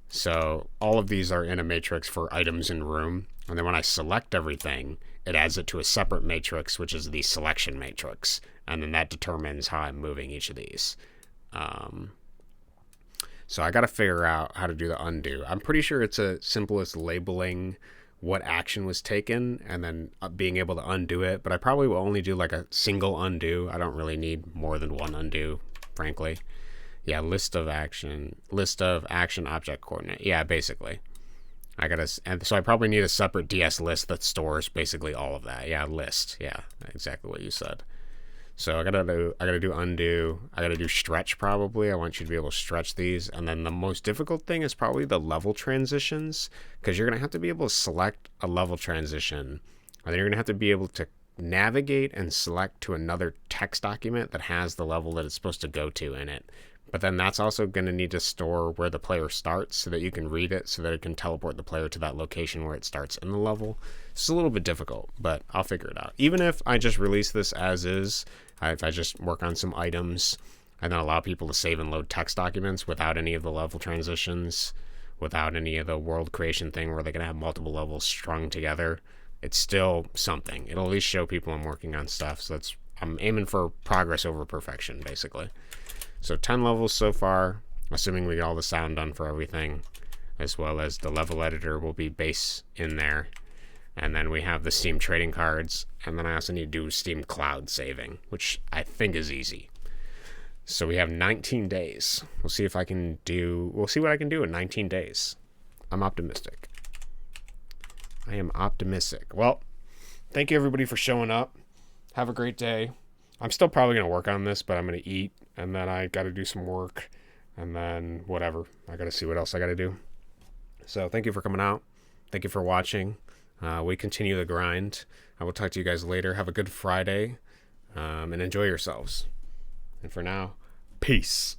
so all of these are in a matrix for items in room. And then when I select everything, it adds it to a separate matrix, which is the selection matrix. And then that determines how I'm moving each of these. So I got to figure out how to do the undo. I'm pretty sure it's as simple as labeling what action was taken and then being able to undo it. But I probably will only do like a single undo. I don't really need more than one undo, frankly. Yeah, list of action object coordinate. Yeah, basically. And so I probably need a separate DS list that stores basically all of that. Yeah, list. Yeah, exactly what you said. So I gotta do undo. I gotta do stretch probably. I want you to be able to stretch these. And then the most difficult thing is probably the level transitions, because you're gonna have to be able to select a level transition, and then you're gonna have to be able to navigate and select to another text document that has the level that it's supposed to go to in it. But then that's also going to need to store where the player starts so that you can read it, so that it can teleport the player to that location where it starts in the level. It's a little bit difficult, but I'll figure it out. Even if I just release this as is, if I just work on some items and then allow people to save and load text documents without any of the level transitions, without any of the world creation thing where they're going to have multiple levels strung together, it's still something. It'll at least show people I'm working on stuff. So I'm aiming for progress over perfection, basically. So 10 levels so far, assuming we get all the sound done for everything, as well as the level editor will be base in there. And then we have the Steam trading cards, and then I also need to do Steam cloud saving, which I think is easy. So we have 19 days. We'll see what I can do in 19 days. I'm optimistic. I am optimistic. Well, thank you everybody for showing up. Have a great day. I'm still probably going to work on this, but I'm going to eat, and then I got to do some work, and then whatever. I got to see what else I got to do. So thank you for coming out. Thank you for watching. We continue the grind. I will talk to you guys later. Have a good Friday, and enjoy yourselves. And for now, peace.